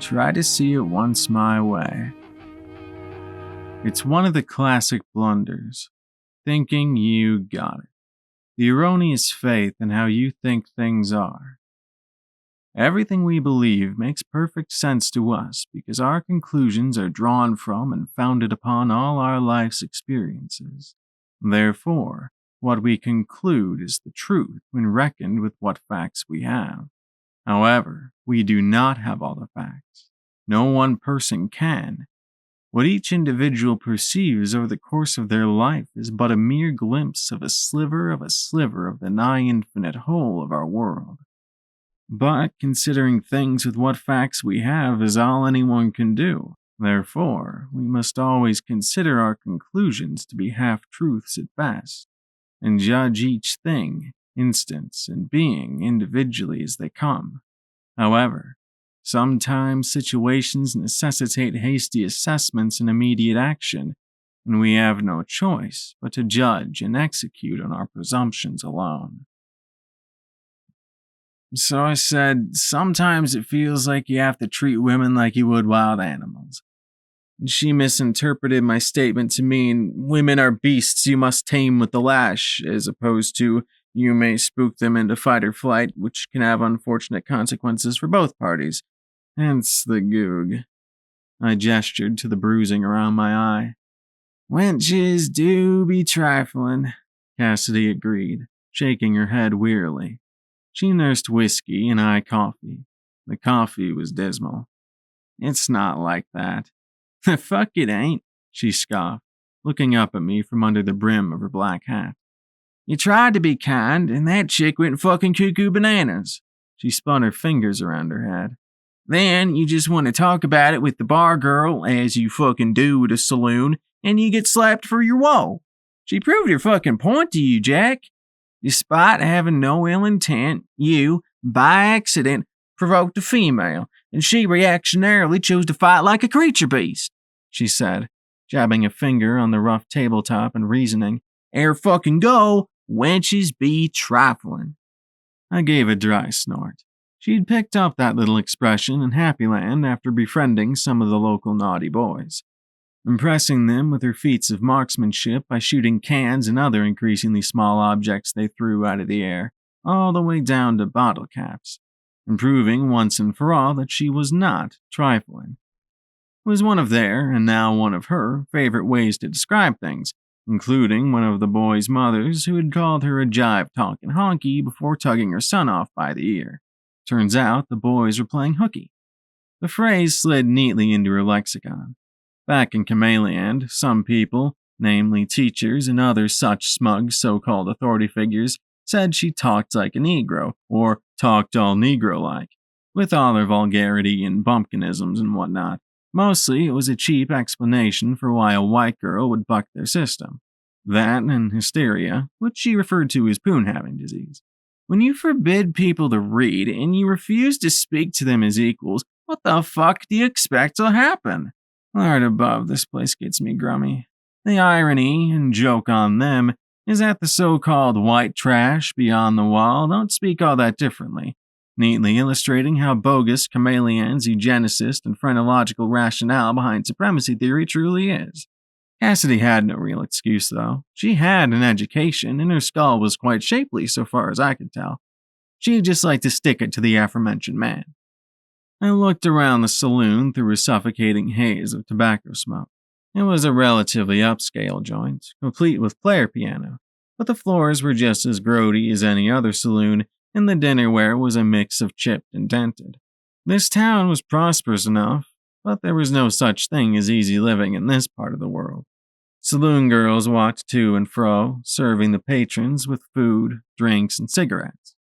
Try to see it once my way. It's one of the classic blunders, thinking you got it. The erroneous faith in how you think things are. Everything we believe makes perfect sense to us because our conclusions are drawn from and founded upon all our life's experiences. Therefore, what we conclude is the truth when reckoned with what facts we have. However, we do not have all the facts. No one person can. What each individual perceives over the course of their life is but a mere glimpse of a sliver of the nigh infinite whole of our world. But considering things with what facts we have is all anyone can do. Therefore, we must always consider our conclusions to be half-truths at best, and judge each thing, instance, and being individually as they come. However, sometimes situations necessitate hasty assessments and immediate action, and we have no choice but to judge and execute on our presumptions alone. So I said, sometimes it feels like you have to treat women like you would wild animals. And she misinterpreted my statement to mean women are beasts you must tame with the lash, as opposed to you may spook them into fight or flight, which can have unfortunate consequences for both parties. Hence the goog. I gestured to the bruising around my eye. Wenches do be trifling, Cassidy agreed, shaking her head wearily. She nursed whiskey and I coffee. The coffee was dismal. It's not like that. The fuck it ain't, she scoffed, looking up at me from under the brim of her black hat. You tried to be kind, and that chick went fucking cuckoo bananas. She spun her fingers around her head. Then you just want to talk about it with the bar girl, as you fucking do at a saloon, and you get slapped for your woe. She proved her fucking point to you, Jack. Despite having no ill intent, you, by accident, provoked a female, and she reactionarily chose to fight like a creature beast, she said, jabbing a finger on the rough tabletop and reasoning, "Ere fucking go, wenches be trifling." I gave a dry snort. She'd picked up that little expression in Happyland after befriending some of the local naughty boys, impressing them with her feats of marksmanship by shooting cans and other increasingly small objects they threw out of the air, all the way down to bottle caps, and proving once and for all that she was not trifling. It was one of their, and now one of her, favorite ways to describe things, including one of the boys' mothers who had called her a jive-talking honky before tugging her son off by the ear. Turns out the boys were playing hooky. The phrase slid neatly into her lexicon. Back in Kameliand, some people, namely teachers and other such smug so-called authority figures, said she talked like a Negro, or talked all Negro-like, with all her vulgarity and bumpkinisms and whatnot. Mostly, it was a cheap explanation for why a white girl would buck their system. That and hysteria, which she referred to as poon-having disease. When you forbid people to read and you refuse to speak to them as equals, what the fuck do you expect will happen? Lord above, this place gets me grummy. The irony, and joke on them, is that the so-called white trash beyond the wall don't speak all that differently, neatly illustrating how bogus Kameliand's eugenicist and phrenological rationale behind supremacy theory truly is. Cassidy had no real excuse, though. She had an education, and her skull was quite shapely so far as I could tell. She'd just like to stick it to the aforementioned man. I looked around the saloon through a suffocating haze of tobacco smoke. It was a relatively upscale joint, complete with player piano, but the floors were just as grody as any other saloon, and the dinnerware was a mix of chipped and dented. This town was prosperous enough, but there was no such thing as easy living in this part of the world. Saloon girls walked to and fro, serving the patrons with food, drinks, and cigarettes.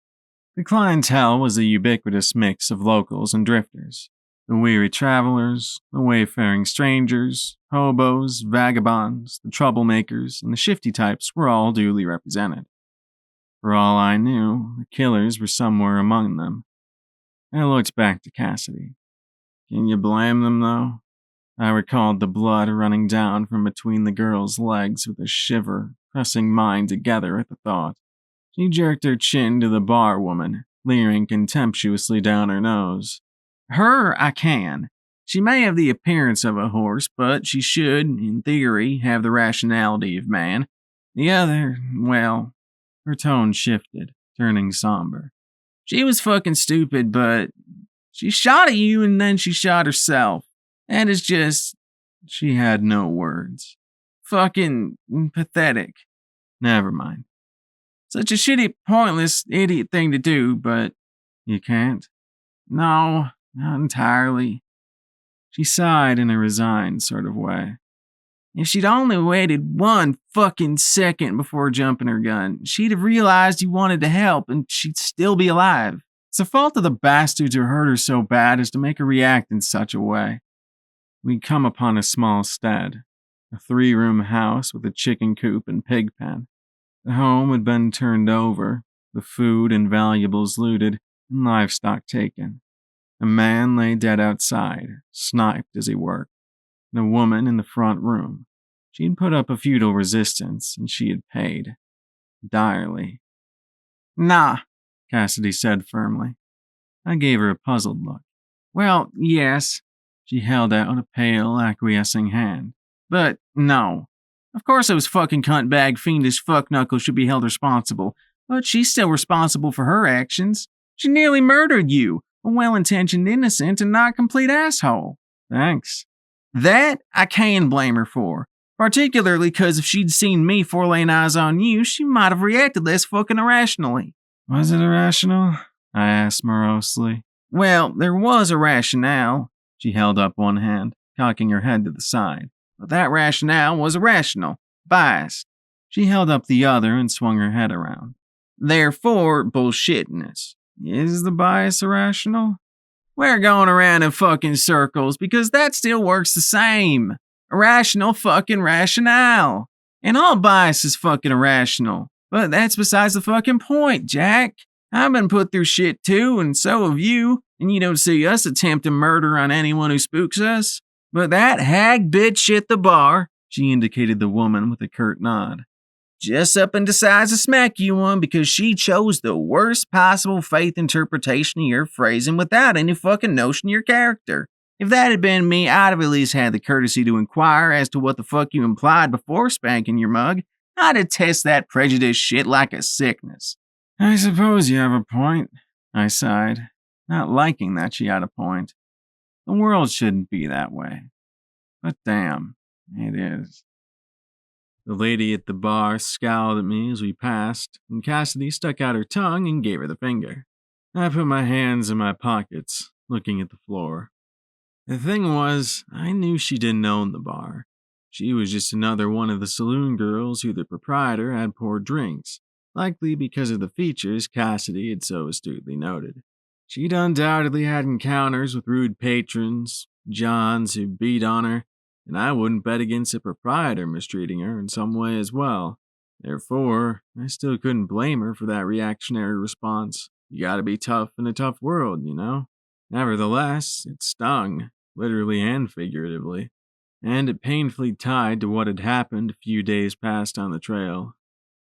The clientele was a ubiquitous mix of locals and drifters. The weary travelers, the wayfaring strangers, hobos, vagabonds, the troublemakers, and the shifty types were all duly represented. For all I knew, the killers were somewhere among them. I looked back to Cassidy. Can you blame them, though? I recalled the blood running down from between the girl's legs with a shiver, pressing mine together at the thought. She jerked her chin to the bar woman, leering contemptuously down her nose. Her, I can. She may have the appearance of a horse, but she should, in theory, have the rationality of man. The other, well, her tone shifted, turning somber. She was fucking stupid, but she shot at you and then she shot herself. That is just. She had no words. Fucking pathetic. Never mind. Such a shitty, pointless, idiot thing to do, but you can't. No, not entirely. She sighed in a resigned sort of way. If she'd only waited one fucking second before jumping her gun, she'd have realized you wanted to help and she'd still be alive. It's the fault of the bastards who hurt her so bad as to make her react in such a way. We'd come upon a small stead, a 3-room house with a chicken coop and pig pen. The home had been turned over, the food and valuables looted, and livestock taken. A man lay dead outside, sniped as he worked, and a woman in the front room. She'd put up a futile resistance, and she had paid. Direly. Nah, Cassidy said firmly. I gave her a puzzled look. Well, yes. She held out a pale, acquiescing hand. But no. Of course those fucking cuntbag fiendish fuckknuckles should be held responsible, but she's still responsible for her actions. She nearly murdered you, a well-intentioned innocent and not complete asshole. Thanks. That I can blame her for. Particularly because if she'd seen me for laying eyes on you, she might have reacted less fucking irrationally. Was it irrational? I asked morosely. Well, there was a rationale. She held up one hand, cocking her head to the side. But that rationale was irrational, biased. She held up the other and swung her head around. Therefore, bullshitness. Is the bias irrational? We're going around in fucking circles because that still works the same. Irrational fucking rationale. And all bias is fucking irrational. But that's besides the fucking point, Jack. I've been put through shit too, and so have you. And you don't see us attempting murder on anyone who spooks us. But that hag bitch at the bar, she indicated the woman with a curt nod, just up and decides to smack you one because she chose the worst possible faith interpretation of your phrasing without any fucking notion of your character. If that had been me, I'd have at least had the courtesy to inquire as to what the fuck you implied before spanking your mug. I'd attest that prejudice shit like a sickness. I suppose you have a point, I sighed, not liking that she had a point. The world shouldn't be that way. But damn, it is. The lady at the bar scowled at me as we passed, and Cassidy stuck out her tongue and gave her the finger. I put my hands in my pockets, looking at the floor. The thing was, I knew she didn't own the bar. She was just another one of the saloon girls who the proprietor had poured drinks, likely because of the features Cassidy had so astutely noted. She'd undoubtedly had encounters with rude patrons, Johns who beat on her, and I wouldn't bet against the proprietor mistreating her in some way as well. Therefore, I still couldn't blame her for that reactionary response. You gotta be tough in a tough world, you know? Nevertheless, it stung, literally and figuratively, and it painfully tied to what had happened a few days past on the trail.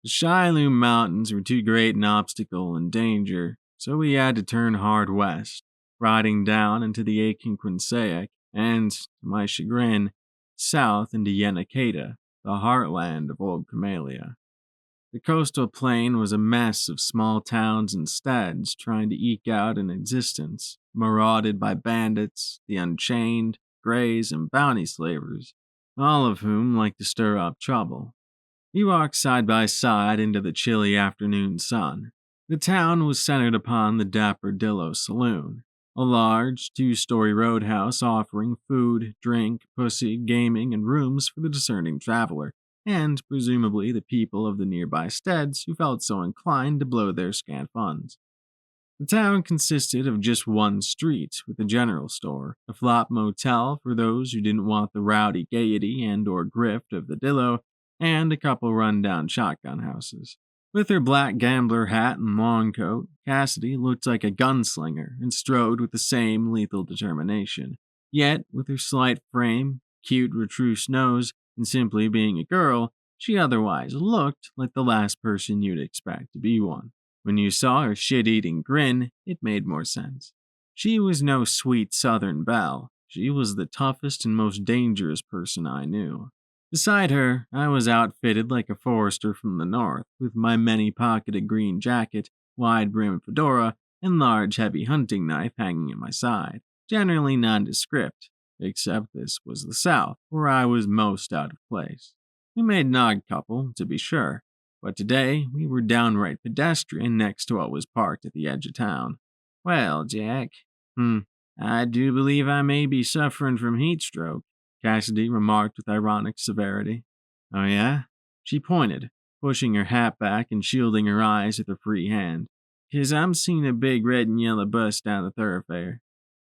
The Shiloh Mountains were too great an obstacle and danger, so we had to turn hard west, riding down into the aching Quinsac, and, to my chagrin, south into Yenakata, the heartland of Old Camellia. The coastal plain was a mess of small towns and steads trying to eke out an existence, marauded by bandits, the unchained, greys, and bounty slavers, all of whom liked to stir up trouble. We walked side by side into the chilly afternoon sun. The town was centered upon the Dapper Dillo Saloon, a large, 2-story roadhouse offering food, drink, pussy, gaming, and rooms for the discerning traveler, and presumably the people of the nearby steads who felt so inclined to blow their scant funds. The town consisted of just one street with a general store, a flop motel for those who didn't want the rowdy gaiety and/or grift of the Dillo, and a couple run-down shotgun houses. With her black gambler hat and long coat, Cassidy looked like a gunslinger and strode with the same lethal determination. Yet, with her slight frame, cute retrousse nose, and simply being a girl, she otherwise looked like the last person you'd expect to be one. When you saw her shit-eating grin, it made more sense. She was no sweet southern belle. She was the toughest and most dangerous person I knew. Beside her, I was outfitted like a forester from the north, with my many-pocketed green jacket, wide-brimmed fedora, and large, heavy hunting knife hanging at my side, generally nondescript, except this was the south, where I was most out of place. We made an odd couple, to be sure, but today we were downright pedestrian next to what was parked at the edge of town. Well, Jack, I do believe I may be suffering from heat stroke, Cassidy remarked with ironic severity. Oh, yeah? She pointed, pushing her hat back and shielding her eyes with her free hand. 'Cause I'm seeing a big red and yellow bus down the thoroughfare.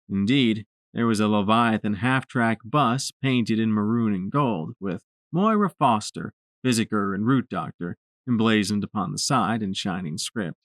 Indeed, there was a Leviathan half-track bus painted in maroon and gold, with Moira Foster, Physicker and Root Doctor, emblazoned upon the side in shining script.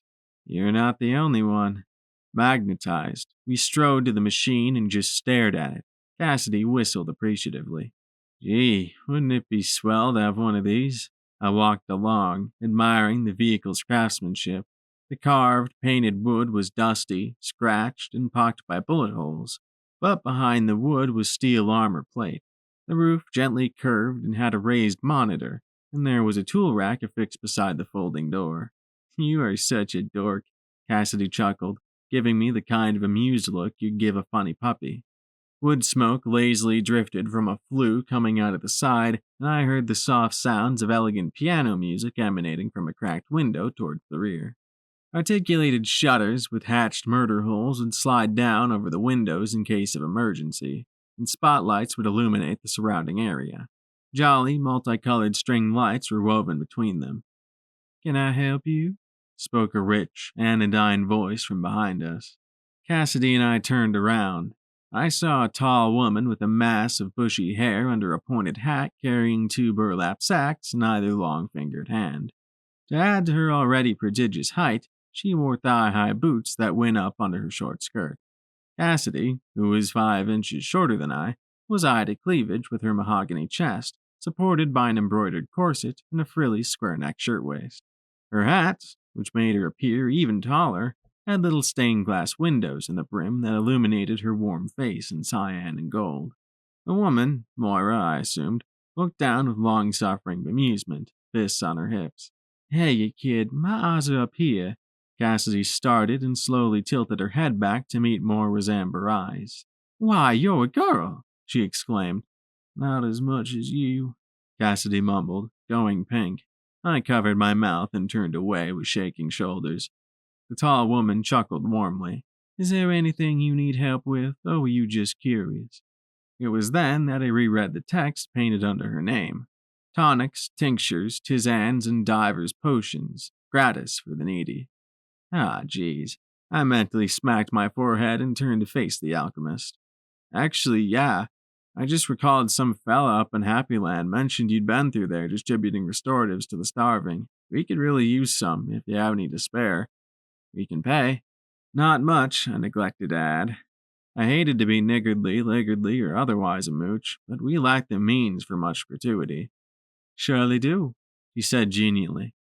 You're not the only one. Magnetized, we strode to the machine and just stared at it. Cassidy whistled appreciatively. Gee, wouldn't it be swell to have one of these? I walked along, admiring the vehicle's craftsmanship. The carved, painted wood was dusty, scratched, and pocked by bullet holes, but behind the wood was steel armor plate. The roof gently curved and had a raised monitor, and there was a tool rack affixed beside the folding door. You are such a dork, Cassidy chuckled, giving me the kind of amused look you'd give a funny puppy. Wood smoke lazily drifted from a flue coming out of the side, and I heard the soft sounds of elegant piano music emanating from a cracked window towards the rear. Articulated shutters with hatched murder holes would slide down over the windows in case of emergency, and spotlights would illuminate the surrounding area. Jolly, multicolored string lights were woven between them. Can I help you? Spoke a rich, anodyne voice from behind us. Cassidy and I turned around. I saw a tall woman with a mass of bushy hair under a pointed hat carrying 2 burlap sacks in either long-fingered hand. To add to her already prodigious height, she wore thigh-high boots that went up under her short skirt. Cassidy, who was 5 inches shorter than I, was eyed at cleavage with her mahogany chest, supported by an embroidered corset and a frilly square-neck shirtwaist. Her hat, which made her appear even taller, had little stained-glass windows in the brim that illuminated her warm face in cyan and gold. The woman, Moira, I assumed, looked down with long-suffering bemusement, fists on her hips. Hey, you kid, my eyes are up here. Cassidy started and slowly tilted her head back to meet Moira's amber eyes. Why, you're a girl, she exclaimed. Not as much as you, Cassidy mumbled, going pink. I covered my mouth and turned away with shaking shoulders. The tall woman chuckled warmly. Is there anything you need help with, or were you just curious? It was then that I reread the text painted under her name. Tonics, tinctures, tisanes, and divers potions, gratis for the needy. Ah, geez. I mentally smacked my forehead and turned to face the alchemist. Actually, yeah. I just recalled some fella up in Happy Land mentioned you'd been through there distributing restoratives to the starving. We could really use some, if you have any to spare. We can pay. Not much, I neglected to add. I hated to be niggardly, or otherwise a mooch, but we lack the means for much gratuity. Surely do, he said genially.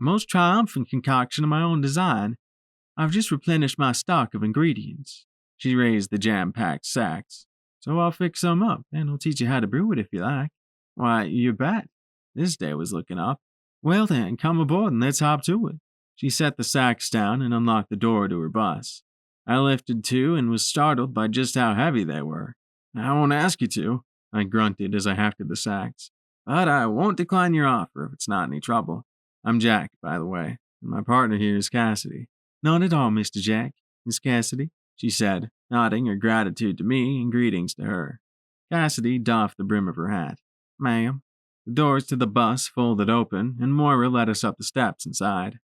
A most triumphant concoction of my own design. I've just replenished my stock of ingredients. She raised the jam-packed sacks. So I'll fix some up, and I'll teach you how to brew it if you like. Why, you bet. This day was looking up. Well then, come aboard and let's hop to it. She set the sacks down and unlocked the door to her bus. I lifted too and was startled by just how heavy they were. I won't ask you to, I grunted as I hefted the sacks. But I won't decline your offer if it's not any trouble. I'm Jack, by the way, and my partner here is Cassidy. None at all, Mr. Jack. Miss Cassidy, she said, nodding her gratitude to me and greetings to her. Cassidy doffed the brim of her hat. Ma'am. The doors to the bus folded open, and Moira led us up the steps inside.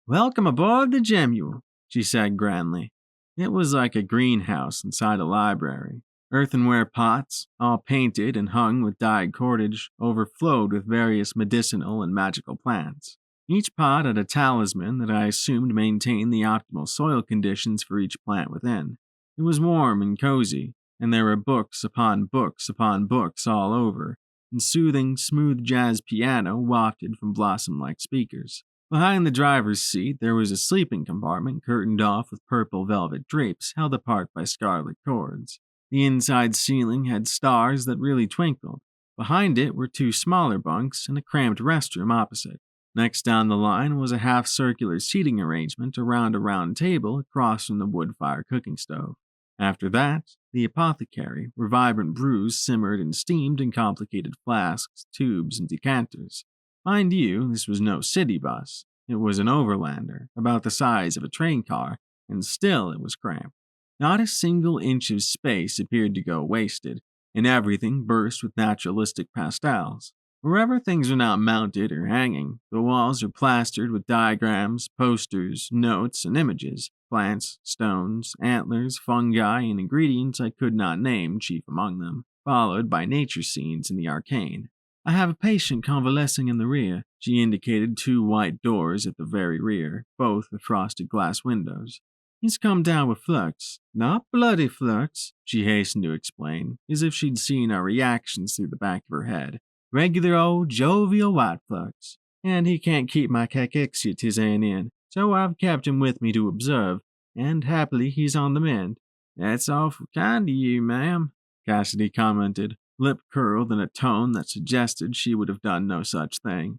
Welcome aboard the Gemule, she said grandly. It was like a greenhouse inside a library. Earthenware pots, all painted and hung with dyed cordage, overflowed with various medicinal and magical plants. Each pot had a talisman that I assumed maintained the optimal soil conditions for each plant within. It was warm and cozy, and there were books upon books upon books all over, and soothing, smooth jazz piano wafted from blossom-like speakers. Behind the driver's seat, there was a sleeping compartment curtained off with purple velvet drapes held apart by scarlet cords. The inside ceiling had stars that really twinkled. Behind it were two smaller bunks and a cramped restroom opposite. Next down the line was a half-circular seating arrangement around a round table across from the wood-fire cooking stove. After that, the apothecary, where vibrant brews simmered and steamed in complicated flasks, tubes, and decanters. Mind you, this was no city bus. It was an overlander, about the size of a train car, and still it was cramped. Not a single inch of space appeared to go wasted, and everything burst with naturalistic pastels. Wherever things are not mounted or hanging, the walls are plastered with diagrams, posters, notes, and images, plants, stones, antlers, fungi, and ingredients I could not name, chief among them, followed by nature scenes in the arcane. I have a patient convalescing in the rear. She indicated two white doors at the very rear, both with frosted glass windows. He's come down with flux. Not bloody flux, she hastened to explain, as if she'd seen our reactions through the back of her head. Regular old jovial white flux. And he can't keep my cachexia in, so I've kept him with me to observe, and happily he's on the mend. That's awful kind of you, ma'am, Cassidy commented, lip curled in a tone that suggested she would have done no such thing.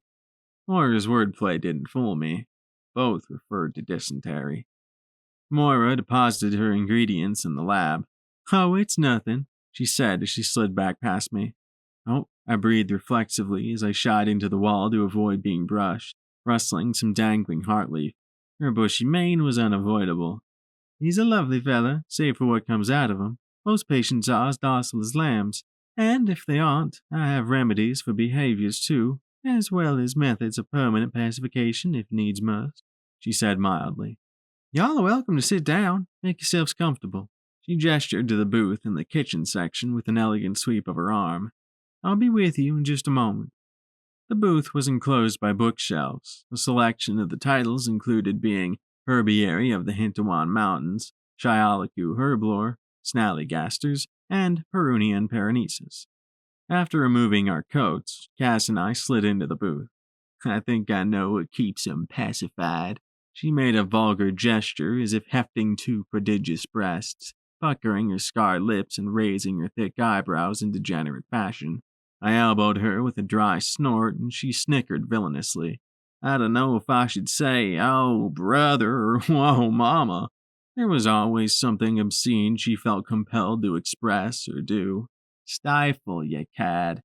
Moira's wordplay didn't fool me. Both referred to dysentery. Moira deposited her ingredients in the lab. Oh, it's nothing, she said as she slid back past me. Oh, I breathed reflexively as I shied into the wall to avoid being brushed, rustling some dangling heartleaf. Her bushy mane was unavoidable. He's a lovely fella, save for what comes out of him. Most patients are as docile as lambs, and if they aren't, I have remedies for behaviors too, as well as methods of permanent pacification if needs must, she said mildly. Y'all are welcome to sit down. Make yourselves comfortable. She gestured to the booth in the kitchen section with an elegant sweep of her arm. I'll be with you in just a moment. The booth was enclosed by bookshelves. A selection of the titles included being Herbiary of the Hintawan Mountains, Shialaku Herblore, Snallygasters, and Perunian Paranesis. After removing our coats, Cass and I slid into the booth. I think I know what keeps him pacified. She made a vulgar gesture as if hefting two prodigious breasts, puckering her scarred lips and raising her thick eyebrows in degenerate fashion. I elbowed her with a dry snort, and she snickered villainously. I don't know if I should say, oh, brother, or whoa, mama. There was always something obscene she felt compelled to express or do. Stifle, ye cad.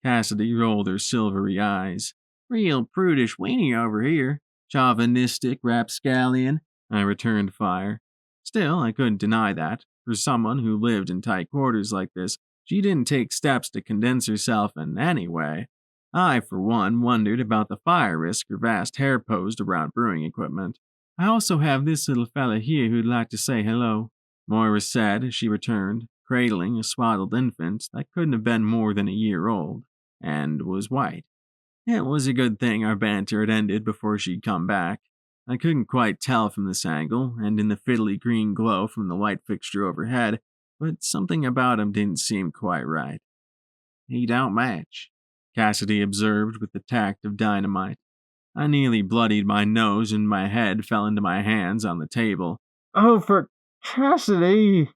Cassidy rolled her silvery eyes. Real prudish weenie over here. Chauvinistic rapscallion. I returned fire. Still, I couldn't deny that, for someone who lived in tight quarters like this, she didn't take steps to condense herself in any way. I, for one, wondered about the fire risk her vast hair posed around brewing equipment. I also have this little fella here who'd like to say hello, Moira said as she returned, cradling a swaddled infant that couldn't have been more than a year old, and was white. It was a good thing our banter had ended before she'd come back. I couldn't quite tell from this angle, and in the fiddly green glow from the light fixture overhead, but something about him didn't seem quite right. He don't match, Cassidy observed with the tact of dynamite. I nearly bloodied my nose and my head fell into my hands on the table. Oh, for Cassidy,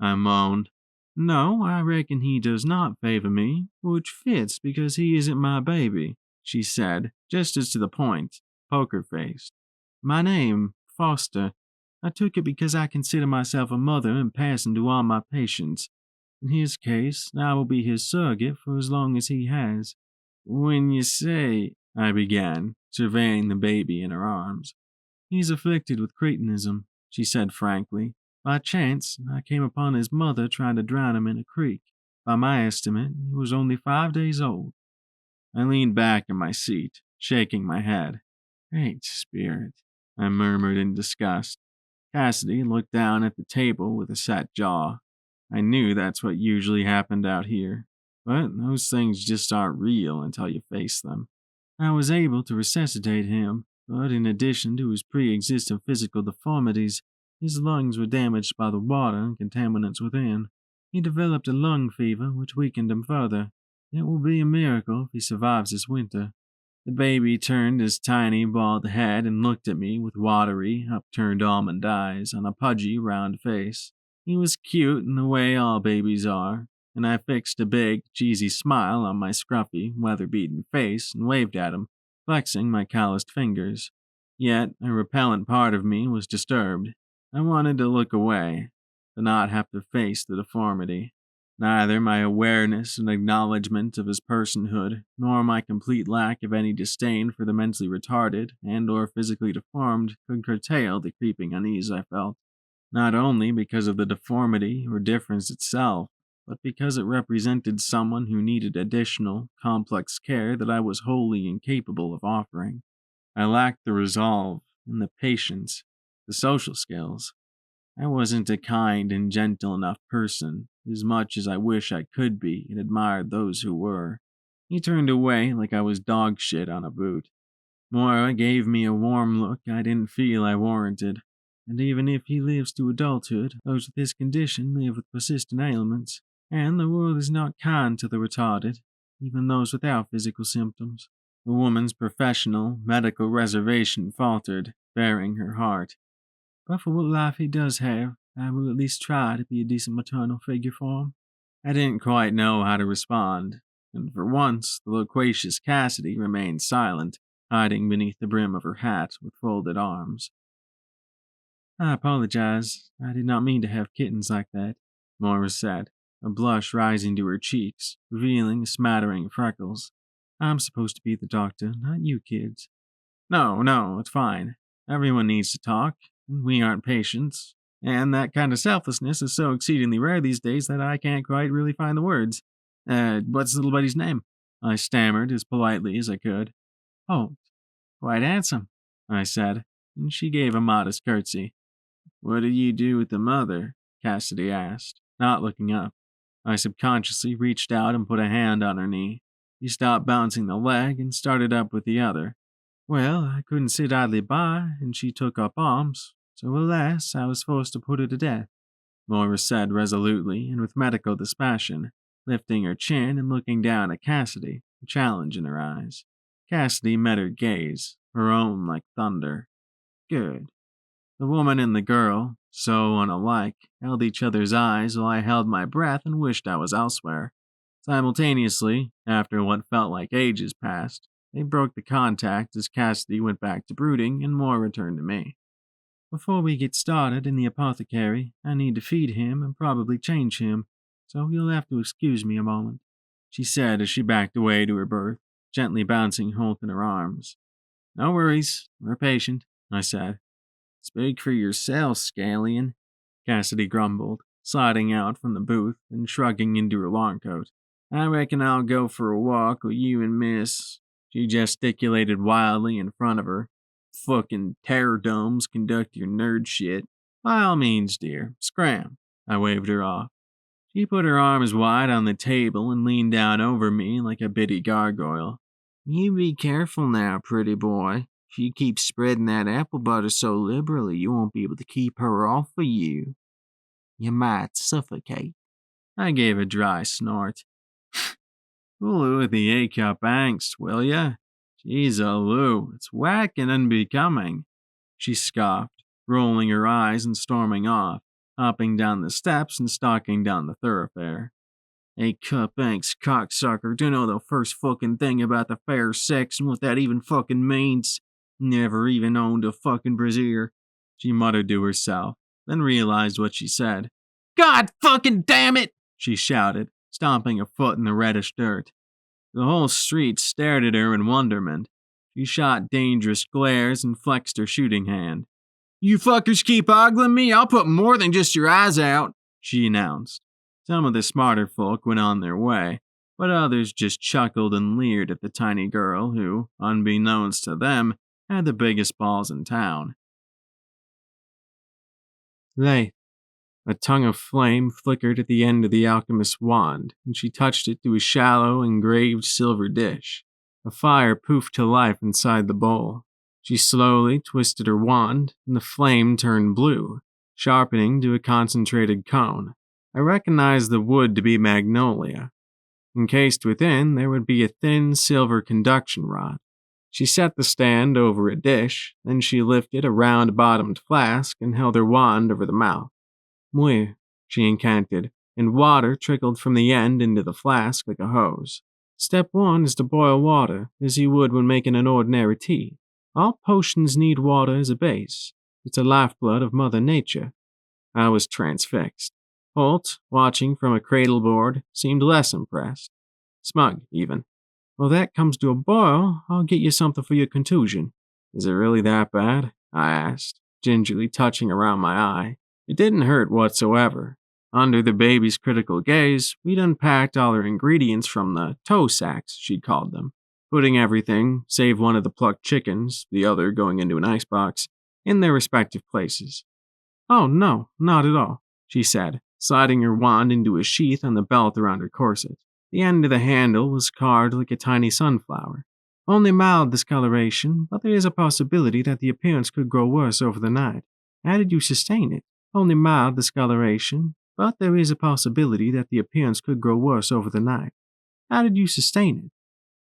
I moaned. No, I reckon he does not favor me, which fits because he isn't my baby, she said, just as to the point, poker-faced. My name, Foster. I took it because I consider myself a mother and passing to all my patients. In his case, I will be his surrogate for as long as he has. When you say, I began, surveying the baby in her arms. He's afflicted with cretinism, she said frankly. By chance, I came upon his mother trying to drown him in a creek. By my estimate, he was only 5 days old. I leaned back in my seat, shaking my head. Great spirit, I murmured in disgust. Cassidy looked down at the table with a set jaw. I knew that's what usually happened out here, but those things just aren't real until you face them. I was able to resuscitate him, but in addition to his pre-existing physical deformities, his lungs were damaged by the water and contaminants within. He developed a lung fever which weakened him further. It will be a miracle if he survives this winter. The baby turned his tiny bald head and looked at me with watery, upturned almond eyes on a pudgy, round face. He was cute in the way all babies are, and I fixed a big, cheesy smile on my scruffy, weather-beaten face and waved at him, flexing my calloused fingers. Yet, a repellent part of me was disturbed. I wanted to look away, to not have to face the deformity. Neither my awareness and acknowledgement of his personhood, nor my complete lack of any disdain for the mentally retarded and or physically deformed could curtail the creeping unease I felt, not only because of the deformity or difference itself, but because it represented someone who needed additional, complex care that I was wholly incapable of offering. I lacked the resolve and the patience, the social skills. I wasn't a kind and gentle enough person, as much as I wish I could be and admired those who were. He turned away like I was dog shit on a boot. Moira gave me a warm look I didn't feel I warranted. And even if he lives to adulthood, those with this condition live with persistent ailments, and the world is not kind to the retarded, even those without physical symptoms. The woman's professional, medical reservation faltered, baring her heart. But for what life he does have, I will at least try to be a decent maternal figure for him. I didn't quite know how to respond, and for once the loquacious Cassidy remained silent, hiding beneath the brim of her hat with folded arms. I apologize. I did not mean to have kittens like that, Moira said, a blush rising to her cheeks, revealing a smattering of freckles. I'm supposed to be the doctor, not you kids. No, it's fine. Everyone needs to talk, and we aren't patients. And that kind of selflessness is so exceedingly rare these days that I can't quite really find the words. What's the little buddy's name? I stammered as politely as I could. Oh, quite handsome, I said, and she gave a modest curtsy. What did you do with the mother? Cassidy asked, not looking up. I subconsciously reached out and put a hand on her knee. She stopped bouncing the leg and started up with the other. Well, I couldn't sit idly by, and she took up arms, so alas, I was forced to put her to death, Moira said resolutely and with medical dispassion, lifting her chin and looking down at Cassidy, a challenge in her eyes. Cassidy met her gaze, her own like thunder. Good. The woman and the girl, so unalike, held each other's eyes while I held my breath and wished I was elsewhere. Simultaneously, after what felt like ages passed, they broke the contact as Cassidy went back to brooding and Moore returned to me. Before we get started in the apothecary, I need to feed him and probably change him, so you'll have to excuse me a moment, she said as she backed away to her berth, gently bouncing Holt in her arms. No worries, we're patient, I said. Speak for yourself, Scallion, Cassidy grumbled, sliding out from the booth and shrugging into her long coat. I reckon I'll go for a walk with you and Miss. She gesticulated wildly in front of her. Fucking terror domes conduct your nerd shit. By all means, dear, scram. I waved her off. She put her arms wide on the table and leaned down over me like a bitty gargoyle. You be careful now, pretty boy. She keeps spreading that apple butter so liberally you won't be able to keep her off of you. You might suffocate. I gave a dry snort. Cool with the A-cup angst, will ya? Jeez, Lou, it's whack and unbecoming. She scoffed, rolling her eyes and storming off, hopping down the steps and stalking down the thoroughfare. A-cup angst, cocksucker, don't know the first fucking thing about the fair sex and what that even fucking means. Never even owned a fucking brassiere, she muttered to herself, then realized what she said. God fucking damn it, she shouted, stomping a foot in the reddish dirt. The whole street stared at her in wonderment. She shot dangerous glares and flexed her shooting hand. You fuckers keep ogling me, I'll put more than just your eyes out, she announced. Some of the smarter folk went on their way, but others just chuckled and leered at the tiny girl who, unbeknownst to them, had the biggest balls in town. Lay. A tongue of flame flickered at the end of the alchemist's wand, and she touched it to a shallow, engraved silver dish. A fire poofed to life inside the bowl. She slowly twisted her wand, and the flame turned blue, sharpening to a concentrated cone. I recognized the wood to be magnolia. Encased within, there would be a thin silver conduction rod. She set the stand over a dish, then she lifted a round-bottomed flask and held her wand over the mouth. Muir, she incanted, and water trickled from the end into the flask like a hose. Step 1 is to boil water, as you would when making an ordinary tea. All potions need water as a base. It's the lifeblood of Mother Nature. I was transfixed. Holt, watching from a cradleboard, seemed less impressed. Smug, even. Well, that comes to a boil, I'll get you something for your contusion. Is it really that bad? I asked, gingerly touching around my eye. It didn't hurt whatsoever. Under the baby's critical gaze, we'd unpacked all her ingredients from the toe sacks, she'd called them, putting everything, save one of the plucked chickens, the other going into an icebox, in their respective places. Oh, no, not at all, she said, sliding her wand into a sheath on the belt around her corset. The end of the handle was carved like a tiny sunflower. Only mild discoloration, but there is a possibility that the appearance could grow worse over the night. How did you sustain it? Only mild discoloration, but there is a possibility that the appearance could grow worse over the night. How did you sustain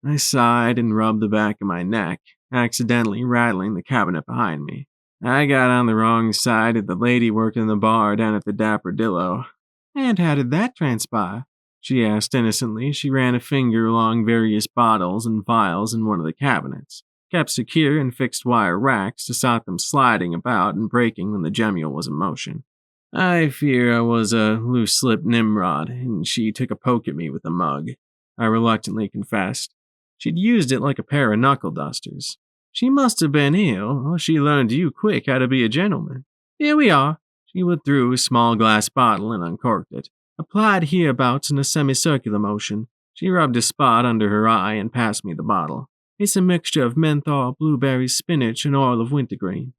it? I sighed and rubbed the back of my neck, accidentally rattling the cabinet behind me. I got on the wrong side of the lady working the bar down at the Dapperdillo. And how did that transpire? She asked innocently. She ran a finger along various bottles and vials in one of the cabinets, kept secure in fixed wire racks to stop them sliding about and breaking when the gemule was in motion. I fear I was a loose-lipped Nimrod, and she took a poke at me with the mug. I reluctantly confessed. She'd used it like a pair of knuckle dusters. She must have been ill, or she learned you quick how to be a gentleman. Here we are. She withdrew a small glass bottle and uncorked it. Applied hereabouts in a semicircular motion. She rubbed a spot under her eye and passed me the bottle. It's a mixture of menthol, blueberries, spinach, and oil of wintergreen.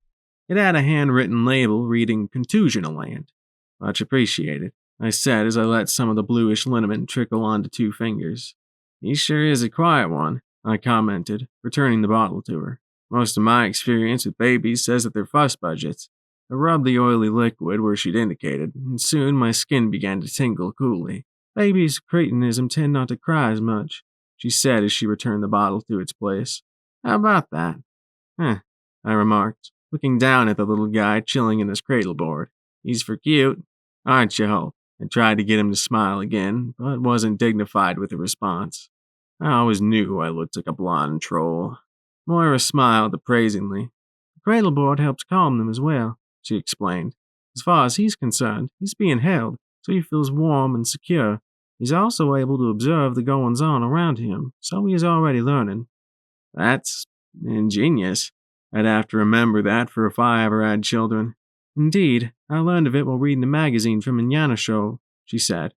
It had a handwritten label reading Contusionaland. Much appreciated, I said as I let some of the bluish liniment trickle onto 2 fingers. He sure is a quiet one, I commented, returning the bottle to her. Most of my experience with babies says that they're fuss budgets. I rubbed the oily liquid where she'd indicated, and soon my skin began to tingle coolly. Babies with cretinism tend not to cry as much, she said as she returned the bottle to its place. How about that? I remarked, looking down at the little guy chilling in his cradleboard. He's for cute, aren't you, Hope? I tried to get him to smile again, but wasn't dignified with a response. I always knew I looked like a blonde troll. Moira smiled appraisingly. The cradleboard helps calm them as well, she explained. As far as he's concerned, he's being held, so he feels warm and secure. He's also able to observe the goings-on around him, so he is already learning. That's ingenious. I'd have to remember that for if I ever had children. Indeed, I learned of it while reading the magazine from Manana Show, she said.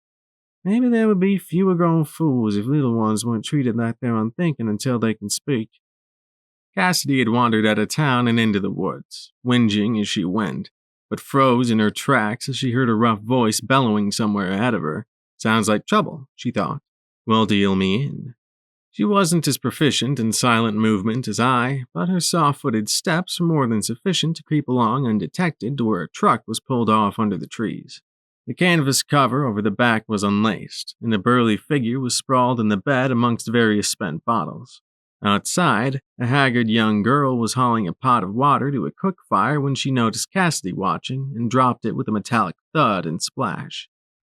Maybe there would be fewer grown fools if little ones weren't treated like they're unthinking until they can speak. Cassidy had wandered out of town and into the woods, whinging as she went, but froze in her tracks as she heard a rough voice bellowing somewhere ahead of her. Sounds like trouble, she thought. Well, deal me in. She wasn't as proficient in silent movement as I, but her soft-footed steps were more than sufficient to creep along undetected to where a truck was pulled off under the trees. The canvas cover over the back was unlaced, and a burly figure was sprawled in the bed amongst various spent bottles. Outside, a haggard young girl was hauling a pot of water to a cook fire when she noticed Cassidy watching and dropped it with a metallic thud and splash.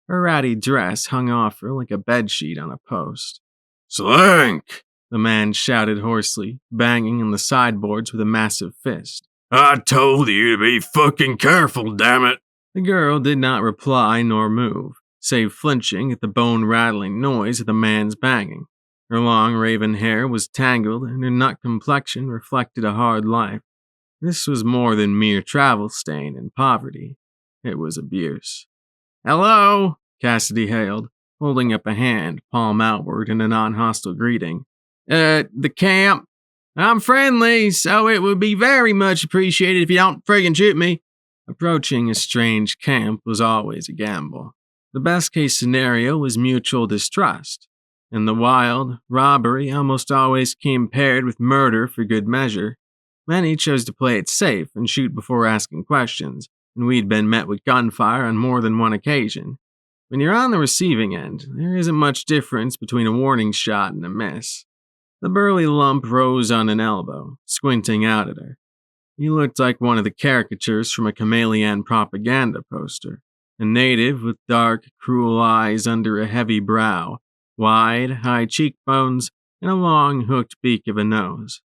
Her ratty dress hung off her like a bedsheet on a post. Slink! The man shouted hoarsely, banging on the sideboards with a massive fist. I told you to be fucking careful, damn it! The girl did not reply nor move, save flinching at the bone-rattling noise of the man's banging. Her long raven hair was tangled, and her nut complexion reflected a hard life. This was more than mere travel stain and poverty. It was abuse. Hello, Cassidy hailed, holding up a hand, palm outward in a non-hostile greeting. The camp? I'm friendly, so it would be very much appreciated if you don't friggin' shoot me. Approaching a strange camp was always a gamble. The best-case scenario was mutual distrust. In the wild, robbery almost always came paired with murder for good measure. Many chose to play it safe and shoot before asking questions, and we'd been met with gunfire on more than one occasion. When you're on the receiving end, there isn't much difference between a warning shot and a miss. The burly lump rose on an elbow, squinting out at her. He looked like one of the caricatures from a chameleon propaganda poster, a native with dark, cruel eyes under a heavy brow, wide, high cheekbones, and a long, hooked beak of a nose.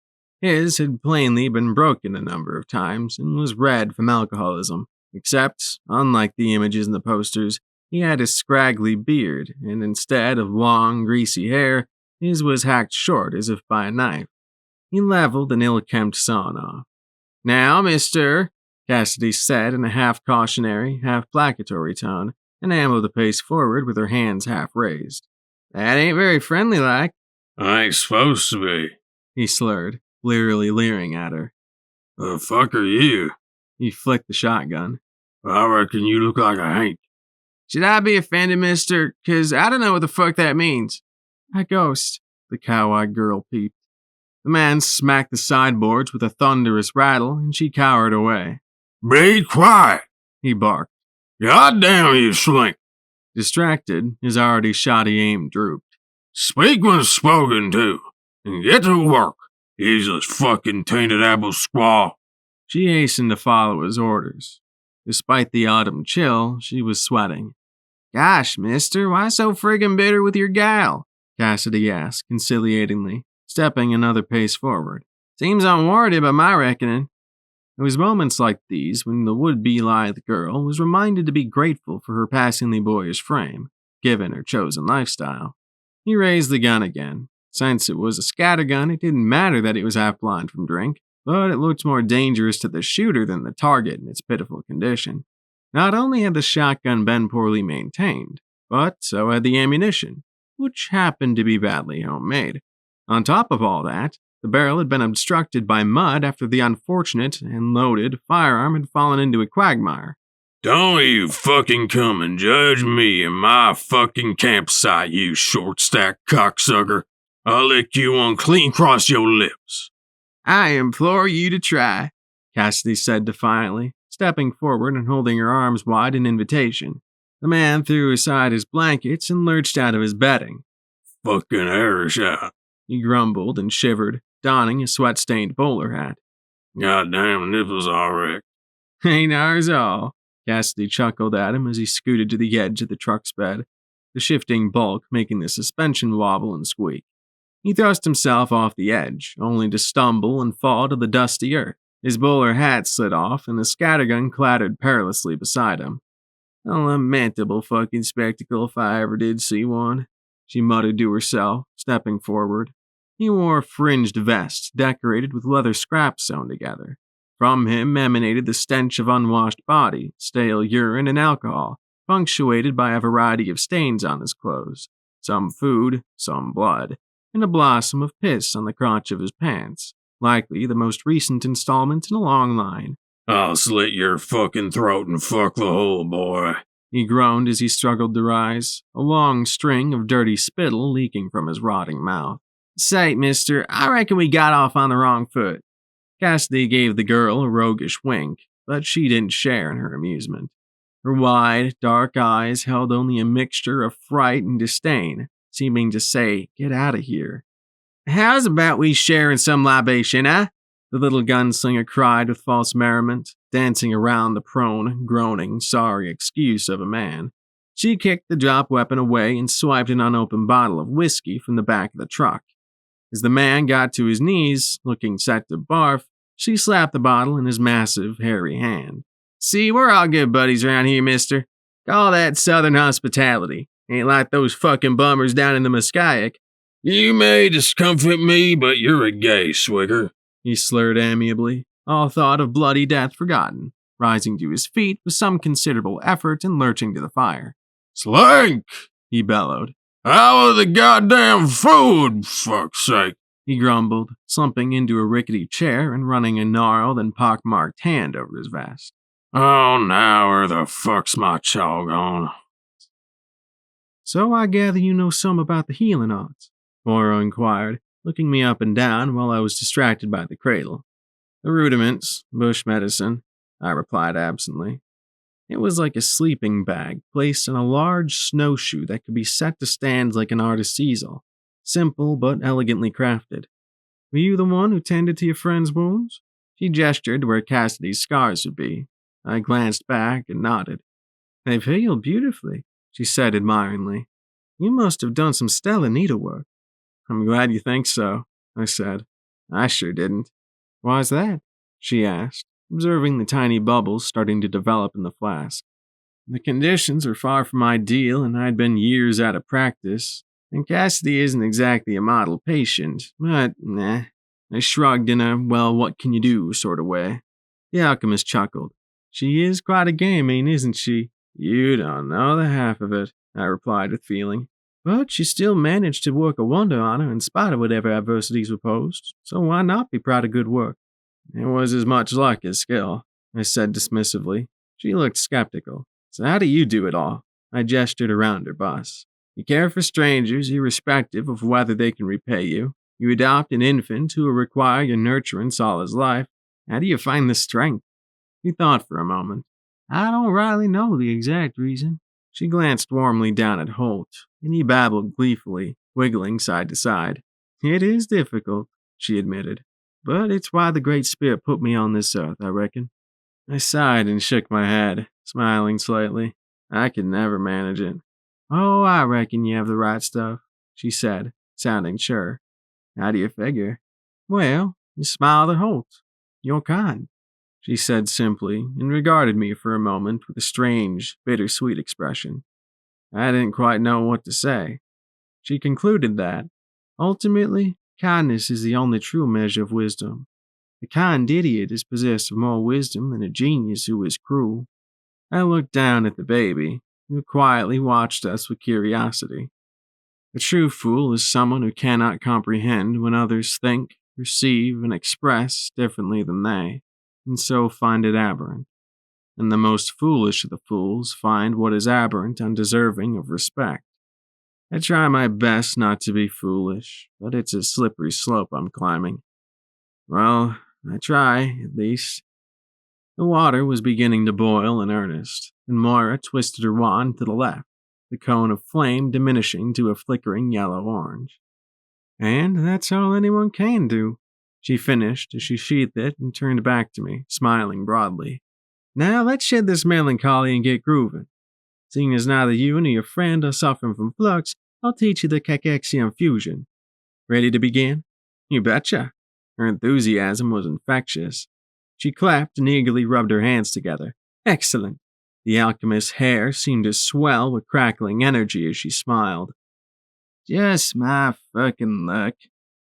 His had plainly been broken a number of times and was red from alcoholism, except, unlike the images in the posters, he had a scraggly beard, and instead of long, greasy hair, his was hacked short as if by a knife. He leveled an ill-kempt sawn off. "Now, mister," Cassidy said in a half-cautionary, half-placatory tone, and ambled a pace forward with her hands half raised. "That ain't very friendly-like." "I ain't supposed to be," he slurred, blearily leering at her. "The fuck are you?" He flicked the shotgun. "I reckon you look like a Hank." "Should I be offended, mister? 'Cause I don't know what the fuck that means." "A ghost," the cow-eyed girl peeped. The man smacked the sideboards with a thunderous rattle, and she cowered away. "Be quiet," he barked. "Goddamn you, Slink." Distracted, his already shoddy aim drooped. "Speak when spoken to, and get to work, useless fucking tainted apple squaw." She hastened to follow his orders. Despite the autumn chill, she was sweating. "Gosh, mister, why so friggin' bitter with your gal?" Cassidy asked, conciliatingly, stepping another pace forward. "Seems unwarranted by my reckoning." It was moments like these when the would-be lithe girl was reminded to be grateful for her passingly boyish frame, given her chosen lifestyle. He raised the gun again. Since it was a scattergun, it didn't matter that it was half-blind from drink, but it looked more dangerous to the shooter than the target in its pitiful condition. Not only had the shotgun been poorly maintained, but so had the ammunition, which happened to be badly homemade. On top of all that, the barrel had been obstructed by mud after the unfortunate and loaded firearm had fallen into a quagmire. "Don't you fucking come and judge me in my fucking campsite, you short-stacked cocksucker. I'll lick you one clean across your lips." "I implore you to try," Cassidy said defiantly, stepping forward and holding her arms wide in invitation. The man threw aside his blankets and lurched out of his bedding. "Fucking hair shot," he grumbled and shivered, donning a sweat-stained bowler hat. "Goddamn nipples are wrecked." "Ain't ours all," Cassidy chuckled at him as he scooted to the edge of the truck's bed, the shifting bulk making the suspension wobble and squeak. He thrust himself off the edge, only to stumble and fall to the dusty earth. His bowler hat slid off, and the scattergun clattered perilously beside him. "A lamentable fucking spectacle if I ever did see one," she muttered to herself, stepping forward. He wore a fringed vest decorated with leather scraps sewn together. From him emanated the stench of unwashed body, stale urine, and alcohol, punctuated by a variety of stains on his clothes, some food, some blood, and a blossom of piss on the crotch of his pants, likely the most recent installment in a long line. "I'll slit your fucking throat and fuck the whole boy," he groaned as he struggled to rise, a long string of dirty spittle leaking from his rotting mouth. "Say, mister, I reckon we got off on the wrong foot." Cassidy gave the girl a roguish wink, but she didn't share in her amusement. Her wide, dark eyes held only a mixture of fright and disdain, seeming to say, "Get out of here." "How's about we sharing some libation, eh?" the little gunslinger cried with false merriment, dancing around the prone, groaning, sorry excuse of a man. She kicked the drop weapon away and swiped an unopened bottle of whiskey from the back of the truck. As the man got to his knees, looking set to barf, she slapped the bottle in his massive, hairy hand. "See, we're all good buddies around here, mister. Call that southern hospitality. Ain't like those fucking bummers down in the Muskaic." "You may discomfit me, but you're a gay swigger," he slurred amiably, all thought of bloody death forgotten, rising to his feet with some considerable effort and lurching to the fire. "Slink!" he bellowed. "How are the goddamn food, fuck's sake?" he grumbled, slumping into a rickety chair and running a gnarled and pockmarked hand over his vest. "Oh, now where the fuck's my chaw gone?" "So I gather you know some about the healing arts?" Moira inquired, looking me up and down while I was distracted by the cradle. "The rudiments, bush medicine," I replied absently. It was like a sleeping bag placed on a large snowshoe that could be set to stand like an artist's easel, simple but elegantly crafted. Were you the one who tended to your friend's wounds? She gestured to where Cassidy's scars would be. I glanced back and nodded. They've healed beautifully, she said admiringly. You must have done some stellar needlework. I'm glad you think so, I said. I sure didn't. Why's that? She asked, observing the tiny bubbles starting to develop in the flask. The conditions were far from ideal, and I'd been years out of practice, and Cassidy isn't exactly a model patient, but nah. I shrugged in a, well, what can you do sort of way. The alchemist chuckled. She is quite a gamine, isn't she? You don't know the half of it, I replied with feeling. But she still managed to work a wonder on her in spite of whatever adversities were posed, so why not be proud of good work? It was as much luck as skill, I said dismissively. She looked skeptical. So how do you do it all? I gestured around her bus. You care for strangers irrespective of whether they can repay you. You adopt an infant who will require your nurturance all his life. How do you find the strength? He thought for a moment. I don't rightly know the exact reason. She glanced warmly down at Holt, and he babbled gleefully, wiggling side to side. It is difficult, she admitted. But it's why the Great Spirit put me on this earth, I reckon. I sighed and shook my head, smiling slightly. I could never manage it. Oh, I reckon you have the right stuff, she said, sounding sure. How do you figure? Well, you smile at Holt. You're kind, she said simply, and regarded me for a moment with a strange, bittersweet expression. I didn't quite know what to say. She concluded that, ultimately, kindness is the only true measure of wisdom. A kind idiot is possessed of more wisdom than a genius who is cruel. I looked down at the baby, who quietly watched us with curiosity. A true fool is someone who cannot comprehend when others think, perceive, and express differently than they, and so find it aberrant. And the most foolish of the fools find what is aberrant undeserving of respect. I try my best not to be foolish, but it's a slippery slope I'm climbing. Well, I try, at least. The water was beginning to boil in earnest, and Moira twisted her wand to the left, the cone of flame diminishing to a flickering yellow-orange. And that's all anyone can do, she finished as she sheathed it and turned back to me, smiling broadly. Now let's shed this melancholy and get grooving. Seeing as neither you nor your friend are suffering from flux, I'll teach you the Cacaxian fusion. Ready to begin? You betcha. Her enthusiasm was infectious. She clapped and eagerly rubbed her hands together. Excellent. The alchemist's hair seemed to swell with crackling energy as she smiled. Just my fucking luck,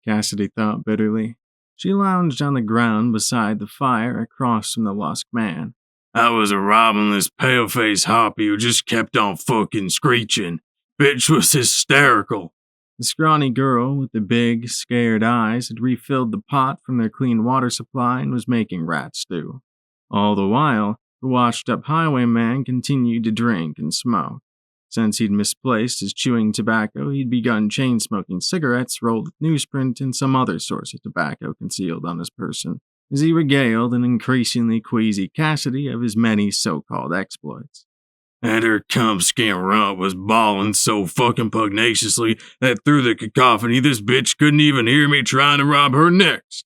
Cassidy thought bitterly. She lounged on the ground beside the fire across from the Lusk man. I was robbing this pale-faced hoppy who just kept on fucking screeching. Bitch was hysterical. The scrawny girl with the big, scared eyes had refilled the pot from their clean water supply and was making rat stew. All the while, the washed-up highwayman continued to drink and smoke. Since he'd misplaced his chewing tobacco, he'd begun chain-smoking cigarettes rolled with newsprint and some other source of tobacco concealed on his person, as he regaled an increasingly queasy Cassidy of his many so-called exploits. And her cum-skin runt was bawling so fucking pugnaciously that through the cacophony this bitch couldn't even hear me trying to rob her next.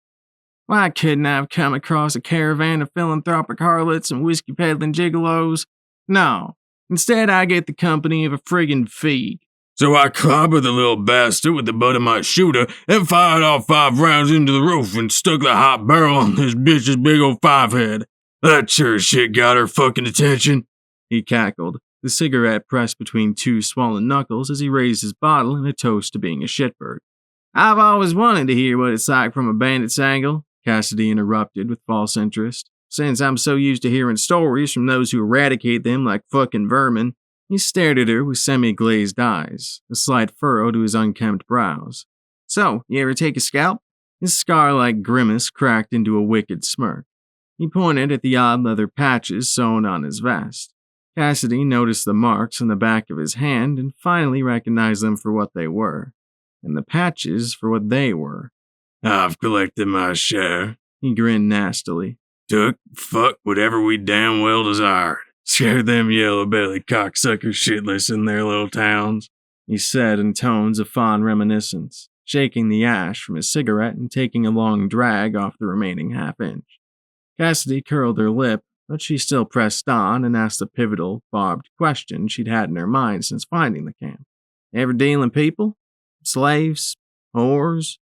Why couldn't I have come across a caravan of philanthropic harlots and whiskey-peddling gigolos? No. Instead, I get the company of a friggin' feig. So I clobbered the little bastard with the butt of my shooter and fired off 5 rounds into the roof and stuck the hot barrel on this bitch's big old 5-head. That sure as shit got her fucking attention. He cackled, the cigarette pressed between 2 swollen knuckles as he raised his bottle in a toast to being a shitbird. I've always wanted to hear what it's like from a bandit's angle, Cassidy interrupted with false interest. Since I'm so used to hearing stories from those who eradicate them like fucking vermin. He stared at her with semi-glazed eyes, a slight furrow to his unkempt brows. So, you ever take a scalp? His scar-like grimace cracked into a wicked smirk. He pointed at the odd leather patches sewn on his vest. Cassidy noticed the marks on the back of his hand and finally recognized them for what they were, and the patches for what they were. I've collected my share, he grinned nastily. Took, fuck whatever we damn well desired. Scared them yellow-bellied cocksuckers shitless in their little towns, he said in tones of fond reminiscence. shaking the ash from his cigarette and taking a long drag off the remaining half-inch. Cassidy curled her lip, but she still pressed on and asked the pivotal, barbed question she'd had in her mind since finding the camp. Ever dealing people? Slaves? Whores?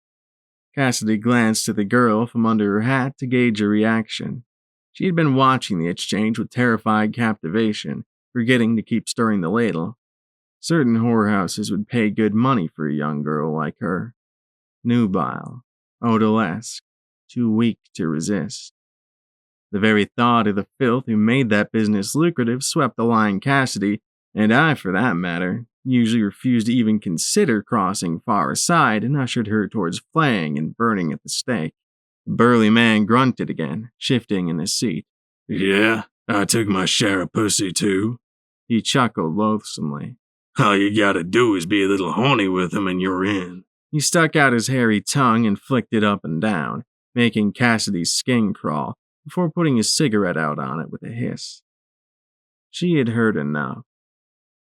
Cassidy glanced at the girl from under her hat to gauge her reaction. She had been watching the exchange with terrified captivation, forgetting to keep stirring the ladle. Certain whorehouses would pay good money for a young girl like her. Nubile, odalesque, too weak to resist. The very thought of the filth who made that business lucrative swept the line Cassidy, and I, for that matter, usually refused to even consider crossing far aside and ushered her towards flaying and burning at the stake. The burly man grunted again, shifting in his seat. Yeah, I took my share of pussy too. He chuckled loathsomely. All you gotta do is be a little horny with him and you're in. He stuck out his hairy tongue and flicked it up and down, making Cassidy's skin crawl, before putting his cigarette out on it with a hiss. She had heard enough.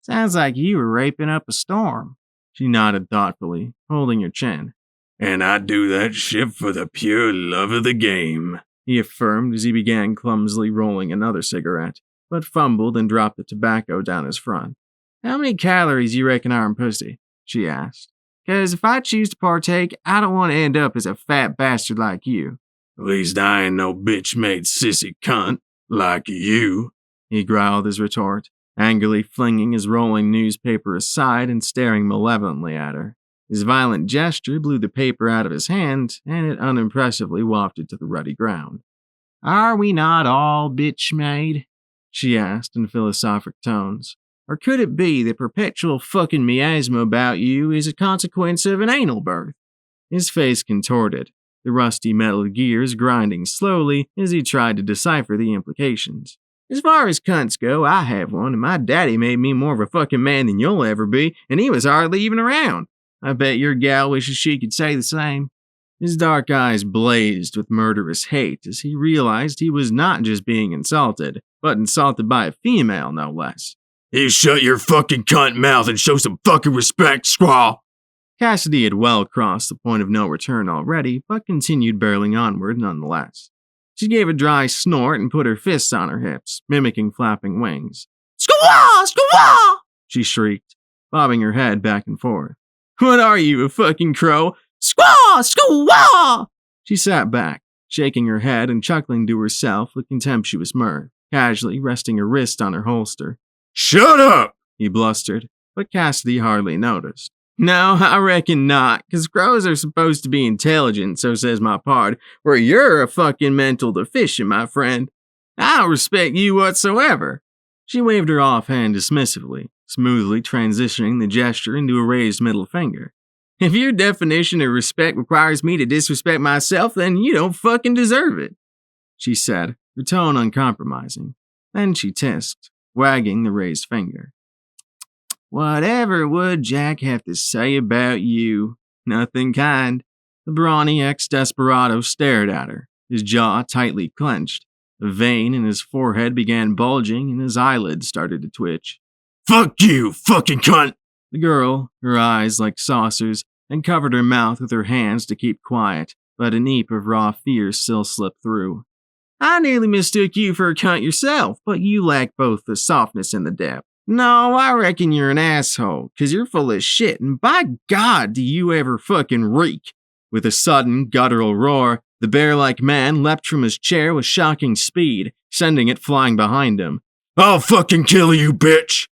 Sounds like you were raping up a storm. She nodded thoughtfully, holding her chin. And I do that shit for the pure love of the game, he affirmed as he began clumsily rolling another cigarette, but fumbled and dropped the tobacco down his front. How many calories you reckon are in pussy? She asked. 'Cause if I choose to partake, I don't want to end up as a fat bastard like you. At least I ain't no bitch-made sissy cunt like you, he growled his retort, angrily flinging his rolling newspaper aside and staring malevolently at her. His violent gesture blew the paper out of his hand, and it unimpressively wafted to the ruddy ground. Are we not all bitch-made? She asked in philosophic tones. Or could it be the perpetual fucking miasma about you is a consequence of an anal birth? His face contorted, the rusty metal gears grinding slowly as he tried to decipher the implications. As far as cunts go, I have one, and my daddy made me more of a fucking man than you'll ever be, and he was hardly even around. I bet your gal wishes she could say the same. His dark eyes blazed with murderous hate as he realized he was not just being insulted, but insulted by a female, no less. You shut your fucking cunt mouth and show some fucking respect, squaw! Cassidy had well crossed the point of no return already, but continued barreling onward nonetheless. She gave a dry snort and put her fists on her hips, mimicking flapping wings. Squaw! Squaw! She shrieked, bobbing her head back and forth. What are you, a fucking crow? Squaw! Squaw! She sat back, shaking her head and chuckling to herself with contemptuous mirth, casually resting her wrist on her holster. Shut up! He blustered, but Cassidy hardly noticed. No, I reckon not, 'cause crows are supposed to be intelligent, so says my pard, where you're a fucking mental deficient, my friend. I don't respect you whatsoever. She waved her offhand dismissively, smoothly transitioning the gesture into a raised middle finger. If your definition of respect requires me to disrespect myself, then you don't fucking deserve it, she said, her tone uncompromising. Then she tisked, wagging the raised finger. Whatever would Jack have to say about you? Nothing kind. The brawny ex-desperado stared at her, his jaw tightly clenched. A vein in his forehead began bulging and his eyelids started to twitch. Fuck you, fucking cunt! The girl, her eyes like saucers, and covered her mouth with her hands to keep quiet, but a neep of raw fear still slipped through. I nearly mistook you for a cunt yourself, but you lack both the softness and the depth. No, I reckon you're an asshole, 'cause you're full of shit, and by God, do you ever fucking reek. With a sudden, guttural roar, the bear-like man leapt from his chair with shocking speed, sending it flying behind him. I'll fucking kill you, bitch!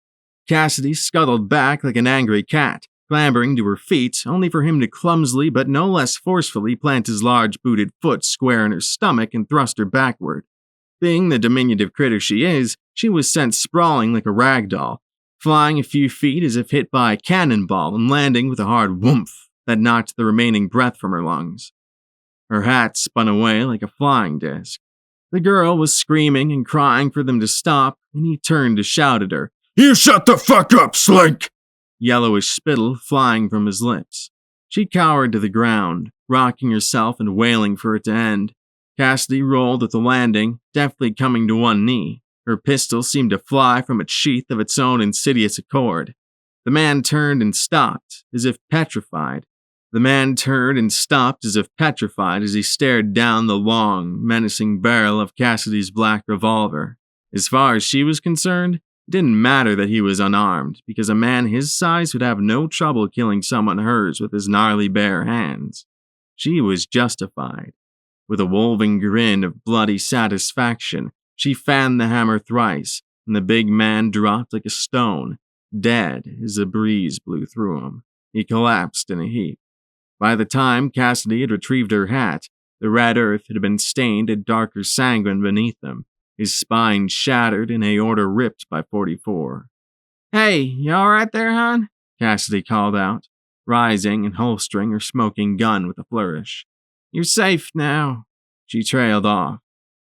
Cassidy scuttled back like an angry cat, clambering to her feet, only for him to clumsily but no less forcefully plant his large booted foot square in her stomach and thrust her backward. Being the diminutive critter she is, she was sent sprawling like a rag doll, flying a few feet as if hit by a cannonball and landing with a hard whoomph that knocked the remaining breath from her lungs. Her hat spun away like a flying disc. The girl was screaming and crying for them to stop, and he turned to shout at her. You shut the fuck up, slink! Yellowish spittle flying from his lips. She cowered to the ground, rocking herself and wailing for it to end. Cassidy rolled at the landing, deftly coming to one knee. Her pistol seemed to fly from its sheath of its own insidious accord. The man turned and stopped, as if petrified, The man turned and stopped as if petrified as he stared down the long, menacing barrel of Cassidy's black revolver. As far as she was concerned, it didn't matter that he was unarmed, because a man his size would have no trouble killing someone hers with his gnarly bare hands. She was justified. With a wolven grin of bloody satisfaction, she fanned the hammer thrice, and the big man dropped like a stone, dead as a breeze blew through him. He collapsed in a heap. By the time Cassidy had retrieved her hat, the red earth had been stained a darker sanguine beneath him, his spine shattered and aorta ripped by 44. "Hey, you alright there, hon?" Cassidy called out, rising and holstering her smoking gun with a flourish. "You're safe now." She trailed off.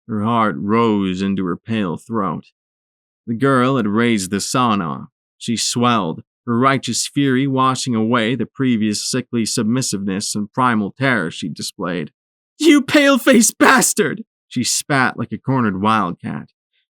Her heart rose into her pale throat. The girl had raised the sawn off. She swelled, her righteous fury washing away the previous sickly submissiveness and primal terror she'd displayed. "You pale-faced bastard!" She spat like a cornered wildcat.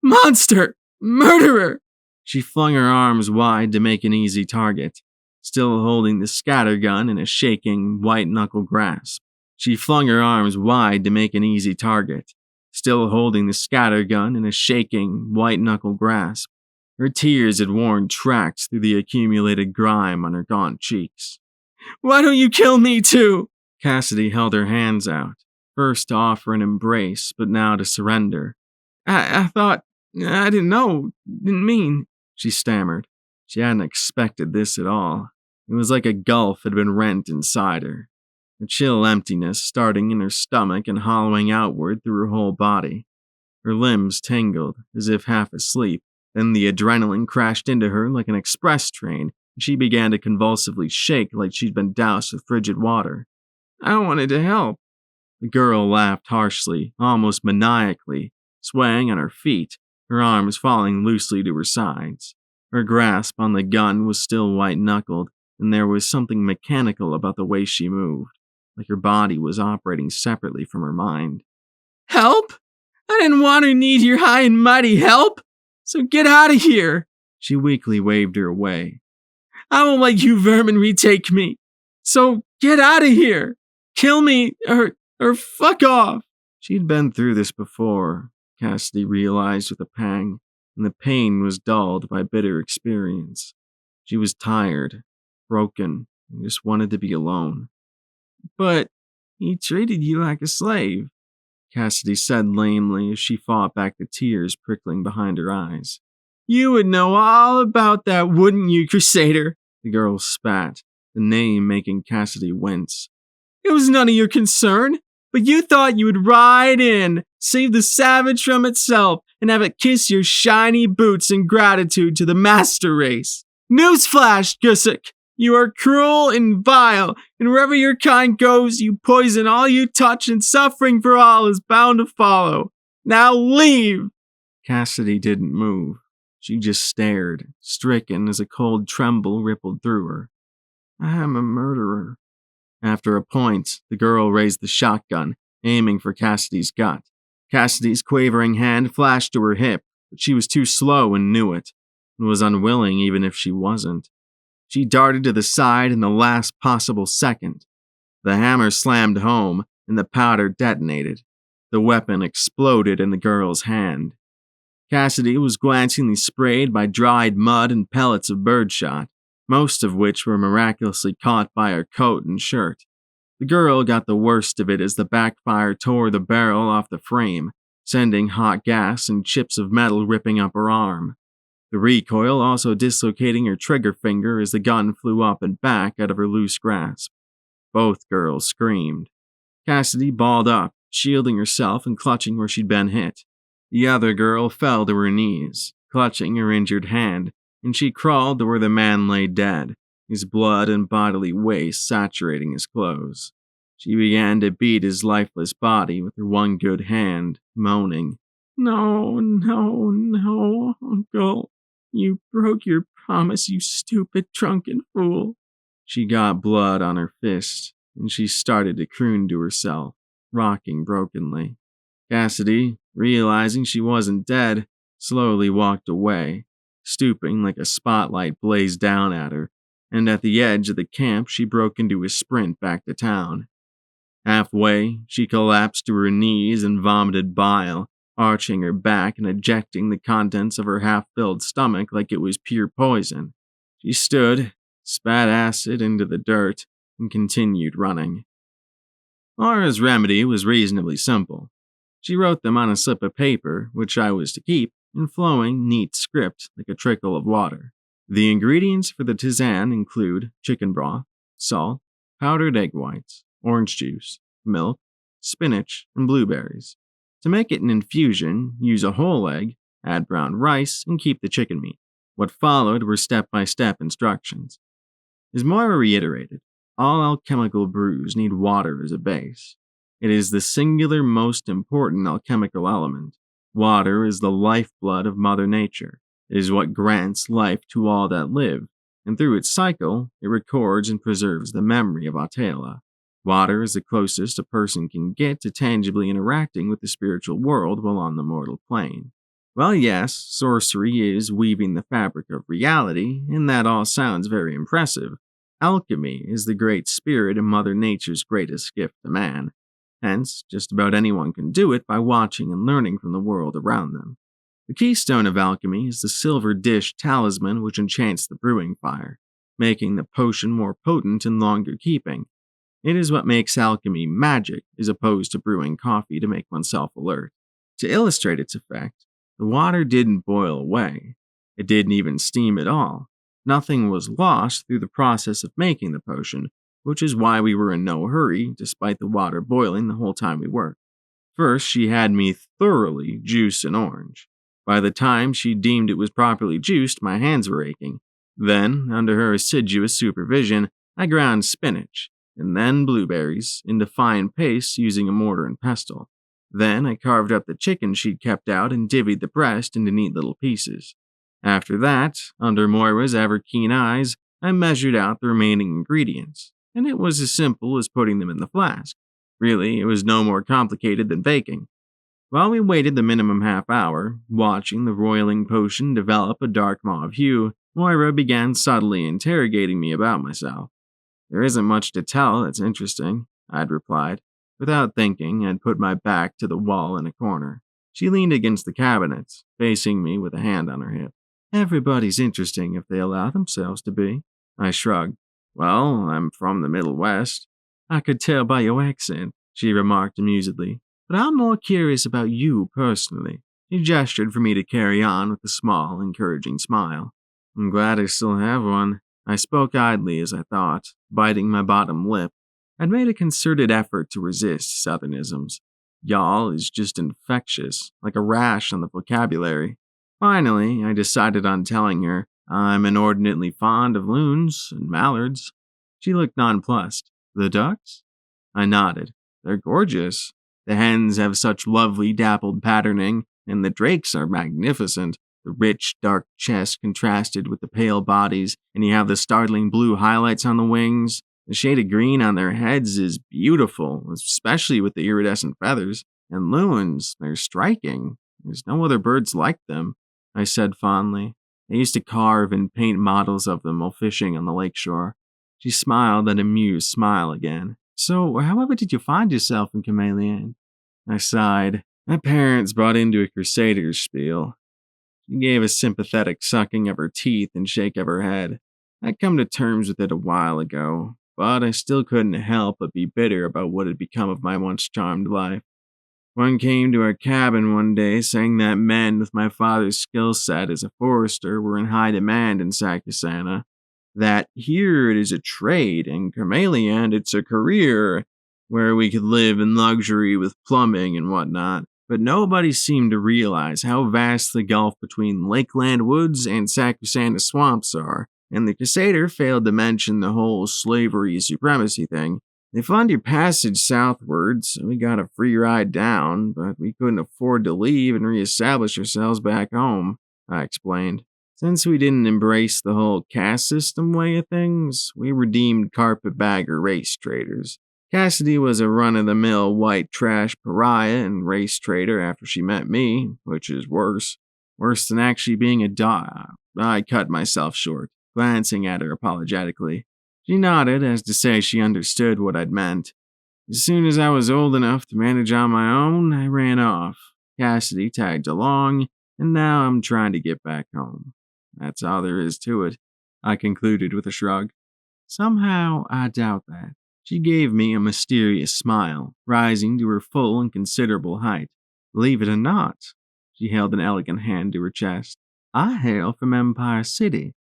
"Monster! Murderer!" She flung her arms wide to make an easy target, still holding the scattergun in a shaking, white-knuckle grasp. She flung her arms wide to make an easy target, still holding the scattergun in a shaking, white-knuckle grasp. Her tears had worn tracks through the accumulated grime on her gaunt cheeks. "Why don't you kill me too?" Cassidy held her hands out, first to offer an embrace, but now to surrender. I thought, I didn't know, didn't mean," she stammered. She hadn't expected this at all. It was like a gulf had been rent inside her. A chill emptiness starting in her stomach and hollowing outward through her whole body. Her limbs tingled, as if half asleep. Then the adrenaline crashed into her like an express train, and she began to convulsively shake like she'd been doused with frigid water. "I wanted to help." The girl laughed harshly, almost maniacally, swaying on her feet, her arms falling loosely to her sides. Her grasp on the gun was still white-knuckled, and there was something mechanical about the way she moved, like her body was operating separately from her mind. "Help? I didn't want or need your high and mighty help! So get out of here!" She weakly waved her away. "I won't let you vermin retake me! So get out of here! Kill me, or fuck off!" She'd been through this before, Cassidy realized with a pang, and the pain was dulled by bitter experience. She was tired, broken, and just wanted to be alone. "But he treated you like a slave," Cassidy said lamely as she fought back the tears prickling behind her eyes. "You would know all about that, wouldn't you, Crusader?" The girl spat, the name making Cassidy wince. "It was none of your concern, but you thought you would ride in, save the savage from itself, and have it kiss your shiny boots in gratitude to the master race. Newsflash, Gussick! You are cruel and vile, and wherever your kind goes, you poison all you touch, and suffering for all is bound to follow. Now leave!" Cassidy didn't move. She just stared, stricken as a cold tremble rippled through her. "I am a murderer." After a point, the girl raised the shotgun, aiming for Cassidy's gut. Cassidy's quavering hand flashed to her hip, but she was too slow and knew it, and was unwilling even if she wasn't. She darted to the side in the last possible second. The hammer slammed home, and the powder detonated. The weapon exploded in the girl's hand. Cassidy was glancingly sprayed by dried mud and pellets of birdshot, most of which were miraculously caught by her coat and shirt. The girl got the worst of it as the backfire tore the barrel off the frame, sending hot gas and chips of metal ripping up her arm. The recoil also dislocating her trigger finger as the gun flew up and back out of her loose grasp. Both girls screamed. Cassidy balled up, shielding herself and clutching where she'd been hit. The other girl fell to her knees, clutching her injured hand, and she crawled to where the man lay dead, his blood and bodily waste saturating his clothes. She began to beat his lifeless body with her one good hand, moaning, "No, no, no, Uncle. You broke your promise, you stupid, drunken fool." She got blood on her fist, and she started to croon to herself, rocking brokenly. Cassidy, realizing she wasn't dead, slowly walked away, stooping like a spotlight blazed down at her, and at the edge of the camp, she broke into a sprint back to town. Halfway, she collapsed to her knees and vomited bile, arching her back and ejecting the contents of her half-filled stomach like it was pure poison. She stood, spat acid into the dirt, and continued running. Laura's remedy was reasonably simple. She wrote them on a slip of paper, which I was to keep, in flowing, neat script like a trickle of water. The ingredients for the tisane include chicken broth, salt, powdered egg whites, orange juice, milk, spinach, and blueberries. To make it an infusion, use a whole egg, add brown rice, and keep the chicken meat. What followed were step-by-step instructions. As Moira reiterated, all alchemical brews need water as a base. It is the singular most important alchemical element. Water is the lifeblood of Mother Nature. It is what grants life to all that live, and through its cycle, it records and preserves the memory of Atela. Water is the closest a person can get to tangibly interacting with the spiritual world while on the mortal plane. Well, yes, sorcery is weaving the fabric of reality, and that all sounds very impressive. Alchemy is the great spirit and Mother Nature's greatest gift to man. Hence, just about anyone can do it by watching and learning from the world around them. The keystone of alchemy is the silver dish talisman which enchants the brewing fire, making the potion more potent and longer keeping. It is what makes alchemy magic, as opposed to brewing coffee to make oneself alert. To illustrate its effect, the water didn't boil away. It didn't even steam at all. Nothing was lost through the process of making the potion, which is why we were in no hurry, despite the water boiling the whole time we worked. First, she had me thoroughly juice an orange. By the time she deemed it was properly juiced, my hands were aching. Then, under her assiduous supervision, I ground spinach, and then blueberries, into fine paste using a mortar and pestle. Then I carved up the chicken she'd kept out and divvied the breast into neat little pieces. After that, under Moira's ever-keen eyes, I measured out the remaining ingredients, and it was as simple as putting them in the flask. Really, it was no more complicated than baking. While we waited the minimum half hour, watching the roiling potion develop a dark mauve hue, Moira began subtly interrogating me about myself. There isn't much to tell that's interesting, I'd replied. Without thinking, I'd put my back to the wall in a corner. She leaned against the cabinet, facing me with a hand on her hip. Everybody's interesting if they allow themselves to be. I shrugged. Well, I'm from the Middle West. I could tell by your accent, she remarked amusedly. But I'm more curious about you personally. She gestured for me to carry on with a small, encouraging smile. I'm glad I still have one. I spoke idly as I thought, biting my bottom lip. I'd made a concerted effort to resist Southernisms. Y'all is just infectious, like a rash on the vocabulary. Finally, I decided on telling her I'm inordinately fond of loons and mallards. She looked nonplussed. The ducks? I nodded. They're gorgeous. The hens have such lovely dappled patterning, and the drakes are magnificent. The rich, dark chest contrasted with the pale bodies, and you have the startling blue highlights on the wings. The shade of green on their heads is beautiful, especially with the iridescent feathers. And loons, they're striking. There's no other birds like them, I said fondly. I used to carve and paint models of them while fishing on the lakeshore. She smiled that amused smile again. So, however did you find yourself in Chameleon? I sighed. My parents brought into a crusader's spiel. She gave a sympathetic sucking of her teeth and shake of her head. I'd come to terms with it a while ago, but I still couldn't help but be bitter about what had become of my once charmed life. One came to our cabin one day saying that men with my father's skill set as a forester were in high demand in Sacusana. That here it is a trade, and Chameleon it's a career, where we could live in luxury with plumbing and whatnot. But nobody seemed to realize how vast the gulf between Lakeland Woods and Sacusana swamps are, and the Crusader failed to mention the whole slavery supremacy thing. They fund your passage southwards, so we got a free ride down, but we couldn't afford to leave and reestablish ourselves back home, I explained. Since we didn't embrace the whole caste system way of things, we were deemed carpetbagger race traders. Cassidy was a run-of-the-mill white trash pariah and race trader after she met me, which is worse. Worse than actually being a dog. I cut myself short. glancing at her apologetically. She nodded as to say she understood what I'd meant. As soon as I was old enough to manage on my own, I ran off. Cassidy tagged along, and now I'm trying to get back home. That's all there is to it, I concluded with a shrug. Somehow, I doubt that. She gave me a mysterious smile, rising to her full and considerable height. Believe it or not, she held an elegant hand to her chest. I hail from Empire City.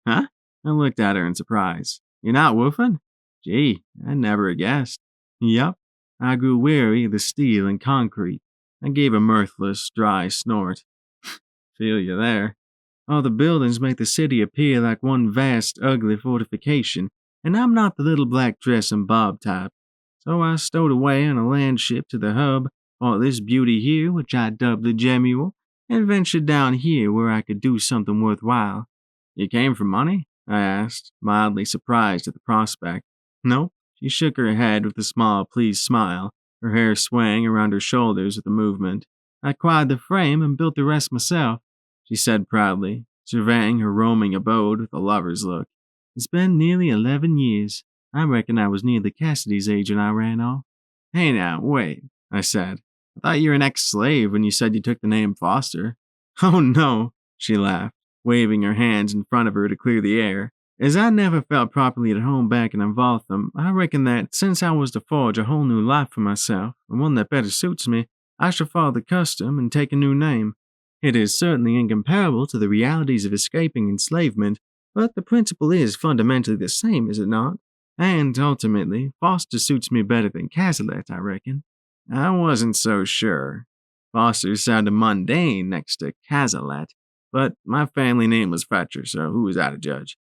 Huh? I looked at her in surprise. You're not woofing? Gee, I never guessed. Yup. I grew weary of the steel and concrete. I gave a mirthless, dry snort. Feel you there. All the buildings make the city appear like one vast, ugly fortification, and I'm not the little black dress and bob type. So I stowed away on a land ship to the hub, bought this beauty here, which I dubbed the Gemuel, and ventured down here where I could do something worthwhile. You came for money? I asked, mildly surprised at the prospect. Nope. She shook her head with a small, pleased smile, her hair swaying around her shoulders with the movement. I acquired the frame and built the rest myself, she said proudly, surveying her roaming abode with a lover's look. It's been nearly 11 years. I reckon I was nearly Cassidy's age when I ran off. Hey now, wait, I said. I thought you were an ex-slave when you said you took the name Foster. Oh no, she laughed, waving her hands in front of her to clear the air. As I never felt properly at home back in Involtham, I reckon that since I was to forge a whole new life for myself, and one that better suits me, I shall follow the custom and take a new name. It is certainly incomparable to the realities of escaping enslavement, but the principle is fundamentally the same, is it not? And, ultimately, Foster suits me better than Cazalet, I reckon. I wasn't so sure. Foster sounded mundane next to Cazalet, but my family name was Fetcher, so who was I to judge?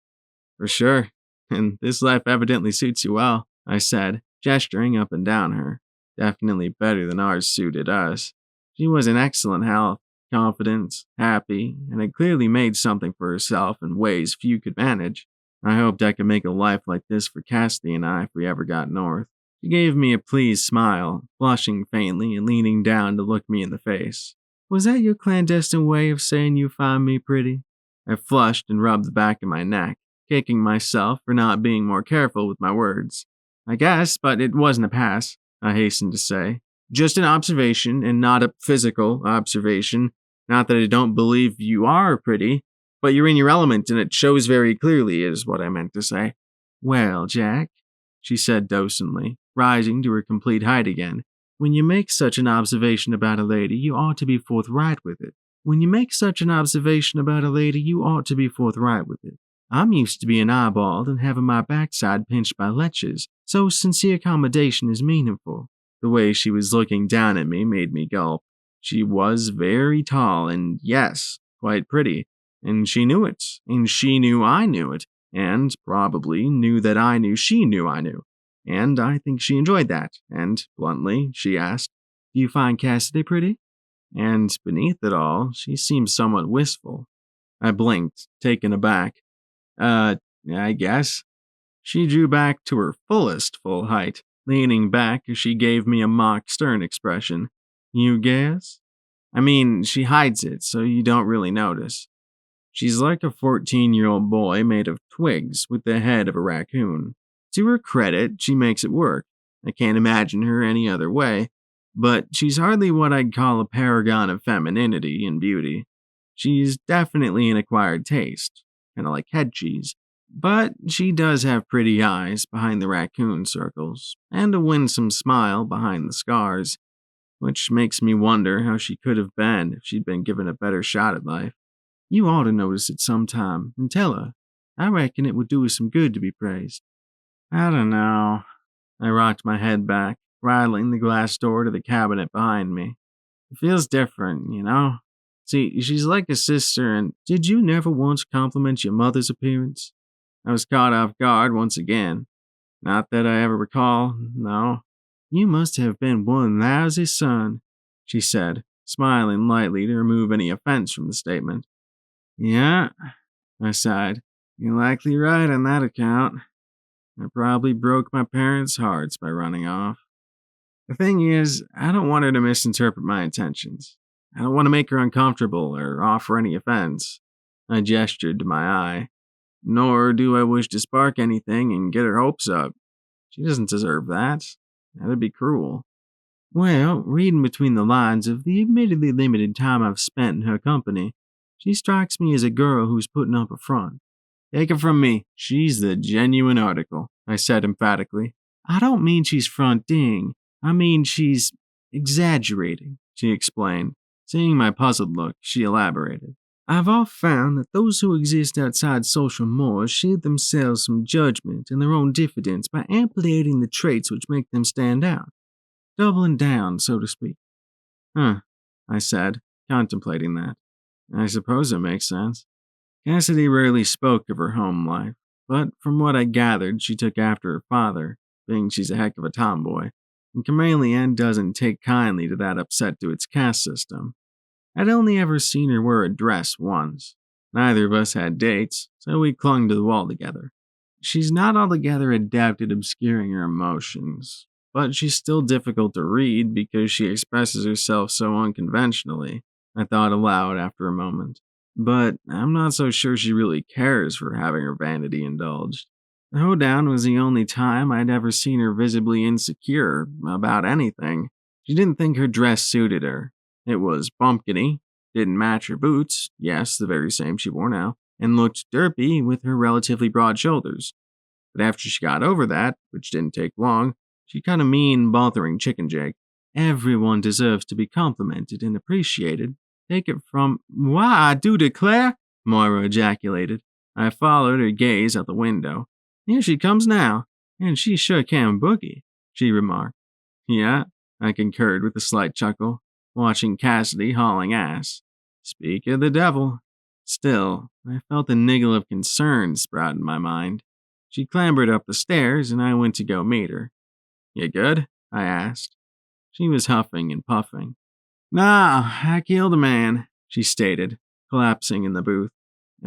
For sure, and this life evidently suits you well, I said, gesturing up and down her. Definitely better than ours suited us. She was in excellent health, confident, happy, and had clearly made something for herself in ways few could manage. I hoped I could make a life like this for Cassidy and I if we ever got north. She gave me a pleased smile, blushing faintly and leaning down to look me in the face. Was that your clandestine way of saying you find me pretty? I flushed and rubbed the back of my neck, kicking myself for not being more careful with my words. I guess, but it wasn't a pass, I hastened to say. Just an observation, and not a physical observation. Not that I don't believe you are pretty, but you're in your element and it shows very clearly, is what I meant to say. Well, Jack, she said docently, rising to her complete height again. When you make such an observation about a lady, you ought to be forthright with it. I'm used to being eyeballed and having my backside pinched by lechers, so sincere accommodation is meaningful. The way she was looking down at me made me gulp. She was very tall and, yes, quite pretty, and she knew it, and she knew I knew it, and probably knew that I knew she knew I knew. And I think she enjoyed that, and, bluntly, she asked, Do you find Cassidy pretty? And beneath it all, she seemed somewhat wistful. I blinked, taken aback. I guess. She drew back to her full height, leaning back as she gave me a mock stern expression. You guess? I mean, she hides it, so you don't really notice. She's like a 14-year-old boy made of twigs with the head of a raccoon. To her credit, she makes it work. I can't imagine her any other way, but she's hardly what I'd call a paragon of femininity and beauty. She's definitely an acquired taste, kind of like head cheese. But she does have pretty eyes behind the raccoon circles, and a winsome smile behind the scars, which makes me wonder how she could have been if she'd been given a better shot at life. You ought to notice it sometime and tell her. I reckon it would do her some good to be praised. I don't know. I rocked my head back, rattling the glass door to the cabinet behind me. It feels different, you know? See, she's like a sister, and did you never once compliment your mother's appearance? I was caught off guard once again. Not that I ever recall, no. You must have been one lousy son, she said, smiling lightly to remove any offense from the statement. Yeah, I sighed. You're likely right on that account. I probably broke my parents' hearts by running off. The thing is, I don't want her to misinterpret my intentions. I don't want to make her uncomfortable or offer any offense. I gestured to my eye. nor do I wish to spark anything and get her hopes up. She doesn't deserve that. That'd be cruel. Well, reading between the lines of the admittedly limited time I've spent in her company, she strikes me as a girl who's putting up a front. Take it from me, she's the genuine article, I said emphatically. I don't mean she's fronting. I mean she's exaggerating, she explained. Seeing my puzzled look, she elaborated. I've often found that those who exist outside social mores shield themselves from judgment and their own diffidence by amplifying the traits which make them stand out. Doubling down, so to speak. Huh, I said, contemplating that. I suppose it makes sense. Cassidy rarely spoke of her home life, but from what I gathered, she took after her father, being she's a heck of a tomboy, and Chameleon doesn't take kindly to that upset to its caste system. I'd only ever seen her wear a dress once. Neither of us had dates, so we clung to the wall together. She's not altogether adept at obscuring her emotions, but she's still difficult to read because she expresses herself so unconventionally, I thought aloud after a moment. But I'm not so sure she really cares for having her vanity indulged. The hoedown was the only time I'd ever seen her visibly insecure about anything. She didn't think her dress suited her. It was bumpkiny, didn't match her boots, yes, the very same she wore now, and looked derpy with her relatively broad shoulders. But after she got over that, which didn't take long, she cut a mean, bothering chicken jig. Everyone deserves to be complimented and appreciated. Take it from— Why, I do declare, Moira ejaculated. I followed her gaze out the window. Here she comes now, and she sure can boogie, she remarked. Yeah, I concurred with a slight chuckle, watching Cassidy hauling ass. Speak of the devil. Still, I felt a niggle of concern sprout in my mind. She clambered up the stairs, and I went to go meet her. You good? I asked. She was huffing and puffing. Nah, I killed a man, she stated, collapsing in the booth.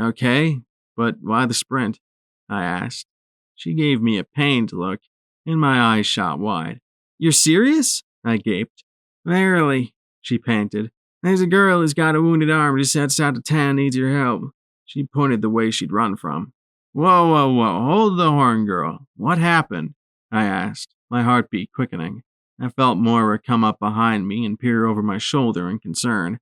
Okay, but why the sprint? I asked. She gave me a pained look, and my eyes shot wide. You're serious? I gaped. Verily, she panted. There's a girl who's got a wounded arm just outside of town needs your help. She pointed the way she'd run from. Whoa, hold the horn, girl. What happened? I asked, my heartbeat quickening. I felt Moira come up behind me and peer over my shoulder in concern.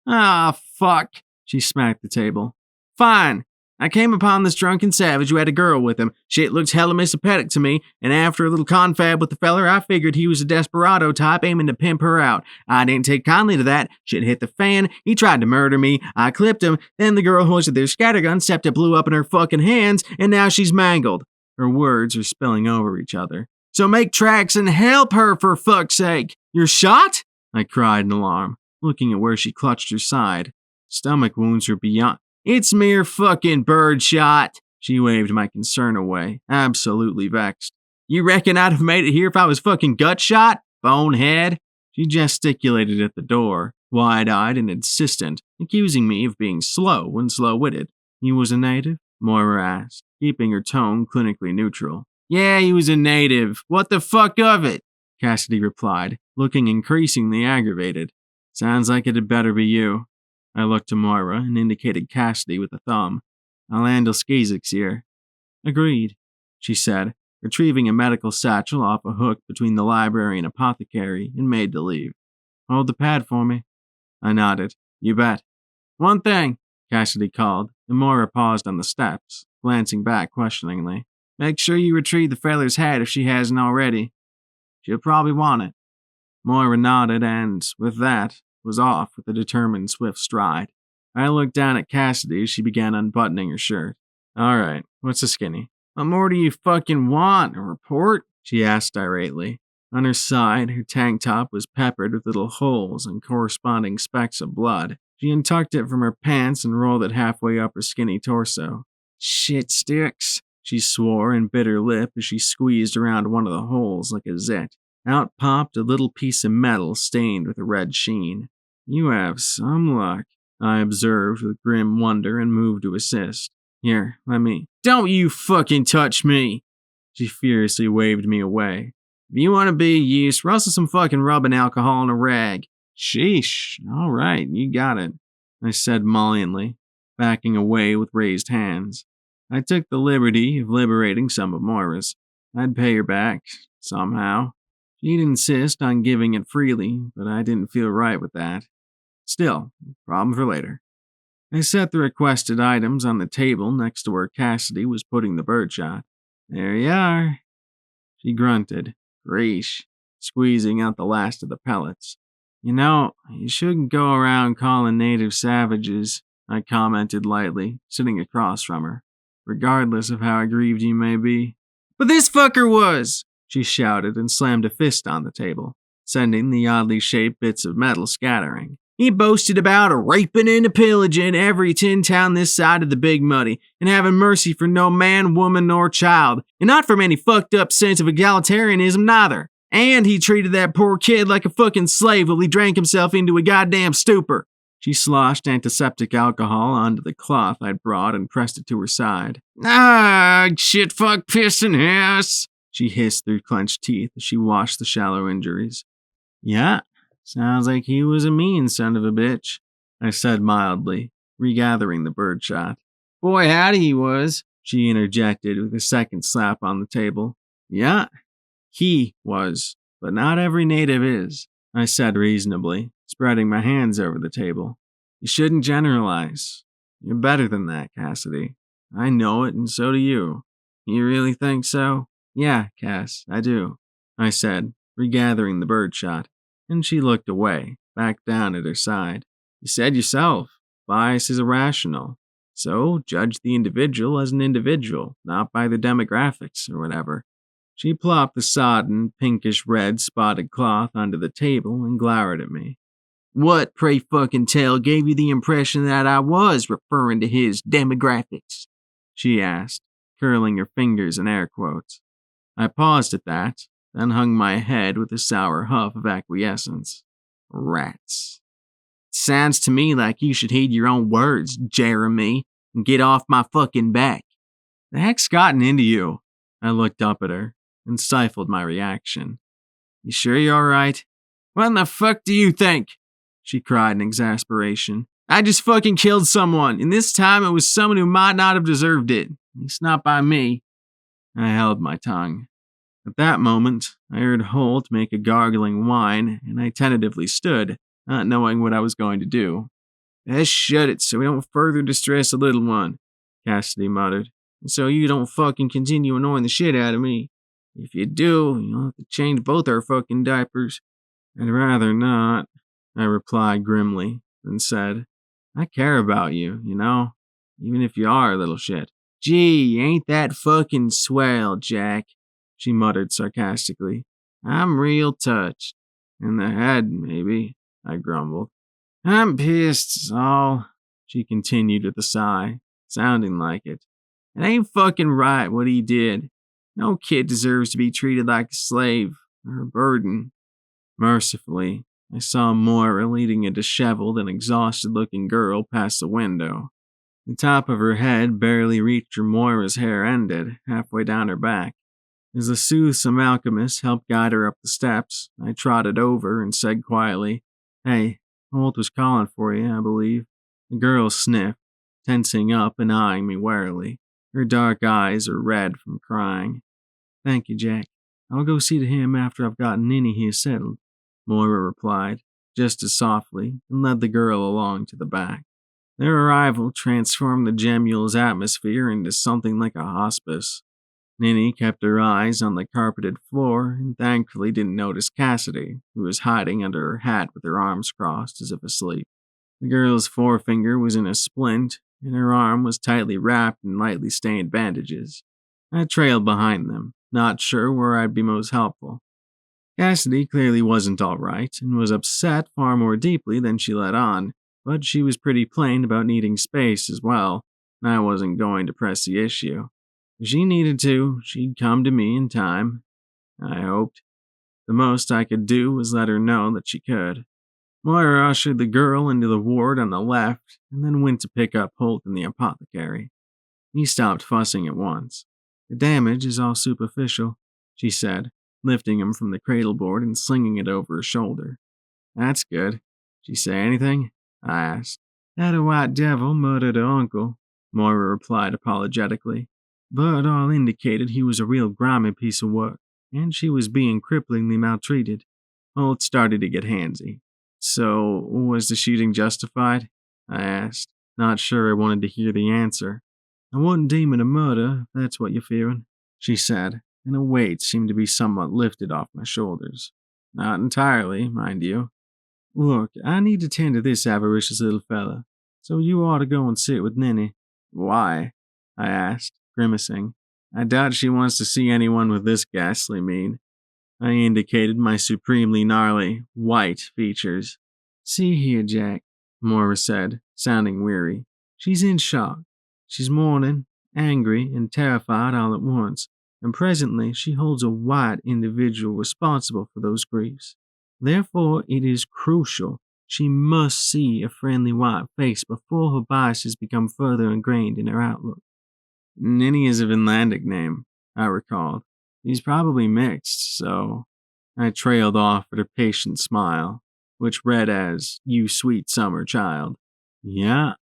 Ah, fuck, she smacked the table. Fine. I came upon this drunken savage who had a girl with him. Shit looked hella misopetic to me, and after a little confab with the feller, I figured he was a desperado type aiming to pimp her out. I didn't take kindly to that. Shit hit the fan. He tried to murder me. I clipped him. Then the girl hoisted their scattergun, except it blew up in her fucking hands, and now she's mangled. Her words are spilling over each other. So make tracks and help her, for fuck's sake. You're shot? I cried in alarm, looking at where she clutched her side. Stomach wounds were beyond. It's mere fucking birdshot. She waved my concern away, absolutely vexed. You reckon I'd have made it here if I was fucking gut shot? Bonehead? She gesticulated at the door, wide-eyed and insistent, accusing me of being slow and slow-witted. He was a native? Moira asked, keeping her tone clinically neutral. Yeah, he was a native. What the fuck of it? Cassidy replied, looking increasingly aggravated. Sounds like it had better be you. I looked to Moira and indicated Cassidy with a thumb. I'll handle Skizix here. Agreed, she said, retrieving a medical satchel off a hook between the library and apothecary and made to leave. Hold the pad for me. I nodded. You bet. One thing, Cassidy called, and Moira paused on the steps, glancing back questioningly. Make sure you retrieve the feller's hat if she hasn't already. She'll probably want it. Moira nodded and, with that, was off with a determined, swift stride. I looked down at Cassidy as she began unbuttoning her shirt. All right, what's the skinny? What more do you fucking want? A report? She asked irately. On her side, her tank top was peppered with little holes and corresponding specks of blood. She untucked it from her pants and rolled it halfway up her skinny torso. Shit sticks, she swore and bit her lip as she squeezed around one of the holes like a zit. Out popped a little piece of metal stained with a red sheen. You have some luck, I observed with grim wonder and moved to assist. Here, let me. Don't you fucking touch me! She furiously waved me away. If you want to be of use, rustle some fucking rubbing alcohol in a rag. Sheesh, all right, you got it, I said molliently, backing away with raised hands. I took the liberty of liberating some of Moira's. I'd pay her back, somehow. She'd insist on giving it freely, but I didn't feel right with that. Still, problem for later. I set the requested items on the table next to where Cassidy was putting the birdshot. There you are. She grunted. Reesh, squeezing out the last of the pellets. You know, you shouldn't go around calling native savages, I commented lightly, sitting across from her, regardless of how aggrieved you may be. But this fucker was, she shouted and slammed a fist on the table, sending the oddly shaped bits of metal scattering. He boasted about raping and pillaging every tin town this side of the Big Muddy, and having mercy for no man, woman, nor child, and not from any fucked up sense of egalitarianism neither. And he treated that poor kid like a fucking slave while he drank himself into a goddamn stupor. She sloshed antiseptic alcohol onto the cloth I'd brought and pressed it to her side. Ah, shit fuck pissin' ass, she hissed through clenched teeth as she washed the shallow injuries. Yeah, sounds like he was a mean son of a bitch, I said mildly, regathering the birdshot. Boy, howdy he was, she interjected with a second slap on the table. Yeah, he was, but not every native is, I said reasonably, spreading my hands over the table. You shouldn't generalize. You're better than that, Cassidy. I know it, and so do you. You really think so? Yeah, Cass, I do, I said, regathering the birdshot, and she looked away, back down at her side. You said yourself, bias is irrational. So judge the individual as an individual, not by the demographics or whatever. She plopped the sodden, pinkish-red spotted cloth onto the table and glowered at me. What, pray fucking tell, gave you the impression that I was referring to his demographics? She asked, curling her fingers in air quotes. I paused at that, then hung my head with a sour huff of acquiescence. Rats. It sounds to me like you should heed your own words, Jeremy, and get off my fucking back. The heck's gotten into you? I looked up at her and stifled my reaction. You sure you're alright? What in the fuck do you think? She cried in exasperation. I just fucking killed someone, and this time it was someone who might not have deserved it. At least not by me. I held my tongue. At that moment, I heard Holt make a gargling whine, and I tentatively stood, not knowing what I was going to do. Let's shut it so we don't further distress the little one, Cassidy muttered, and so you don't fucking continue annoying the shit out of me. If you do, you'll have to change both our fucking diapers. I'd rather not, I replied grimly, then said, I care about you, you know, even if you are a little shit. Gee, ain't that fucking swell, Jack, she muttered sarcastically. I'm real touched. In the head, maybe, I grumbled. I'm pissed, all, she continued with a sigh, sounding like it. It ain't fucking right what he did. No kid deserves to be treated like a slave or a burden. Mercifully, I saw Moira leading a disheveled and exhausted-looking girl past the window. The top of her head barely reached where Moira's hair ended, halfway down her back. As the soothsome alchemist helped guide her up the steps, I trotted over and said quietly, Hey, Holt was calling for you, I believe. The girl sniffed, tensing up and eyeing me warily. Her dark eyes are red from crying. Thank you, Jack. I'll go see to him after I've got Ninny here settled, Moira replied, just as softly, and led the girl along to the back. Their arrival transformed the Gemmule's atmosphere into something like a hospice. Ninny kept her eyes on the carpeted floor and thankfully didn't notice Cassidy, who was hiding under her hat with her arms crossed as if asleep. The girl's forefinger was in a splint, and her arm was tightly wrapped in lightly stained bandages. I trailed behind them, not sure where I'd be most helpful. Cassidy clearly wasn't all right, and was upset far more deeply than she let on, but she was pretty plain about needing space as well, and I wasn't going to press the issue. If she needed to, she'd come to me in time, I hoped. The most I could do was let her know that she could. Moira ushered the girl into the ward on the left, and then went to pick up Holt in the apothecary. He stopped fussing at once. The damage is all superficial, she said, lifting him from the cradleboard and slinging it over her shoulder. That's good. Did she say anything? I asked. That a white devil murdered her uncle, Moira replied apologetically. But all indicated he was a real grimy piece of work, and she was being cripplingly maltreated. Holt started to get handsy. So, was the shooting justified? I asked, not sure I wanted to hear the answer. I wouldn't deem it a murder, if that's what you're fearing, she said, and a weight seemed to be somewhat lifted off my shoulders. Not entirely, mind you. Look, I need to tend to this avaricious little fella, so you ought to go and sit with Ninny. Why? I asked, grimacing. I doubt she wants to see anyone with this ghastly mien. I indicated my supremely gnarly, white features. See here, Jack, Moira said, sounding weary. She's in shock. She's mourning, angry, and terrified all at once, and presently she holds a white individual responsible for those griefs. Therefore, it is crucial she must see a friendly white face before her biases become further ingrained in her outlook. Ninny is a Vinlandic name, I recalled. He's probably mixed, so I trailed off at a patient smile, which read as, "You sweet summer child." Yeah,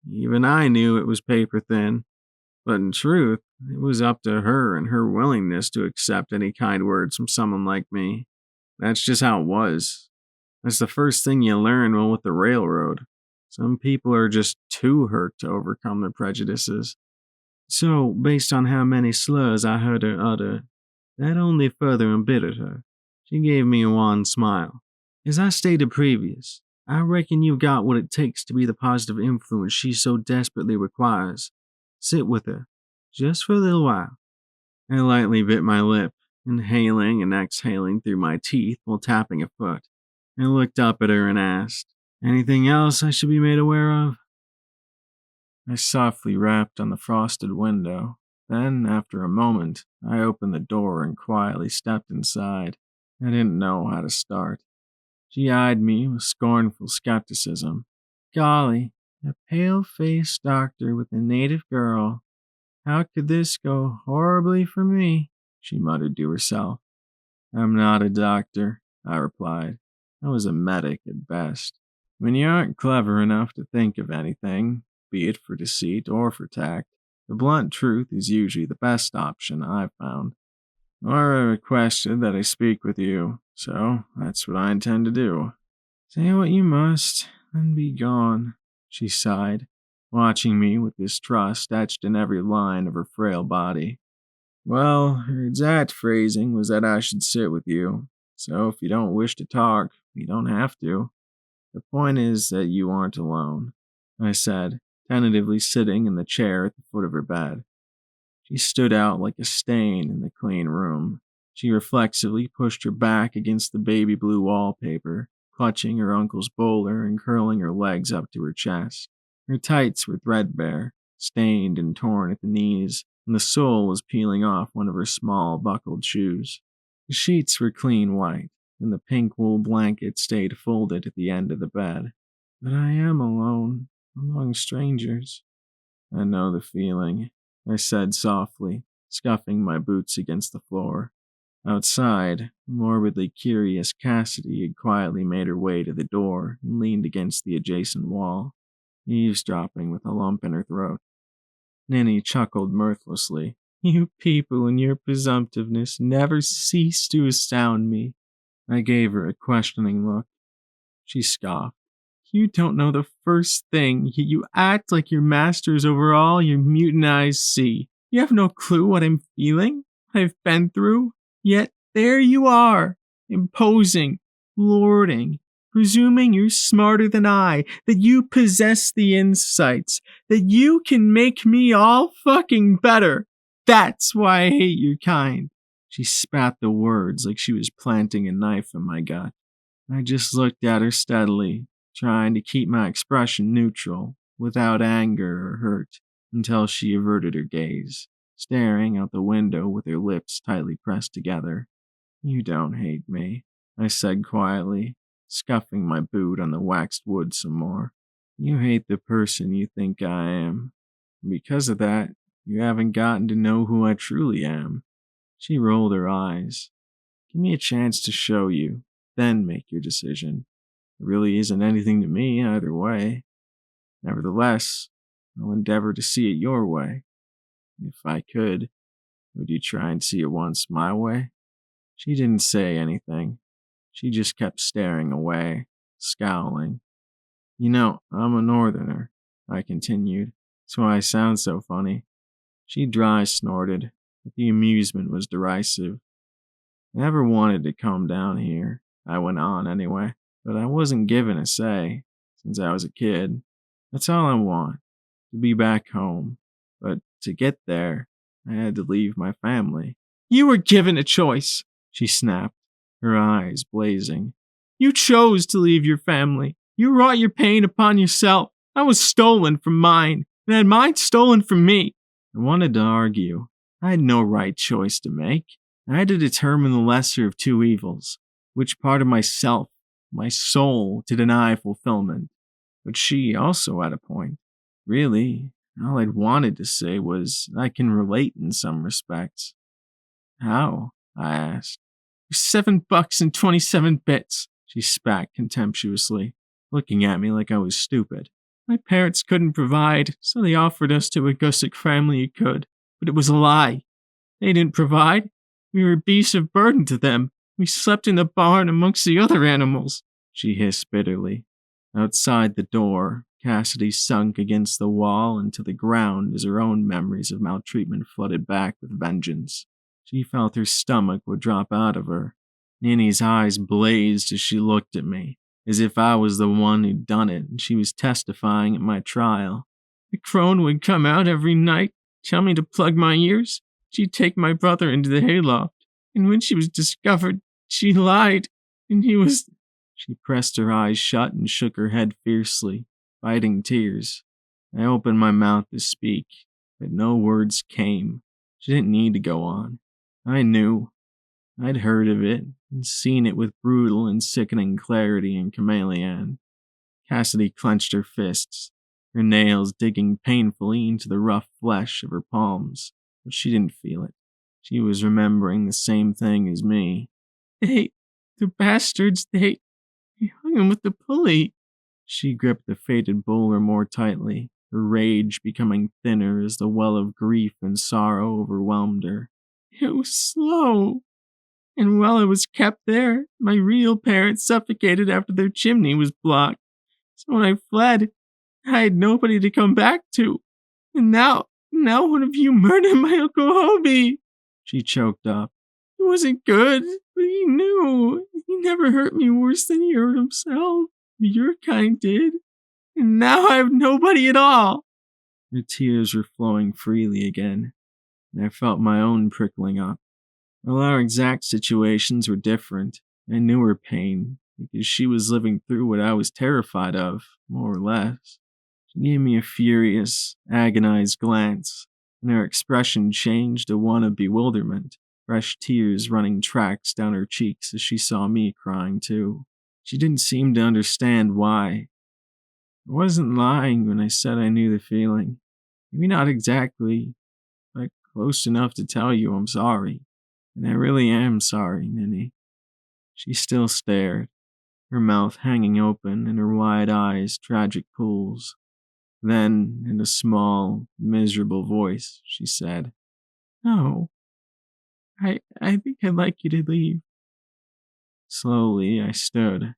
even I knew it was paper thin, but in truth, it was up to her and her willingness to accept any kind words from someone like me. That's just how it was. That's the first thing you learn while with the railroad. Some people are just too hurt to overcome their prejudices. So, based on how many slurs I heard her utter, that only further embittered her. She gave me a wan smile. As I stated previous, I reckon you've got what it takes to be the positive influence she so desperately requires. Sit with her, just for a little while. I lightly bit my lip, inhaling and exhaling through my teeth while tapping a foot. I looked up at her and asked, "Anything else I should be made aware of?" I softly rapped on the frosted window. Then, after a moment, I opened the door and quietly stepped inside. I didn't know how to start. She eyed me with scornful skepticism. Golly, a pale-faced doctor with a native girl. How could this go horribly for me? She muttered to herself. I'm not a doctor, I replied. I was a medic at best. When you aren't clever enough to think of anything, be it for deceit or for tact, the blunt truth is usually the best option I've found. Nora requested that I speak with you, so that's what I intend to do. Say what you must, then be gone, she sighed, watching me with distrust etched in every line of her frail body. Well, her exact phrasing was that I should sit with you, so if you don't wish to talk, you don't have to. The point is that you aren't alone, I said, tentatively sitting in the chair at the foot of her bed. She stood out like a stain in the clean room. She reflexively pushed her back against the baby blue wallpaper, clutching her uncle's bowler and curling her legs up to her chest. Her tights were threadbare, stained and torn at the knees, and the sole was peeling off one of her small, buckled shoes. The sheets were clean white, and the pink wool blanket stayed folded at the end of the bed. But I am alone, among strangers. I know the feeling, I said softly, scuffing my boots against the floor. Outside, morbidly curious Cassidy had quietly made her way to the door and leaned against the adjacent wall, eavesdropping with a lump in her throat. Ninny chuckled mirthlessly. You people and your presumptiveness never cease to astound me. I gave her a questioning look. She scoffed. You don't know the first thing, yet you act like your masters over all your mutant eyes see. You have no clue what I'm feeling, what I've been through. Yet there you are, imposing, lording, presuming you're smarter than I, that you possess the insights, that you can make me all fucking better. That's why I hate your kind. She spat the words like she was planting a knife in my gut. I just looked at her steadily, trying to keep my expression neutral, without anger or hurt, until she averted her gaze, staring out the window with her lips tightly pressed together. You don't hate me, I said quietly, scuffing my boot on the waxed wood some more. You hate the person you think I am. Because of that, you haven't gotten to know who I truly am. She rolled her eyes. Give me a chance to show you, then make your decision. It really isn't anything to me either way. Nevertheless, I'll endeavor to see it your way. If I could, would you try and see it once my way?" She didn't say anything. She just kept staring away, scowling. "You know, I'm a northerner," I continued. "That's why I sound so funny." She dry snorted, but the amusement was derisive. "I never wanted to come down here," I went on anyway, "but I wasn't given a say, since I was a kid. That's all I want, to be back home. But to get there, I had to leave my family." "You were given a choice," she snapped, her eyes blazing. "You chose to leave your family. You wrought your pain upon yourself. I was stolen from mine, and had mine stolen from me." I wanted to argue. I had no right choice to make. I had to determine the lesser of two evils, which part of myself, my soul, to deny fulfillment. But she also had a point. Really, all I'd wanted to say was I can relate in some respects. "How?" I asked. "For $7.27, she spat contemptuously, looking at me like I was stupid. "My parents couldn't provide, so they offered us to a Gussick family who could, but it was a lie. They didn't provide. We were beasts of burden to them. We slept in the barn amongst the other animals," she hissed bitterly. Outside the door, Cassidy sunk against the wall and to the ground as her own memories of maltreatment flooded back with vengeance. She felt her stomach would drop out of her. Ninny's eyes blazed as she looked at me, as if I was the one who'd done it and she was testifying at my trial. "The crone would come out every night, tell me to plug my ears. She'd take my brother into the hayloft, and when she was discovered, she lied, and he was—" She pressed her eyes shut and shook her head fiercely, fighting tears. I opened my mouth to speak, but no words came. She didn't need to go on. I knew. I'd heard of it and seen it with brutal and sickening clarity in Chameleon. Cassidy clenched her fists, her nails digging painfully into the rough flesh of her palms, but she didn't feel it. She was remembering the same thing as me. The bastards, they hung him with the pulley." She gripped the fated bowler more tightly, her rage becoming thinner as the well of grief and sorrow overwhelmed her. "It was slow. And while I was kept there, my real parents suffocated after their chimney was blocked. So when I fled, I had nobody to come back to. And now one of you murdered my Uncle Hobie." She choked up. "He wasn't good, but he knew. He never hurt me worse than he hurt himself. Your kind did. And now I have nobody at all." Her tears were flowing freely again, and I felt my own prickling up. While our exact situations were different, I knew her pain, because she was living through what I was terrified of, more or less. She gave me a furious, agonized glance, and her expression changed to one of bewilderment, fresh tears running tracks down her cheeks as she saw me crying too. She didn't seem to understand why. I wasn't lying when I said I knew the feeling. Maybe not exactly, but close enough to tell you I'm sorry. And I really am sorry, Ninny." She still stared, her mouth hanging open and her wide eyes tragic pools. Then, in a small, miserable voice, she said, "No, I think I'd like you to leave." Slowly, I stood.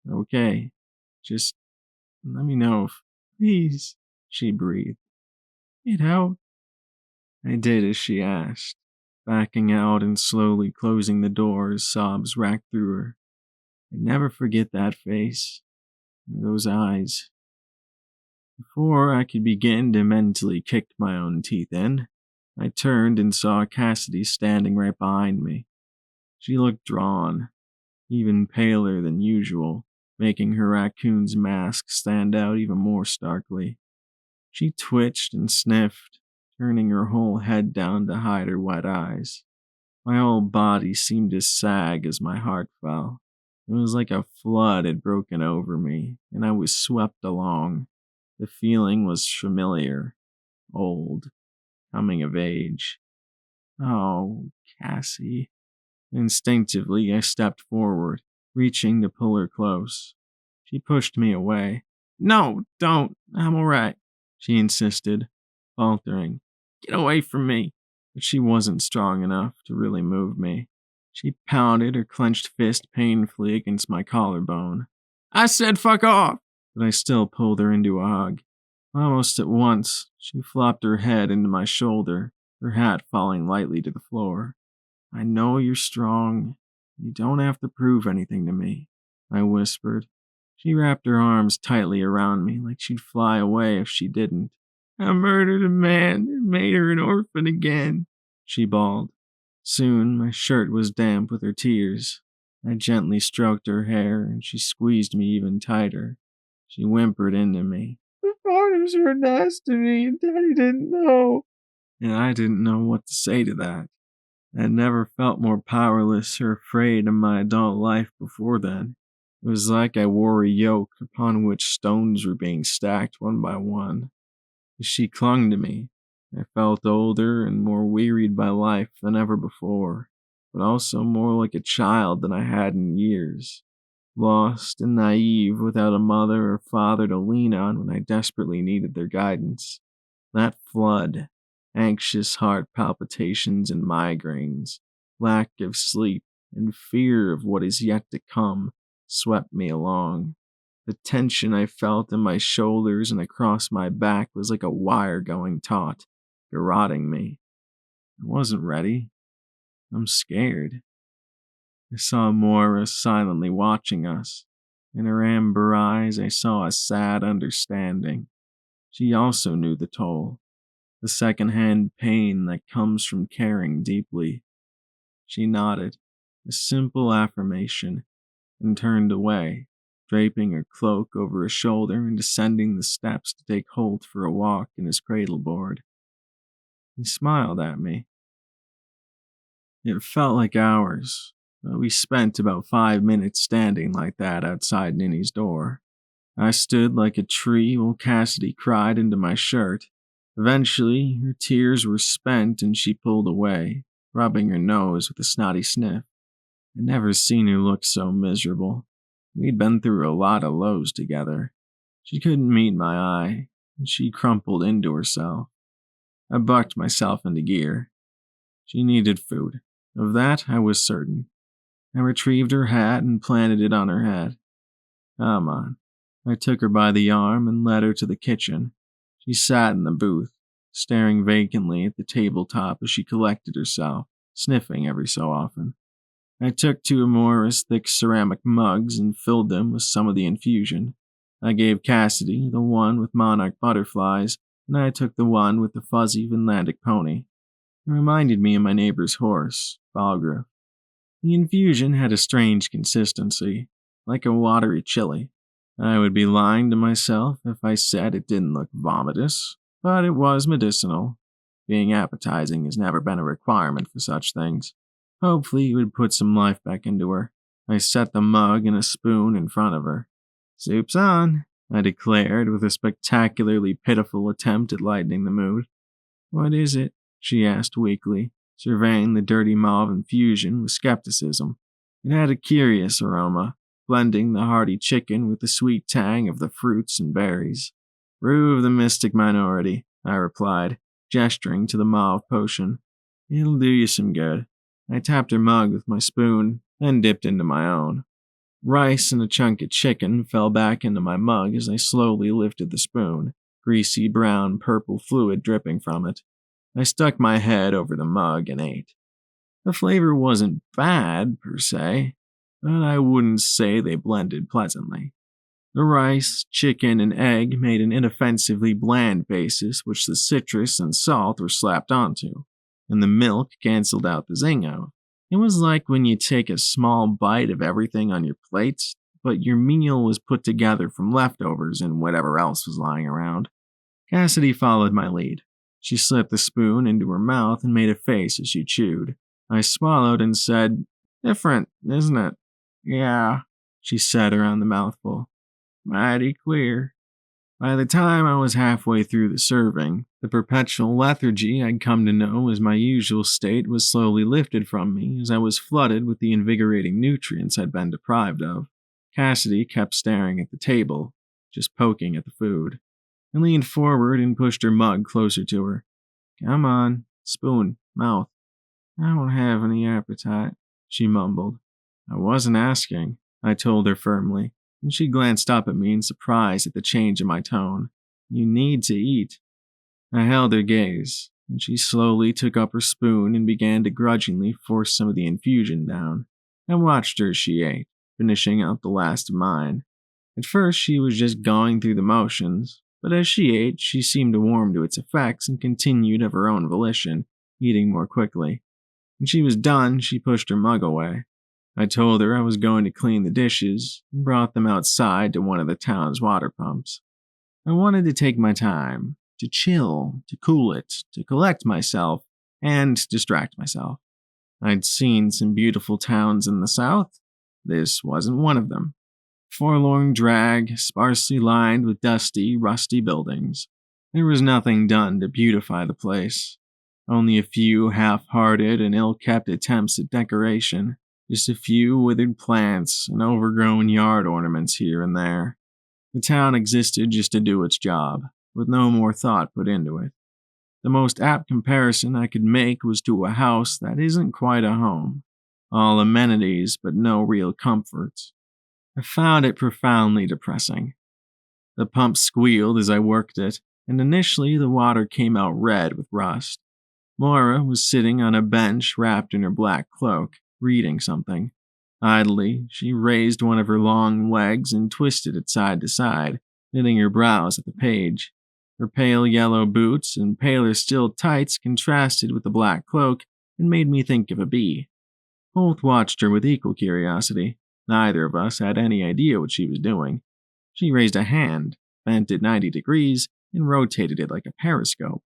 "Okay, just let me know if—" "Please," she breathed. "Get out." I did as she asked, backing out and slowly closing the door as sobs racked through her. I'd never forget that face, those eyes. Before I could begin to mentally kick my own teeth in, I turned and saw Cassidy standing right behind me. She looked drawn, even paler than usual, making her raccoon's mask stand out even more starkly. She twitched and sniffed, turning her whole head down to hide her wet eyes. My whole body seemed to sag as my heart fell. It was like a flood had broken over me, and I was swept along. The feeling was familiar, old, coming of age. "Oh, Cassie." Instinctively, I stepped forward, reaching to pull her close. She pushed me away. "No, don't. I'm all right." she insisted, faltering. Get away from me. But she wasn't strong enough to really move me. She pounded her clenched fist painfully against my collarbone. I said fuck off! But I still pulled her into a hug. Almost at once, she flopped her head into my shoulder, her hat falling lightly to the floor. I know you're strong. You don't have to prove anything to me, I whispered. She wrapped her arms tightly around me like she'd fly away if she didn't. I murdered a man and made her an orphan again, she bawled. Soon my shirt was damp with her tears. I gently stroked her hair and she squeezed me even tighter. She whimpered into me. The Farnhams were nice to me and Daddy didn't know. And I didn't know what to say to that. I'd never felt more powerless or afraid in my adult life before then. It was like I wore a yoke upon which stones were being stacked one by one. As she clung to me, I felt older and more wearied by life than ever before, but also more like a child than I had in years. Lost and naive without a mother or father to lean on when I desperately needed their guidance. That flood, anxious heart palpitations and migraines, lack of sleep, and fear of what is yet to come swept me along. The tension I felt in my shoulders and across my back was like a wire going taut, garroting me. I wasn't ready. I'm scared. I saw Moira silently watching us. In her amber eyes, I saw a sad understanding. She also knew the toll, the second-hand pain that comes from caring deeply. She nodded, a simple affirmation, and turned away, draping her cloak over her shoulder and descending the steps to take Holt for a walk in his cradleboard. He smiled at me. It felt like hours, but we spent about 5 minutes standing like that outside Ninny's door. I stood like a tree while Cassidy cried into my shirt. Eventually, her tears were spent and she pulled away, rubbing her nose with a snotty sniff. I'd never seen her look so miserable. We'd been through a lot of lows together. She couldn't meet my eye, and she crumpled into herself. I bucked myself into gear. She needed food. Of that, I was certain. I retrieved her hat and planted it on her head. Come on. I took her by the arm and led her to the kitchen. She sat in the booth, staring vacantly at the tabletop as she collected herself, sniffing every so often. I took two of Moira's thick ceramic mugs and filled them with some of the infusion. I gave Cassidy the one with monarch butterflies, and I took the one with the fuzzy Vinlandic pony. It reminded me of my neighbor's horse, Balgraf. The infusion had a strange consistency, like a watery chili. I would be lying to myself if I said it didn't look vomitous, but it was medicinal. Being appetizing has never been a requirement for such things. Hopefully it would put some life back into her. I set the mug and a spoon in front of her. Soup's on, I declared with a spectacularly pitiful attempt at lightening the mood. What is it? She asked weakly, surveying the dirty mauve infusion with skepticism. It had a curious aroma, blending the hearty chicken with the sweet tang of the fruits and berries. Brew of the mystic minority, I replied, gesturing to the mauve potion. It'll do you some good. I tapped her mug with my spoon, then dipped into my own. Rice and a chunk of chicken fell back into my mug as I slowly lifted the spoon, greasy brown purple fluid dripping from it. I stuck my head over the mug and ate. The flavor wasn't bad, per se, but I wouldn't say they blended pleasantly. The rice, chicken, and egg made an inoffensively bland basis which the citrus and salt were slapped onto, and the milk canceled out the zingo. It was like when you take a small bite of everything on your plate, but your meal was put together from leftovers and whatever else was lying around. Cassidy followed my lead. She slipped the spoon into her mouth and made a face as she chewed. I swallowed and said, Different, isn't it? Yeah, she said around the mouthful. Mighty queer. By the time I was halfway through the serving, the perpetual lethargy I'd come to know as my usual state was slowly lifted from me as I was flooded with the invigorating nutrients I'd been deprived of. Cassidy kept staring at the table, just poking at the food. I leaned forward and pushed her mug closer to her. Come on, spoon, mouth. I don't have any appetite, she mumbled. I wasn't asking, I told her firmly, and she glanced up at me in surprise at the change in my tone. You need to eat. I held her gaze, and she slowly took up her spoon and began to grudgingly force some of the infusion down. I watched her as she ate, finishing out the last of mine. At first, she was just going through the motions, but as she ate, she seemed to warm to its effects and continued of her own volition, eating more quickly. When she was done, she pushed her mug away. I told her I was going to clean the dishes and brought them outside to one of the town's water pumps. I wanted to take my time, to chill, to cool it, to collect myself, and distract myself. I'd seen some beautiful towns in the south. This wasn't one of them. Forlorn drag, sparsely lined with dusty, rusty buildings. There was nothing done to beautify the place. Only a few half-hearted and ill-kept attempts at decoration. Just a few withered plants and overgrown yard ornaments here and there. The town existed just to do its job, with no more thought put into it. The most apt comparison I could make was to a house that isn't quite a home. All amenities, but no real comforts. I found it profoundly depressing. The pump squealed as I worked it, and initially the water came out red with rust. Moira was sitting on a bench wrapped in her black cloak, reading something. Idly, she raised one of her long legs and twisted it side to side, knitting her brows at the page. Her pale yellow boots and paler still tights contrasted with the black cloak and made me think of a bee. Both watched her with equal curiosity. Neither of us had any idea what she was doing. She raised a hand, bent it 90 degrees, and rotated it like a periscope.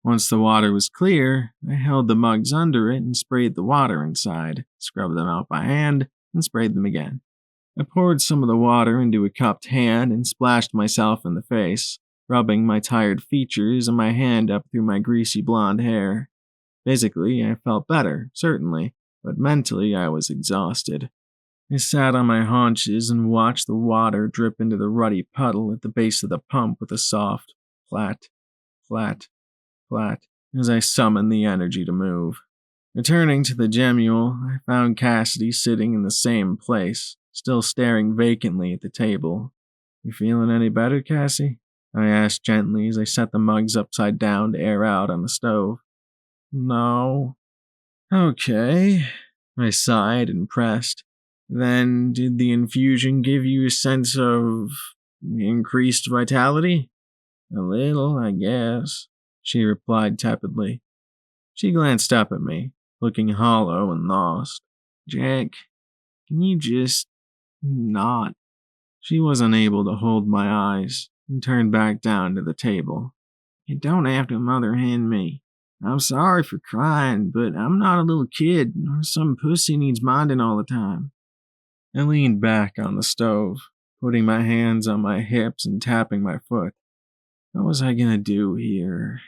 Once the water was clear, I held the mugs under it and sprayed the water inside, scrubbed them out by hand, and sprayed them again. I poured some of the water into a cupped hand and splashed myself in the face, rubbing my tired features and my hand up through my greasy blonde hair. Physically, I felt better, certainly, but mentally I was exhausted. I sat on my haunches and watched the water drip into the ruddy puddle at the base of the pump with a soft flat, flat, flat, as I summoned the energy to move. Returning to the gemule, I found Cassidy sitting in the same place, still staring vacantly at the table. You feeling any better, Cassie? I asked gently as I set the mugs upside down to air out on the stove. No. Okay. I sighed and pressed. Then, did the infusion give you a sense of increased vitality? A little, I guess, she replied tepidly. She glanced up at me, looking hollow and lost. Jack, can you just not? She wasn't able to hold my eyes and turned back down to the table. You don't have to mother hen me. I'm sorry for crying, but I'm not a little kid or some pussy needs minding all the time. I leaned back on the stove, putting my hands on my hips and tapping my foot. What was I gonna do here?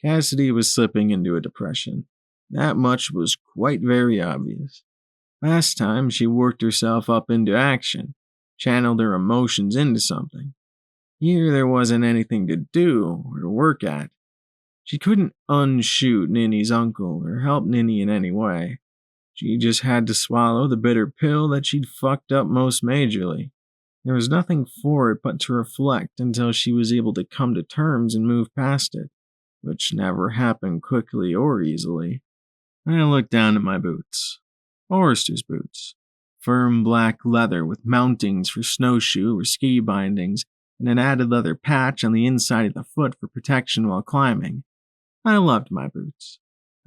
Cassidy was slipping into a depression. That much was quite very obvious. Last time, she worked herself up into action, channeled her emotions into something. Here, there wasn't anything to do or to work at. She couldn't unshoot Ninny's uncle or help Ninny in any way. She just had to swallow the bitter pill that she'd fucked up most majorly. There was nothing for it but to reflect until she was able to come to terms and move past it, which never happened quickly or easily. I looked down at my boots. Forrester's boots. Firm black leather with mountings for snowshoe or ski bindings, and an added leather patch on the inside of the foot for protection while climbing. I loved my boots.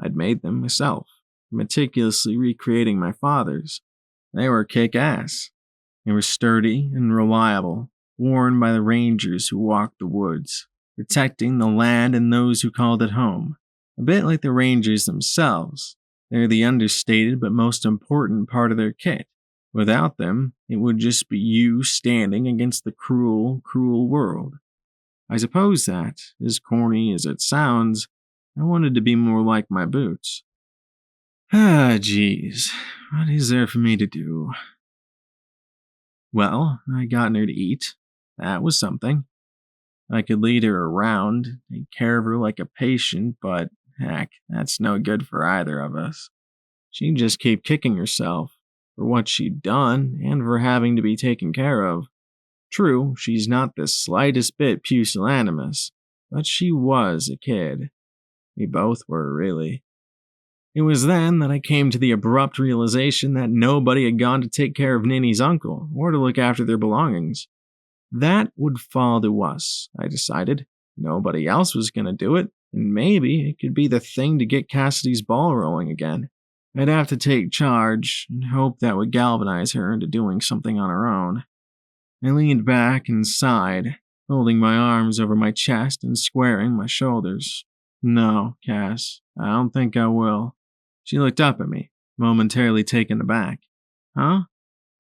I'd made them myself, meticulously recreating my father's. They were kick-ass. They were sturdy and reliable, worn by the rangers who walked the woods, protecting the land and those who called it home. A bit like the rangers themselves, they're the understated but most important part of their kit. Without them, it would just be you standing against the cruel, cruel world. I suppose that, as corny as it sounds, I wanted to be more like my boots. Geez, what is there for me to do? Well, I got her to eat. That was something. I could lead her around, take care of her like a patient, but heck, that's no good for either of us. She'd just keep kicking herself for what she'd done and for having to be taken care of. True, she's not the slightest bit pusillanimous, but she was a kid. We both were, really. It was then that I came to the abrupt realization that nobody had gone to take care of Ninny's uncle or to look after their belongings. That would fall to us, I decided. Nobody else was going to do it, and maybe it could be the thing to get Cassidy's ball rolling again. I'd have to take charge and hope that would galvanize her into doing something on her own. I leaned back and sighed, folding my arms over my chest and squaring my shoulders. No, Cass, I don't think I will. She looked up at me, momentarily taken aback. Huh?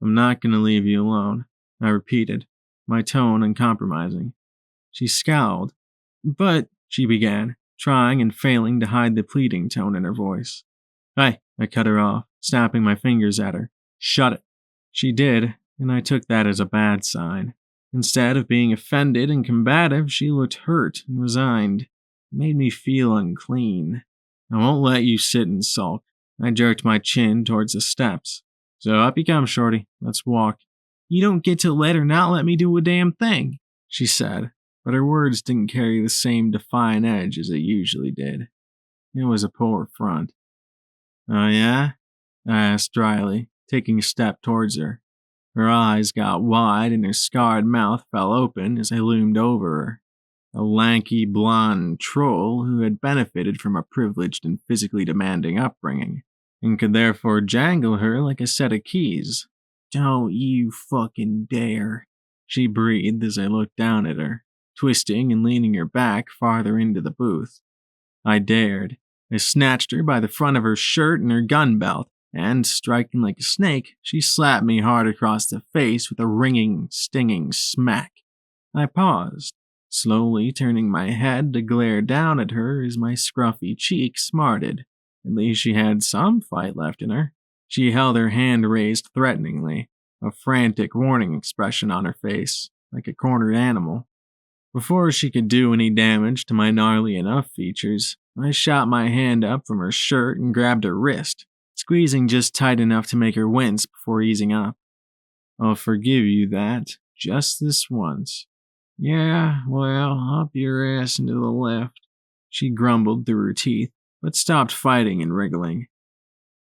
I'm not going to leave you alone, I repeated, my tone uncompromising. She scowled. But, she began, trying and failing to hide the pleading tone in her voice. Hey, I cut her off, snapping my fingers at her. Shut it. She did, and I took that as a bad sign. Instead of being offended and combative, she looked hurt and resigned. It made me feel unclean. I won't let you sit and sulk. I jerked my chin towards the steps. So up you come, Shorty. Let's walk. You don't get to let or not let me do a damn thing, she said, but her words didn't carry the same defiant edge as they usually did. It was a poor front. Oh yeah? I asked dryly, taking a step towards her. Her eyes got wide and her scarred mouth fell open as I loomed over her. A lanky, blonde troll who had benefited from a privileged and physically demanding upbringing, and could therefore jangle her like a set of keys. Don't you fucking dare, she breathed as I looked down at her, twisting and leaning her back farther into the booth. I dared. I snatched her by the front of her shirt and her gun belt, and, striking like a snake, she slapped me hard across the face with a ringing, stinging smack. I paused, slowly turning my head to glare down at her as my scruffy cheek smarted. At least she had some fight left in her. She held her hand raised threateningly, a frantic warning expression on her face, like a cornered animal. Before she could do any damage to my gnarly enough features, I shot my hand up from her shirt and grabbed her wrist, squeezing just tight enough to make her wince before easing up. I'll forgive you that, just this once. Yeah, well, up your ass and to the left, she grumbled through her teeth, but stopped fighting and wriggling.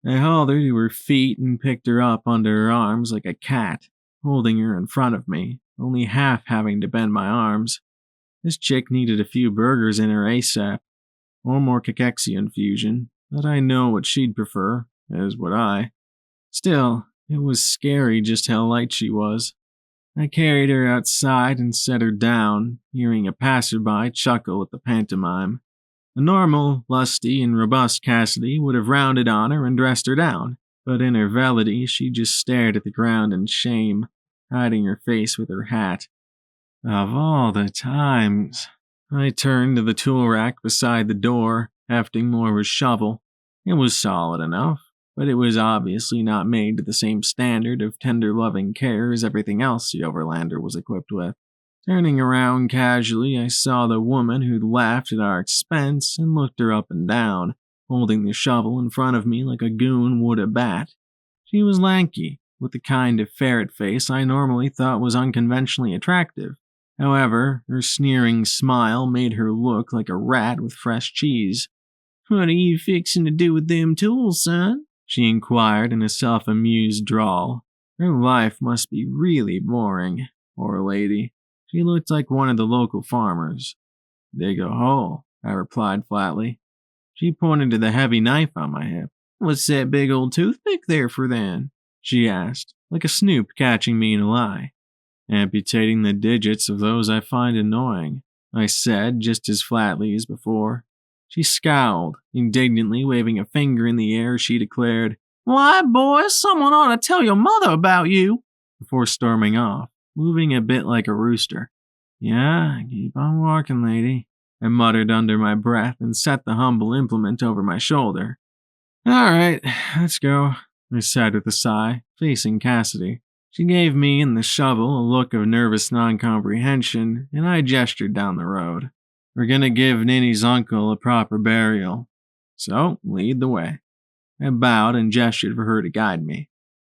I hauled her to her feet and picked her up under her arms like a cat, holding her in front of me, only half having to bend my arms. This chick needed a few burgers in her ASAP, or more cachexia infusion, but I know what she'd prefer, as would I. Still, it was scary just how light she was. I carried her outside and set her down, hearing a passerby chuckle at the pantomime. A normal, lusty, and robust Cassidy would have rounded on her and dressed her down, but in her velvety she just stared at the ground in shame, hiding her face with her hat. Of all the times. I turned to the tool rack beside the door, hefting more of a shovel. It was solid enough, but it was obviously not made to the same standard of tender loving care as everything else the Overlander was equipped with. Turning around casually, I saw the woman who'd laughed at our expense and looked her up and down, holding the shovel in front of me like a goon would a bat. She was lanky, with the kind of ferret face I normally thought was unconventionally attractive. However, her sneering smile made her look like a rat with fresh cheese. What are you fixin' to do with them tools, son? She inquired in a self-amused drawl. Her life must be really boring, poor lady. She looked like one of the local farmers. Dig a hole, I replied flatly. She pointed to the heavy knife on my hip. What's that big old toothpick there for then? She asked, like a snoop catching me in a lie. Amputating the digits of those I find annoying, I said just as flatly as before. She scowled, indignantly waving a finger in the air. She declared, Why, boy, someone ought to tell your mother about you, before storming off, moving a bit like a rooster. Yeah, keep on walking, lady, I muttered under my breath and set the humble implement over my shoulder. All right, let's go, I said with a sigh, facing Cassidy. She gave me and the shovel a look of nervous non-comprehension, and I gestured down the road. We're gonna give Ninny's uncle a proper burial. So, lead the way. I bowed and gestured for her to guide me.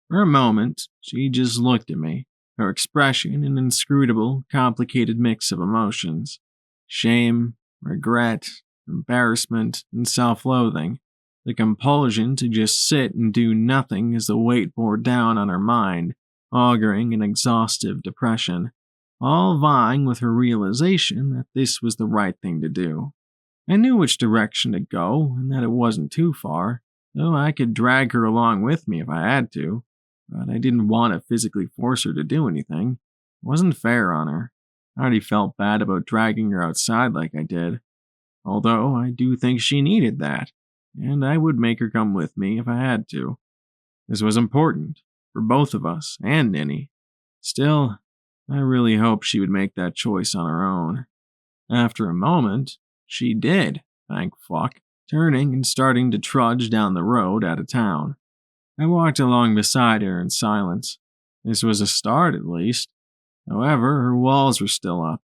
For a moment, she just looked at me, her expression an inscrutable, complicated mix of emotions. Shame, regret, embarrassment, and self-loathing. The compulsion to just sit and do nothing as the weight bore down on her mind, auguring an exhaustive depression, all vying with her realization that this was the right thing to do. I knew which direction to go and that it wasn't too far, though I could drag her along with me if I had to, but I didn't want to physically force her to do anything. It wasn't fair on her. I already felt bad about dragging her outside like I did, although I do think she needed that, and I would make her come with me if I had to. This was important, for both of us and Ninny. Still, I really hoped she would make that choice on her own. After a moment, she did, thank fuck, turning and starting to trudge down the road out of town. I walked along beside her in silence. This was a start, at least. However, her walls were still up.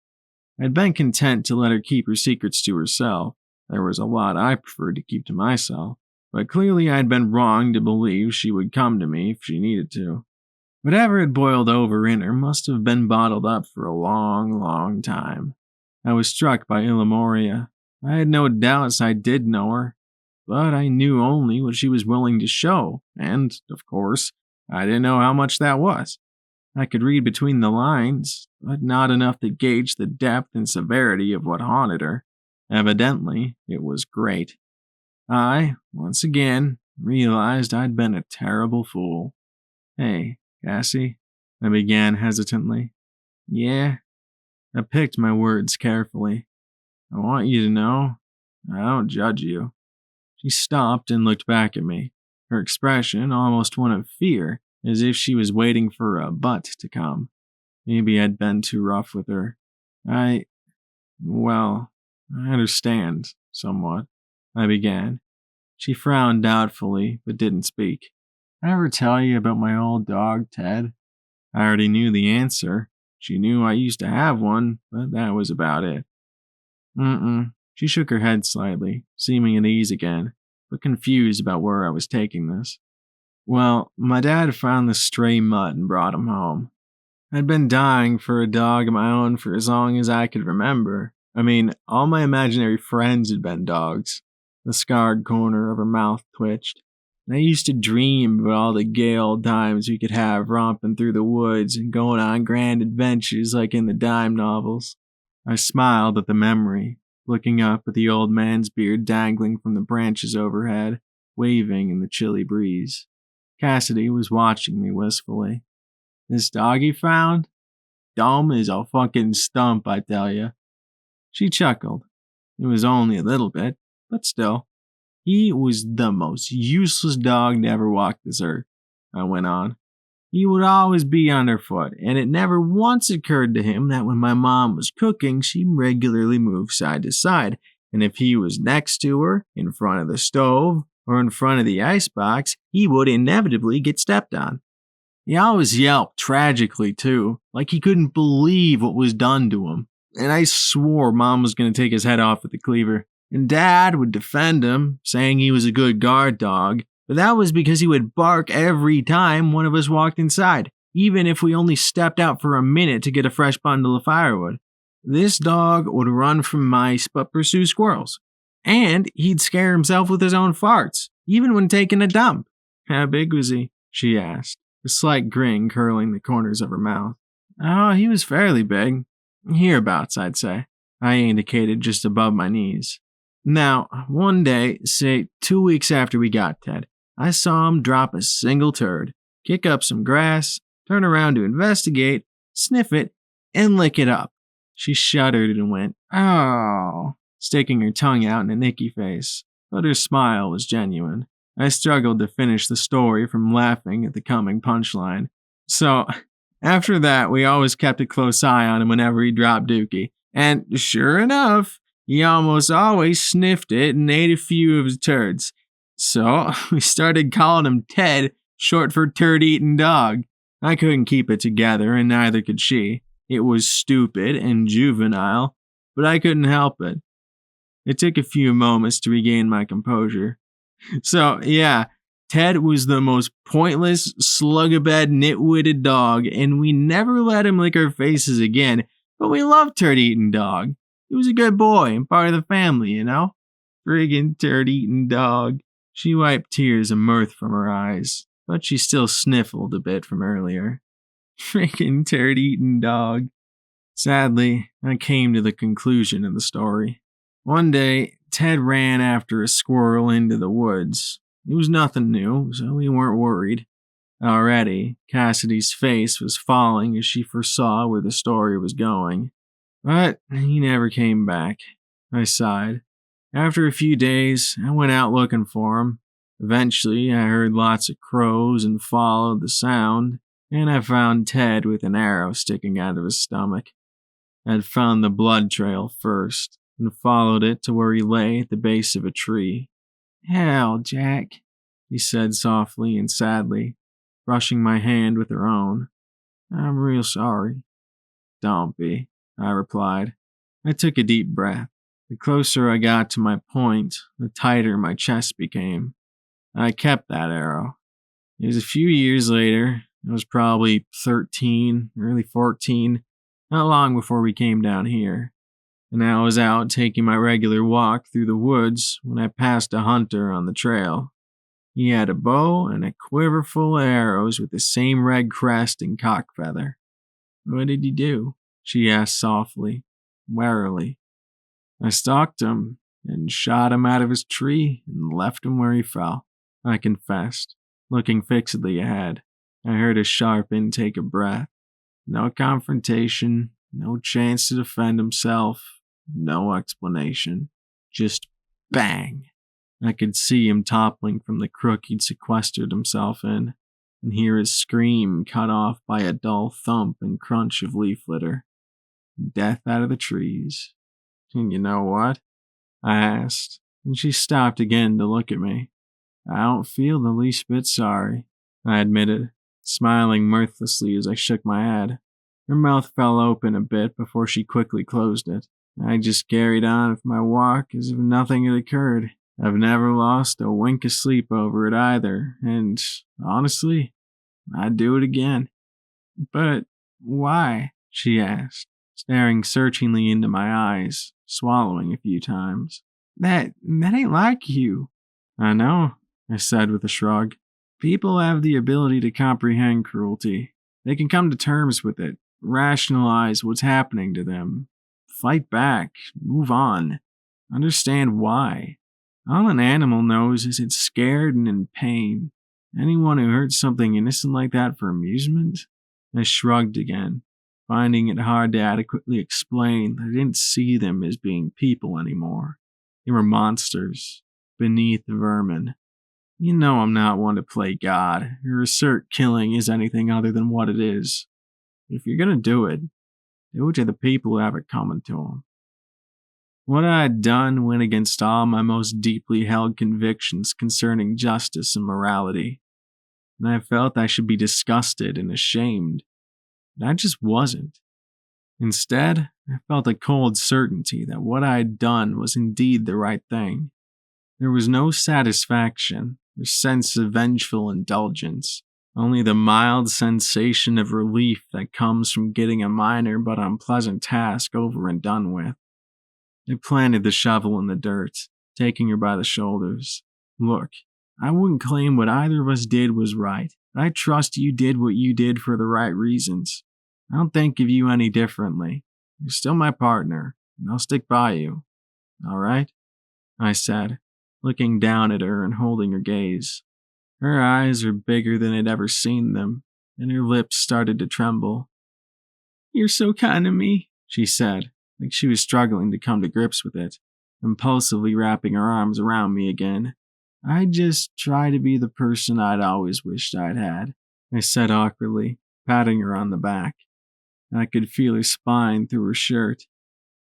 I'd been content to let her keep her secrets to herself. There was a lot I preferred to keep to myself, but clearly I'd been wrong to believe she would come to me if she needed to. Whatever had boiled over in her must have been bottled up for a long, long time. I was struck by Ilamoria. I had no doubts I did know her, but I knew only what she was willing to show, and, of course, I didn't know how much that was. I could read between the lines, but not enough to gauge the depth and severity of what haunted her. Evidently, it was great. I, once again, realized I'd been a terrible fool. Hey, Cassie, I began hesitantly. Yeah? I picked my words carefully. I want you to know, I don't judge you. She stopped and looked back at me, her expression almost one of fear, as if she was waiting for a but to come. Maybe I'd been too rough with her. I understand, somewhat, I began. She frowned doubtfully, but didn't speak. I ever tell you about my old dog, Ted? I already knew the answer. She knew I used to have one, but that was about it. She shook her head slightly, seeming at ease again, but confused about where I was taking this. Well, my dad found the stray mutt and brought him home. I'd been dying for a dog of my own for as long as I could remember. I mean, all my imaginary friends had been dogs. The scarred corner of her mouth twitched. I used to dream about all the gay old times we could have romping through the woods and going on grand adventures like in the dime novels. I smiled at the memory, looking up at the old man's beard dangling from the branches overhead, waving in the chilly breeze. Cassidy was watching me wistfully. This dog he found? Dumb as a fucking stump, I tell ya. She chuckled. It was only a little bit, but still. He was the most useless dog to ever walk this earth, I went on. He would always be underfoot, and it never once occurred to him that when my mom was cooking, she regularly moved side to side, and if he was next to her, in front of the stove, or in front of the icebox, he would inevitably get stepped on. He always yelped tragically, too, like he couldn't believe what was done to him, and I swore Mom was going to take his head off with the cleaver. And Dad would defend him, saying he was a good guard dog, but that was because he would bark every time one of us walked inside, even if we only stepped out for a minute to get a fresh bundle of firewood. This dog would run from mice but pursue squirrels. And he'd scare himself with his own farts, even when taking a dump. How big was he? She asked, a slight grin curling the corners of her mouth. Oh, he was fairly big. Hereabouts, I'd say. I indicated just above my knees. Now, one day, say 2 weeks after we got Ted, I saw him drop a single turd, kick up some grass, turn around to investigate, sniff it, and lick it up. She shuddered and went, oh, sticking her tongue out in a nicky face, but her smile was genuine. I struggled to finish the story from laughing at the coming punchline. So, after that, we always kept a close eye on him whenever he dropped Dookie, and sure enough, he almost always sniffed it and ate a few of his turds. So, we started calling him Ted, short for turd-eating dog. I couldn't keep it together, and neither could she. It was stupid and juvenile, but I couldn't help it. It took a few moments to regain my composure. So, yeah, Ted was the most pointless, slug-a-bed, nitwitted dog, and we never let him lick our faces again, but we loved turd-eating dog. He was a good boy and part of the family, you know? Friggin' turd-eating dog. She wiped tears of mirth from her eyes, but she still sniffled a bit from earlier. Friggin' turd-eating dog. Sadly, I came to the conclusion of the story. One day, Ted ran after a squirrel into the woods. It was nothing new, so we weren't worried. Already, Cassidy's face was falling as she foresaw where the story was going. But he never came back. I sighed. After a few days, I went out looking for him. Eventually, I heard lots of crows and followed the sound, and I found Ted with an arrow sticking out of his stomach. I'd found the blood trail first, and followed it to where he lay at the base of a tree. "Hell, Jack," he said softly and sadly, brushing my hand with her own. "I'm real sorry." "Don't be," I replied. I took a deep breath. The closer I got to my point, the tighter my chest became. I kept that arrow. It was a few years later. I was probably 13, early 14, not long before we came down here. And I was out taking my regular walk through the woods when I passed a hunter on the trail. He had a bow and a quiver full of arrows with the same red crest and cock feather. "What did you do?" she asked softly, warily. "I stalked him and shot him out of his tree and left him where he fell," I confessed, looking fixedly ahead. I heard a sharp intake of breath. No confrontation, no chance to defend himself, no explanation. Just bang. I could see him toppling from the crook he'd sequestered himself in, and hear his scream cut off by a dull thump and crunch of leaf litter. Death out of the trees. "And you know what?" I asked, and she stopped again to look at me. "I don't feel the least bit sorry," I admitted, smiling mirthlessly as I shook my head. Her mouth fell open a bit before she quickly closed it. I just carried on with my walk as if nothing had occurred. I've never lost a wink of sleep over it either, and honestly, I'd do it again. "But why?" she asked, staring searchingly into my eyes, swallowing a few times. That ain't like you." "I know," I said with a shrug. "People have the ability to comprehend cruelty. They can come to terms with it, rationalize what's happening to them, fight back, move on, understand why. All an animal knows is it's scared and in pain. Anyone who hurts something innocent like that for amusement?" I shrugged again, finding it hard to adequately explain that I didn't see them as being people anymore. They were monsters, beneath vermin. You know I'm not one to play God or assert killing is anything other than what it is. But if you're gonna do it to the people who have it coming to them. What I had done went against all my most deeply held convictions concerning justice and morality, and I felt I should be disgusted and ashamed, but I just wasn't. Instead, I felt a cold certainty that what I had done was indeed the right thing. There was no satisfaction or sense of vengeful indulgence, only the mild sensation of relief that comes from getting a minor but unpleasant task over and done with. I planted the shovel in the dirt, taking her by the shoulders. "Look, I wouldn't claim what either of us did was right, but I trust you did what you did for the right reasons. I don't think of you any differently. You're still my partner, and I'll stick by you. All right?" I said, looking down at her and holding her gaze. Her eyes were bigger than I'd ever seen them, and her lips started to tremble. "You're so kind to me," she said, like she was struggling to come to grips with it, impulsively wrapping her arms around me again. "I just try to be the person I'd always wished I'd had," I said awkwardly, patting her on the back. I could feel her spine through her shirt.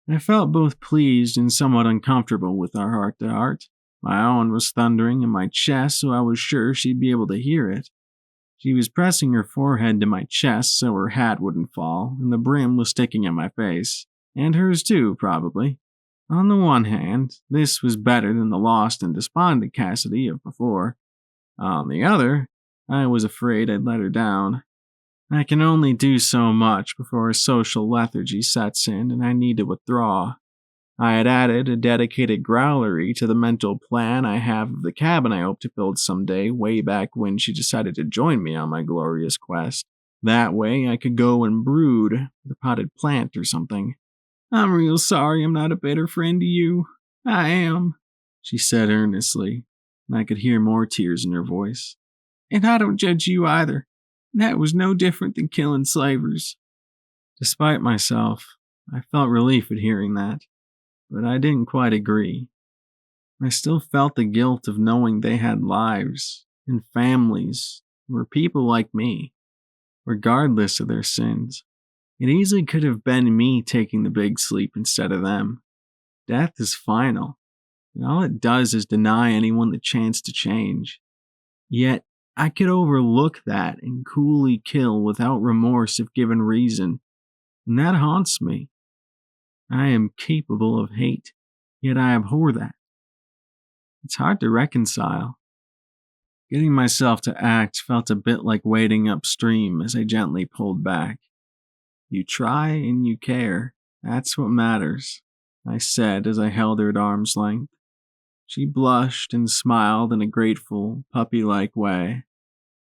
I felt both pleased and somewhat uncomfortable with our heart-to-heart. My own was thundering in my chest, so I was sure she'd be able to hear it. She was pressing her forehead to my chest so her hat wouldn't fall, and the brim was sticking at my face. And hers too, probably. On the one hand, this was better than the lost and despondent Cassidy of before. On the other, I was afraid I'd let her down. I can only do so much before a social lethargy sets in and I need to withdraw. I had added a dedicated growlery to the mental plan I have of the cabin I hope to build someday, way back when she decided to join me on my glorious quest. That way I could go and brood with a potted plant or something. I'm real sorry I'm not a better friend to you. I am, she said earnestly, and I could hear more tears in her voice. And I don't judge you either. That was no different than killing slavers. Despite myself, I felt relief at hearing that. But I didn't quite agree. I still felt the guilt of knowing they had lives and families, were people like me, regardless of their sins. It easily could have been me taking the big sleep instead of them. Death is final, and all it does is deny anyone the chance to change. Yet, I could overlook that and coolly kill without remorse if given reason, and that haunts me. I am capable of hate, yet I abhor that. It's hard to reconcile. Getting myself to act felt a bit like wading upstream as I gently pulled back. You try and you care. That's what matters, I said as I held her at arm's length. She blushed and smiled in a grateful, puppy-like way.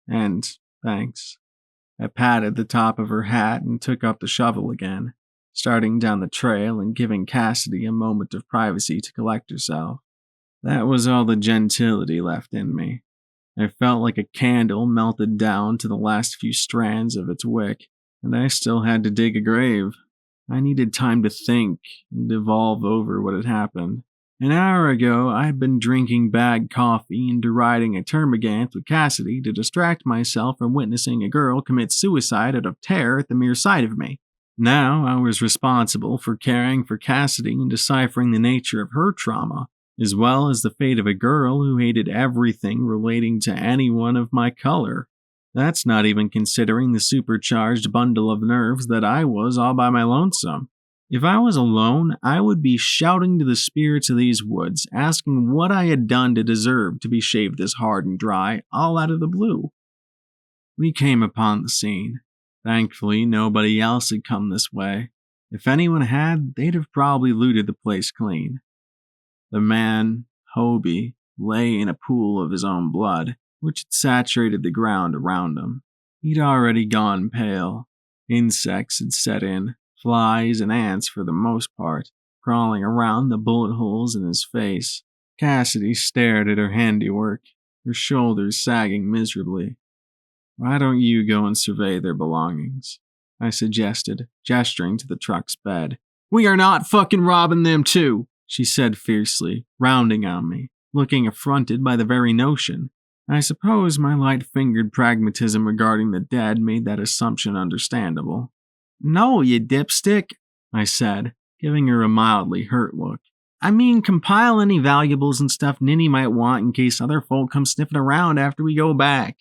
And thanks. I patted the top of her hat and took up the shovel again, starting down the trail and giving Cassidy a moment of privacy to collect herself. That was all the gentility left in me. I felt like a candle melted down to the last few strands of its wick, and I still had to dig a grave. I needed time to think and evolve over what had happened. An hour ago, I had been drinking bad coffee and deriding a termagant with Cassidy to distract myself from witnessing a girl commit suicide out of terror at the mere sight of me. Now I was responsible for caring for Cassidy and deciphering the nature of her trauma, as well as the fate of a girl who hated everything relating to anyone of my color. That's not even considering the supercharged bundle of nerves that I was all by my lonesome. If I was alone, I would be shouting to the spirits of these woods, asking what I had done to deserve to be shaved this hard and dry, all out of the blue. We came upon the scene. Thankfully, nobody else had come this way. If anyone had, they'd have probably looted the place clean. The man, Hobie, lay in a pool of his own blood, which had saturated the ground around him. He'd already gone pale. Insects had set in, flies and ants for the most part, crawling around the bullet holes in his face. Cassidy stared at her handiwork, her shoulders sagging miserably. Why don't you go and survey their belongings? I suggested, gesturing to the truck's bed. We are not fucking robbing them too, she said fiercely, rounding on me, looking affronted by the very notion. I suppose my light-fingered pragmatism regarding the dead made that assumption understandable. No, you dipstick, I said, giving her a mildly hurt look. I mean, compile any valuables and stuff Ninny might want in case other folk come sniffing around after we go back.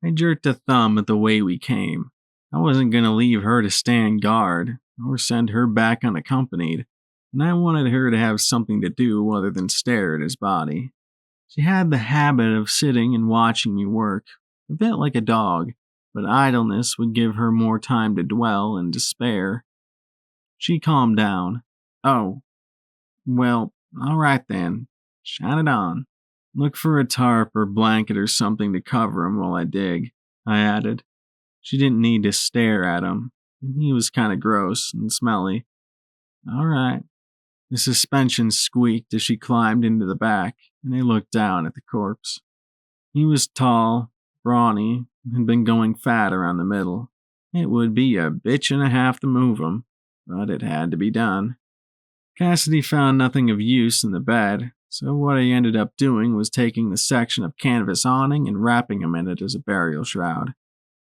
I jerked a thumb at the way we came. I wasn't going to leave her to stand guard, or send her back unaccompanied, and I wanted her to have something to do other than stare at his body. She had the habit of sitting and watching me work, a bit like a dog, but idleness would give her more time to dwell in despair. She calmed down. Oh, well, all right then. Shine it on. Look for a tarp or blanket or something to cover him while I dig, I added. She didn't need to stare at him, and he was kind of gross and smelly. All right. The suspension squeaked as she climbed into the back, and I looked down at the corpse. He was tall, brawny, and had been going fat around the middle. It would be a bitch and a half to move him, but it had to be done. Cassidy found nothing of use in the bed, so what I ended up doing was taking the section of canvas awning and wrapping him in it as a burial shroud,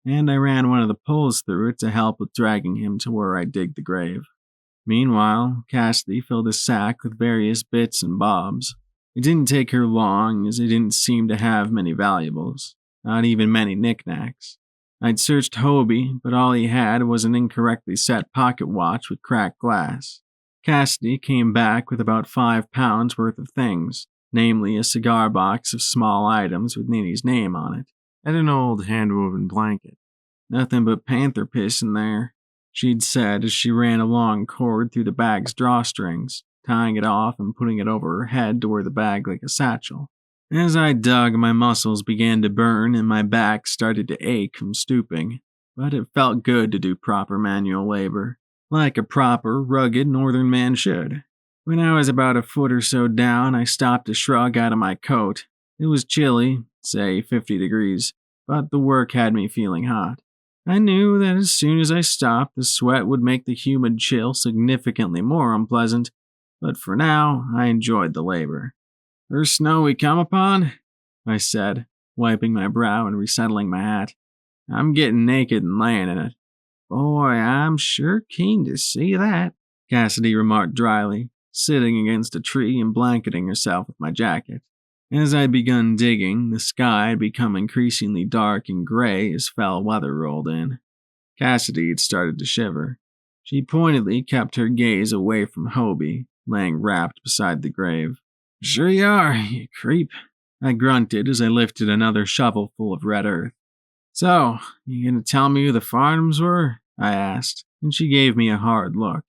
and I ran one of the poles through it to help with dragging him to where I digged the grave. Meanwhile, Cassidy filled his sack with various bits and bobs. It didn't take her long, as he didn't seem to have many valuables, not even many knickknacks. I'd searched Hobie, but all he had was an incorrectly set pocket watch with cracked glass. Cassidy came back with about 5 pounds worth of things, namely a cigar box of small items with Nini's name on it, and an old hand-woven blanket. Nothing but panther piss in there, she'd said as she ran a long cord through the bag's drawstrings, tying it off and putting it over her head to wear the bag like a satchel. As I dug, my muscles began to burn and my back started to ache from stooping, but it felt good to do proper manual labor, like a proper, rugged northern man should. When I was about a foot or so down, I stopped to shrug out of my coat. It was chilly, say 50 degrees, but the work had me feeling hot. I knew that as soon as I stopped, the sweat would make the humid chill significantly more unpleasant, but for now, I enjoyed the labor. "First snow we come upon?" I said, wiping my brow and resettling my hat. "I'm getting naked and laying in it." "Boy, I'm sure keen to see that," Cassidy remarked dryly, sitting against a tree and blanketing herself with my jacket. As I'd begun digging, the sky had become increasingly dark and gray as foul weather rolled in. Cassidy had started to shiver. She pointedly kept her gaze away from Hobie, laying wrapped beside the grave. "Sure you are, you creep," I grunted as I lifted another shovel full of red earth. "So, you gonna tell me who the Farnhams were?" I asked, and she gave me a hard look.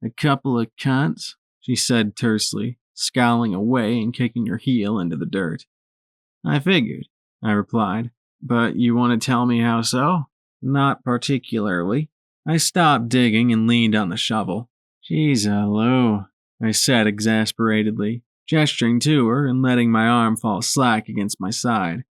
"A couple of cunts," she said tersely, scowling away and kicking her heel into the dirt. "I figured," I replied. "But you want to tell me how so?" "Not particularly." I stopped digging and leaned on the shovel. "Jeez, Lou," I said exasperatedly, gesturing to her and letting my arm fall slack against my side.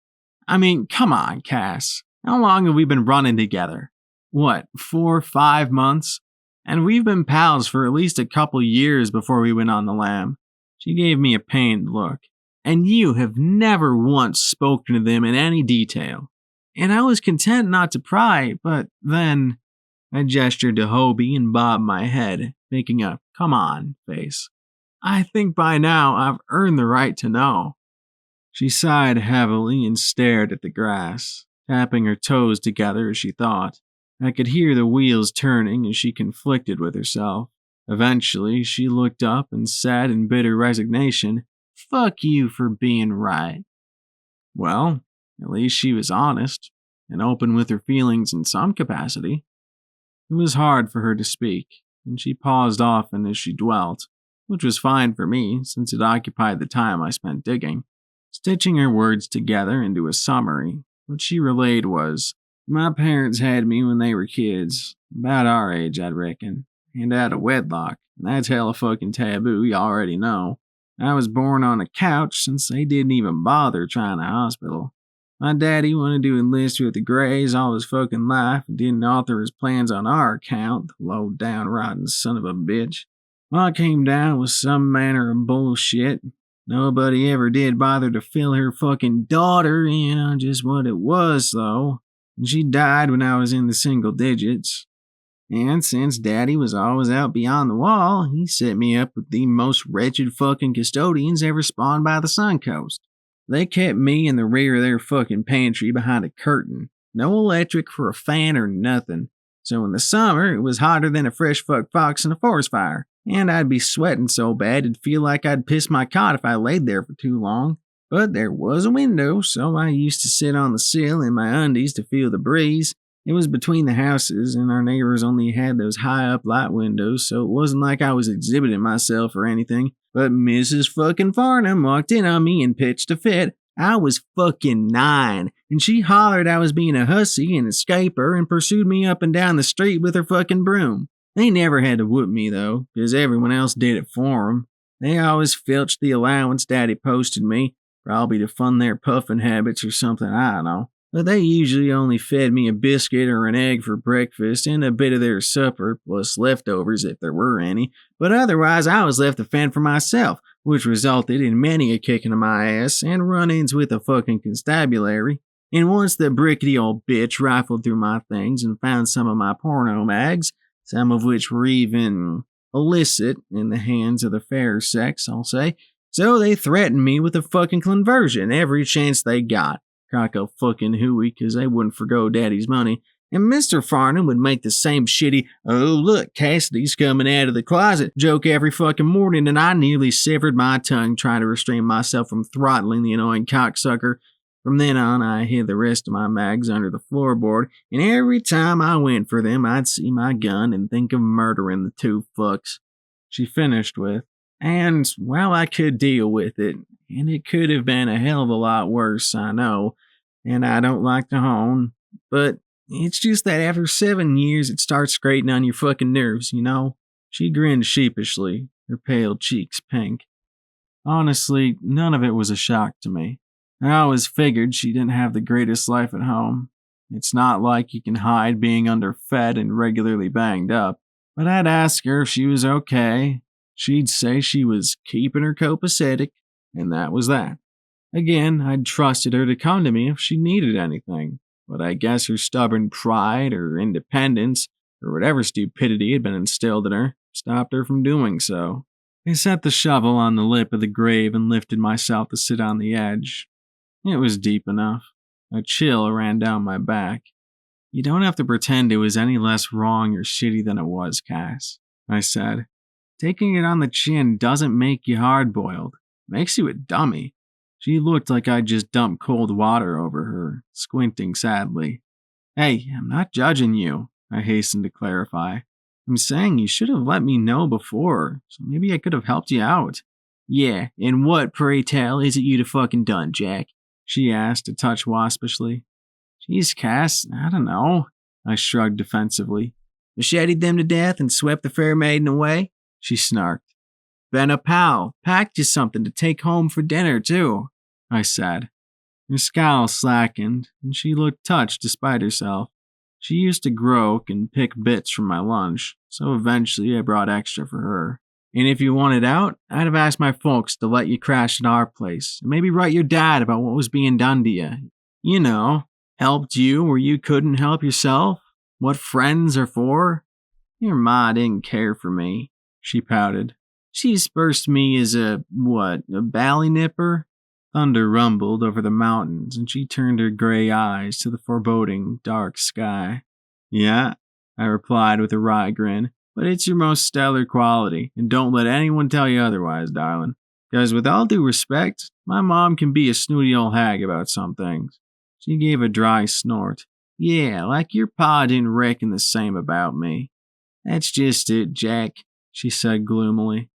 "I mean, come on, Cass. How long have we been running together? What, 4 or 5 months? And we've been pals for at least a couple years before we went on the lam." She gave me a pained look. "And you have never once spoken to them in any detail. And I was content not to pry, but then..." I gestured to Hobie and bobbed my head, making a "come on" face. "I think by now I've earned the right to know." She sighed heavily and stared at the grass, tapping her toes together as she thought. I could hear the wheels turning as she conflicted with herself. Eventually, she looked up and said in bitter resignation, "Fuck you for being right." Well, at least she was honest, and open with her feelings in some capacity. It was hard for her to speak, and she paused often as she dwelt, which was fine for me since it occupied the time I spent digging. Stitching her words together into a summary, what she relayed was, "My parents had me when they were kids, about our age, I'd reckon, and out of wedlock, and that's hella fucking taboo, you already know. I was born on a couch since they didn't even bother trying a hospital. My daddy wanted to enlist with the Greys all his fucking life and didn't author his plans on our account, the low-down rotten son of a bitch. What came down was some manner of bullshit. Nobody ever did bother to fill her fucking daughter in on just what it was, though. And she died when I was in the single digits. And since Daddy was always out beyond the wall, he set me up with the most wretched fucking custodians ever spawned by the Suncoast. They kept me in the rear of their fucking pantry behind a curtain. No electric for a fan or nothing. So in the summer, it was hotter than a fresh fucked fox in a forest fire. And I'd be sweating so bad it'd feel like I'd piss my cot if I laid there for too long. But there was a window, so I used to sit on the sill in my undies to feel the breeze. It was between the houses, and our neighbors only had those high-up light windows, so it wasn't like I was exhibiting myself or anything. But Mrs. fucking Farnham walked in on me and pitched a fit. I was fucking 9, and she hollered I was being a hussy and escaper and pursued me up and down the street with her fucking broom. They never had to whoop me, though, because everyone else did it for 'em. They always filched the allowance Daddy posted me, probably to fund their puffin' habits or something, I don't know. But they usually only fed me a biscuit or an egg for breakfast and a bit of their supper, plus leftovers if there were any. But otherwise, I was left to fend for myself, which resulted in many a kicking of my ass and run-ins with a fucking constabulary. And once the brickety old bitch rifled through my things and found some of my porno mags, some of which were even illicit in the hands of the fairer sex, I'll say, so they threatened me with a fucking conversion every chance they got. cock a fucking hooey 'cause they wouldn't forgo daddy's money. And Mr. Farnham would make the same shitty, "Oh, look, Cassidy's coming out of the closet" joke every fucking morning, and I nearly severed my tongue trying to restrain myself from throttling the annoying cocksucker. From then on, I hid the rest of my mags under the floorboard, and every time I went for them, I'd see my gun and think of murdering the two fucks. She finished with, "And, well, I could deal with it, and it could have been a hell of a lot worse, I know, and I don't like to hone, but it's just that after 7 years, it starts grating on your fucking nerves, you know?" She grinned sheepishly, her pale cheeks pink. Honestly, none of it was a shock to me. I always figured she didn't have the greatest life at home. It's not like you can hide being underfed and regularly banged up. But I'd ask her if she was okay. She'd say she was keeping her copacetic, and that was that. Again, I'd trusted her to come to me if she needed anything, but I guess her stubborn pride or independence, or whatever stupidity had been instilled in her, stopped her from doing so. I set the shovel on the lip of the grave and lifted myself to sit on the edge. It was deep enough. A chill ran down my back. "You don't have to pretend it was any less wrong or shitty than it was, Cass," I said. "Taking it on the chin doesn't make you hard-boiled. It makes you a dummy." She looked like I'd just dumped cold water over her, squinting sadly. "Hey, I'm not judging you," I hastened to clarify. "I'm saying you should have let me know before, so maybe I could have helped you out." "Yeah, and what, pray tell, is it you'd have fucking done, Jack?" she asked a touch waspishly. "Jeez, Cass, I don't know." I shrugged defensively. "Macheted them to death and swept the fair maiden away?" she snarked. "Been a pal, packed you something to take home for dinner, too," I said. Her scowl slackened, and she looked touched despite herself. She used to groak and pick bits from my lunch, so eventually I brought extra for her. "And if you wanted out, I'd have asked my folks to let you crash at our place, and maybe write your dad about what was being done to you. You know, helped you where you couldn't help yourself. What friends are for." "Your ma didn't care for me," she pouted. "She aspersed me as a bally nipper?" Thunder rumbled over the mountains, and she turned her gray eyes to the foreboding, dark sky. "Yeah," I replied with a wry grin, "but it's your most stellar quality, and don't let anyone tell you otherwise, darling. Because with all due respect, my mom can be a snooty old hag about some things." She gave a dry snort. "Yeah, like your pa didn't reckon the same about me." "That's just it, Jack," she said gloomily.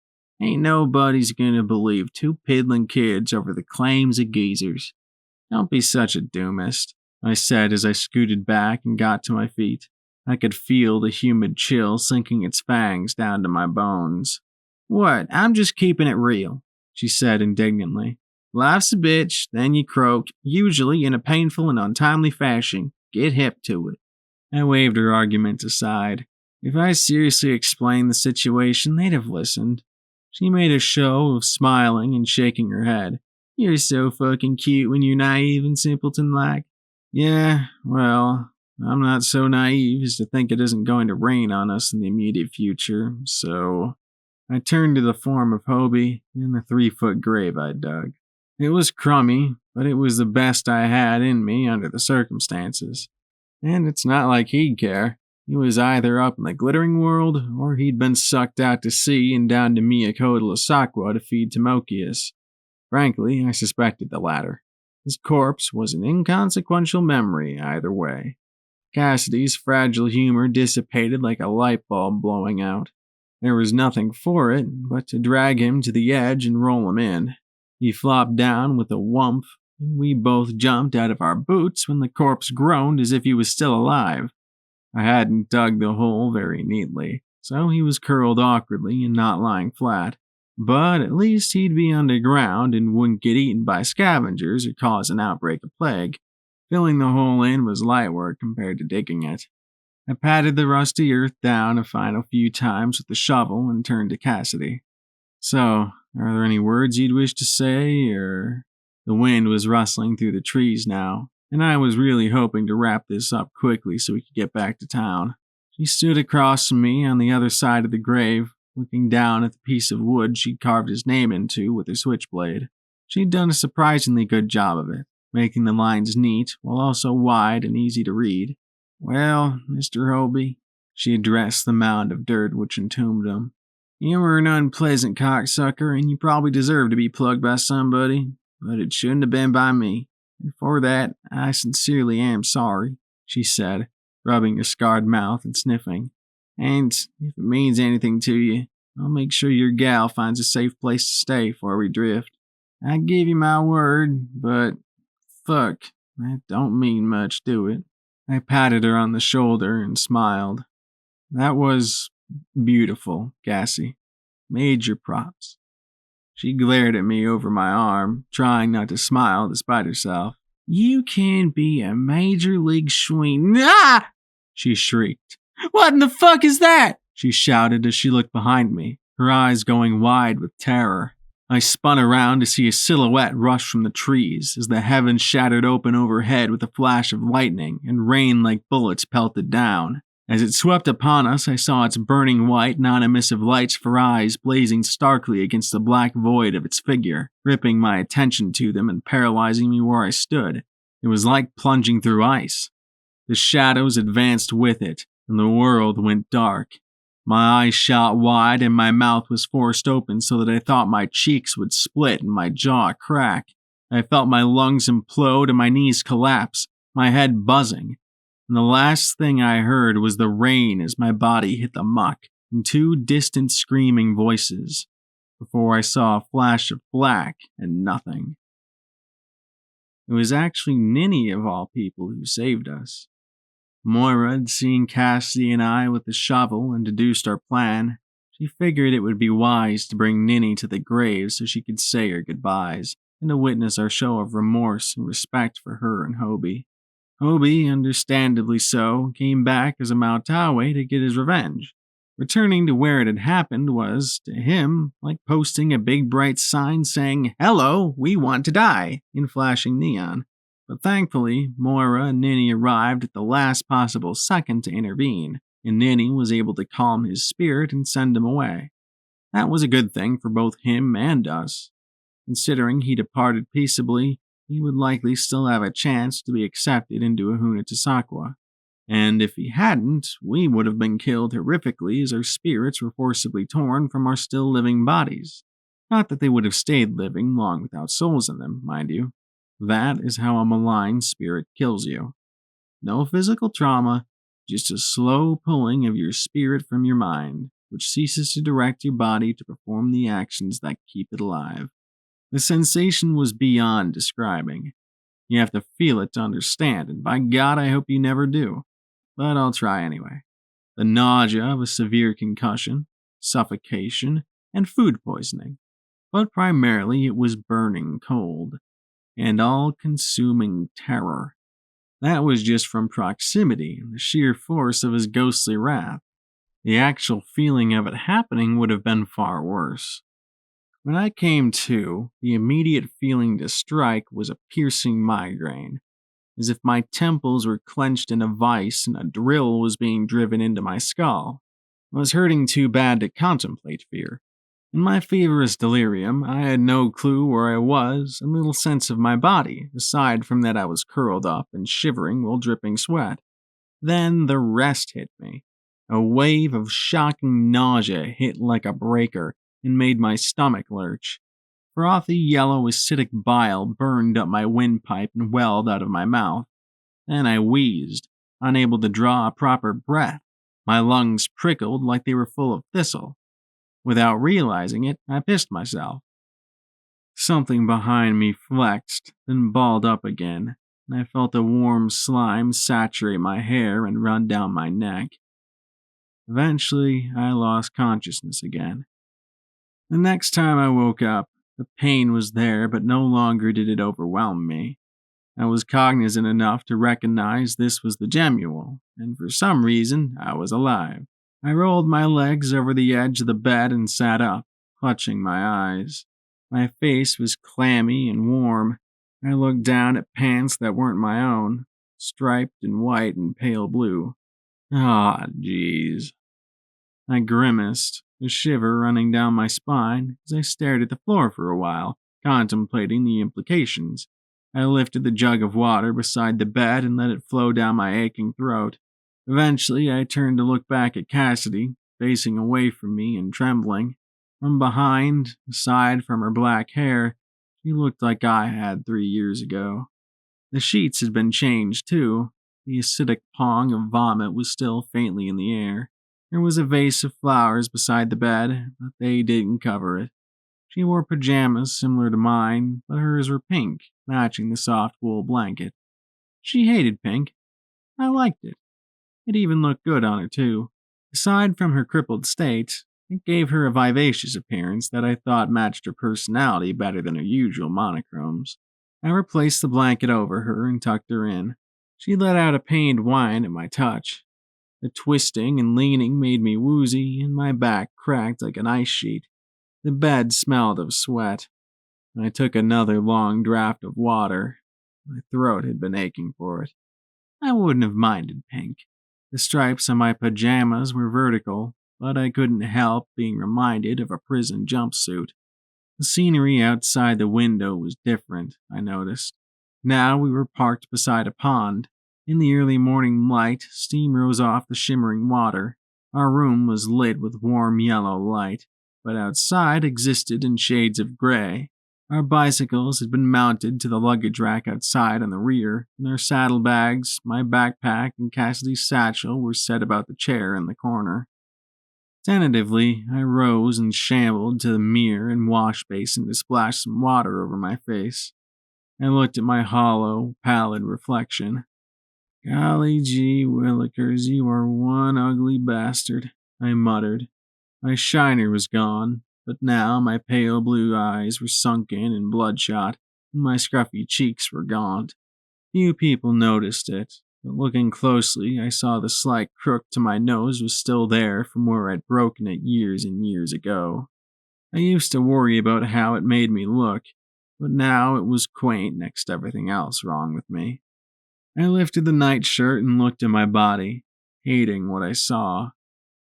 "Ain't nobody's gonna believe two piddling kids over the claims of geezers." "Don't be such a doomist," I said as I scooted back and got to my feet. I could feel the humid chill sinking its fangs down to my bones. "What? I'm just keeping it real," she said indignantly. "Life's a bitch, then you croak, usually in a painful and untimely fashion. Get hip to it." I waved her argument aside. If I seriously explained the situation, they'd have listened. She made a show of smiling and shaking her head. "You're so fucking cute when you're naive and simpleton-like." "Yeah, well, I'm not so naive as to think it isn't going to rain on us in the immediate future, so..." I turned to the form of Hobie and the 3-foot grave I dug. It was crummy, but it was the best I had in me under the circumstances. And it's not like he'd care. He was either up in the glittering world, or he'd been sucked out to sea and down to Miyakoto-Lasakwa to feed Timochius. Frankly, I suspected the latter. His corpse was an inconsequential memory either way. Cassidy's fragile humor dissipated like a light bulb blowing out. There was nothing for it but to drag him to the edge and roll him in. He flopped down with a whump, and we both jumped out of our boots when the corpse groaned as if he was still alive. I hadn't dug the hole very neatly, so he was curled awkwardly and not lying flat. But at least he'd be underground and wouldn't get eaten by scavengers or cause an outbreak of plague. Filling the hole in was light work compared to digging it. I patted the rusty earth down a final few times with the shovel and turned to Cassidy. "So, are there any words you'd wish to say, or..." The wind was rustling through the trees now, and I was really hoping to wrap this up quickly so we could get back to town. She stood across from me on the other side of the grave, looking down at the piece of wood she'd carved his name into with her switchblade. She'd done a surprisingly good job of it. making the lines neat while also wide and easy to read. Well, Mr. Hobie, she addressed the mound of dirt which entombed him. You were an unpleasant cocksucker, and you probably deserve to be plugged by somebody, but it shouldn't have been by me. And for that, I sincerely am sorry, she said, rubbing her scarred mouth and sniffing. And if it means anything to you, I'll make sure your gal finds a safe place to stay before we drift. I give you my word, but fuck, that don't mean much, do it? I patted her on the shoulder and smiled. That was beautiful, Cassie. Major props. She glared at me over my arm, trying not to smile despite herself. You can be a major league swing. Ah! She shrieked. What in the fuck is that? She shouted as she looked behind me, her eyes going wide with terror. I spun around to see a silhouette rush from the trees as the heavens shattered open overhead with a flash of lightning and rain like bullets pelted down. As it swept upon us, I saw its burning white, non-emissive lights for eyes blazing starkly against the black void of its figure, ripping my attention to them and paralyzing me where I stood. It was like plunging through ice. The shadows advanced with it, and the world went dark. My eyes shot wide and my mouth was forced open so that I thought my cheeks would split and my jaw crack. I felt my lungs implode and my knees collapse, my head buzzing. And the last thing I heard was the rain as my body hit the muck and two distant screaming voices, before I saw a flash of black and nothing. It was actually Ninny of all people who saved us. Moira had seen Cassidy and I with the shovel and deduced our plan. She figured it would be wise to bring Ninny to the grave so she could say her goodbyes and to witness our show of remorse and respect for her and Hobie. Hobie, understandably so, came back as a Mautawe to get his revenge. Returning to where it had happened was, to him, like posting a big bright sign saying, "Hello, we want to die," in flashing neon. But thankfully, Moira and Ninny arrived at the last possible second to intervene, and Ninny was able to calm his spirit and send him away. That was a good thing for both him and us. Considering he departed peaceably, he would likely still have a chance to be accepted into Ahuna Tasakwa. And if he hadn't, we would have been killed horrifically as our spirits were forcibly torn from our still living bodies. Not that they would have stayed living long without souls in them, mind you. That is how a malign spirit kills you. No physical trauma, just a slow pulling of your spirit from your mind, which ceases to direct your body to perform the actions that keep it alive. The sensation was beyond describing. You have to feel it to understand, and by God, I hope you never do. But I'll try anyway. The nausea of a severe concussion, suffocation, and food poisoning. But primarily it was burning cold. And all-consuming terror. That was just from proximity and the sheer force of his ghostly wrath. The actual feeling of it happening would have been far worse. When I came to, the immediate feeling to strike was a piercing migraine, as if my temples were clenched in a vice and a drill was being driven into my skull. I was hurting too bad to contemplate fear. In my feverish delirium, I had no clue where I was and little sense of my body, aside from that I was curled up and shivering while dripping sweat. Then the rest hit me. A wave of shocking nausea hit like a breaker and made my stomach lurch. Frothy yellow acidic bile burned up my windpipe and welled out of my mouth. Then I wheezed, unable to draw a proper breath. My lungs prickled like they were full of thistle. Without realizing it, I pissed myself. Something behind me flexed, then balled up again, and I felt a warm slime saturate my hair and run down my neck. Eventually, I lost consciousness again. The next time I woke up, the pain was there, but no longer did it overwhelm me. I was cognizant enough to recognize this was the gemule, and for some reason, I was alive. I rolled my legs over the edge of the bed and sat up, clutching my eyes. My face was clammy and warm. I looked down at pants that weren't my own, striped in white and pale blue. Ah, jeez. I grimaced, a shiver running down my spine as I stared at the floor for a while, contemplating the implications. I lifted the jug of water beside the bed and let it flow down my aching throat. Eventually, I turned to look back at Cassidy, facing away from me and trembling. From behind, aside from her black hair, she looked like I had 3 years ago. The sheets had been changed, too. The acidic pong of vomit was still faintly in the air. There was a vase of flowers beside the bed, but they didn't cover it. She wore pajamas similar to mine, but hers were pink, matching the soft wool blanket. She hated pink. I liked it. It even looked good on her, too. Aside from her crippled state, it gave her a vivacious appearance that I thought matched her personality better than her usual monochromes. I replaced the blanket over her and tucked her in. She let out a pained whine at my touch. The twisting and leaning made me woozy, and my back cracked like an ice sheet. The bed smelled of sweat. I took another long draught of water. My throat had been aching for it. I wouldn't have minded pink. The stripes on my pajamas were vertical, but I couldn't help being reminded of a prison jumpsuit. The scenery outside the window was different, I noticed. Now we were parked beside a pond. In the early morning light, steam rose off the shimmering water. Our room was lit with warm yellow light, but outside existed in shades of gray. Our bicycles had been mounted to the luggage rack outside on the rear, and our saddlebags, my backpack, and Cassidy's satchel were set about the chair in the corner. Tentatively, I rose and shambled to the mirror and wash basin to splash some water over my face. I looked at my hollow, pallid reflection. "Golly gee willikers, you are one ugly bastard," I muttered. My shiner was gone, but now my pale blue eyes were sunken and bloodshot, and my scruffy cheeks were gaunt. Few people noticed it, but looking closely, I saw the slight crook to my nose was still there from where I'd broken it years and years ago. I used to worry about how it made me look, but now it was quaint next to everything else wrong with me. I lifted the nightshirt and looked at my body, hating what I saw.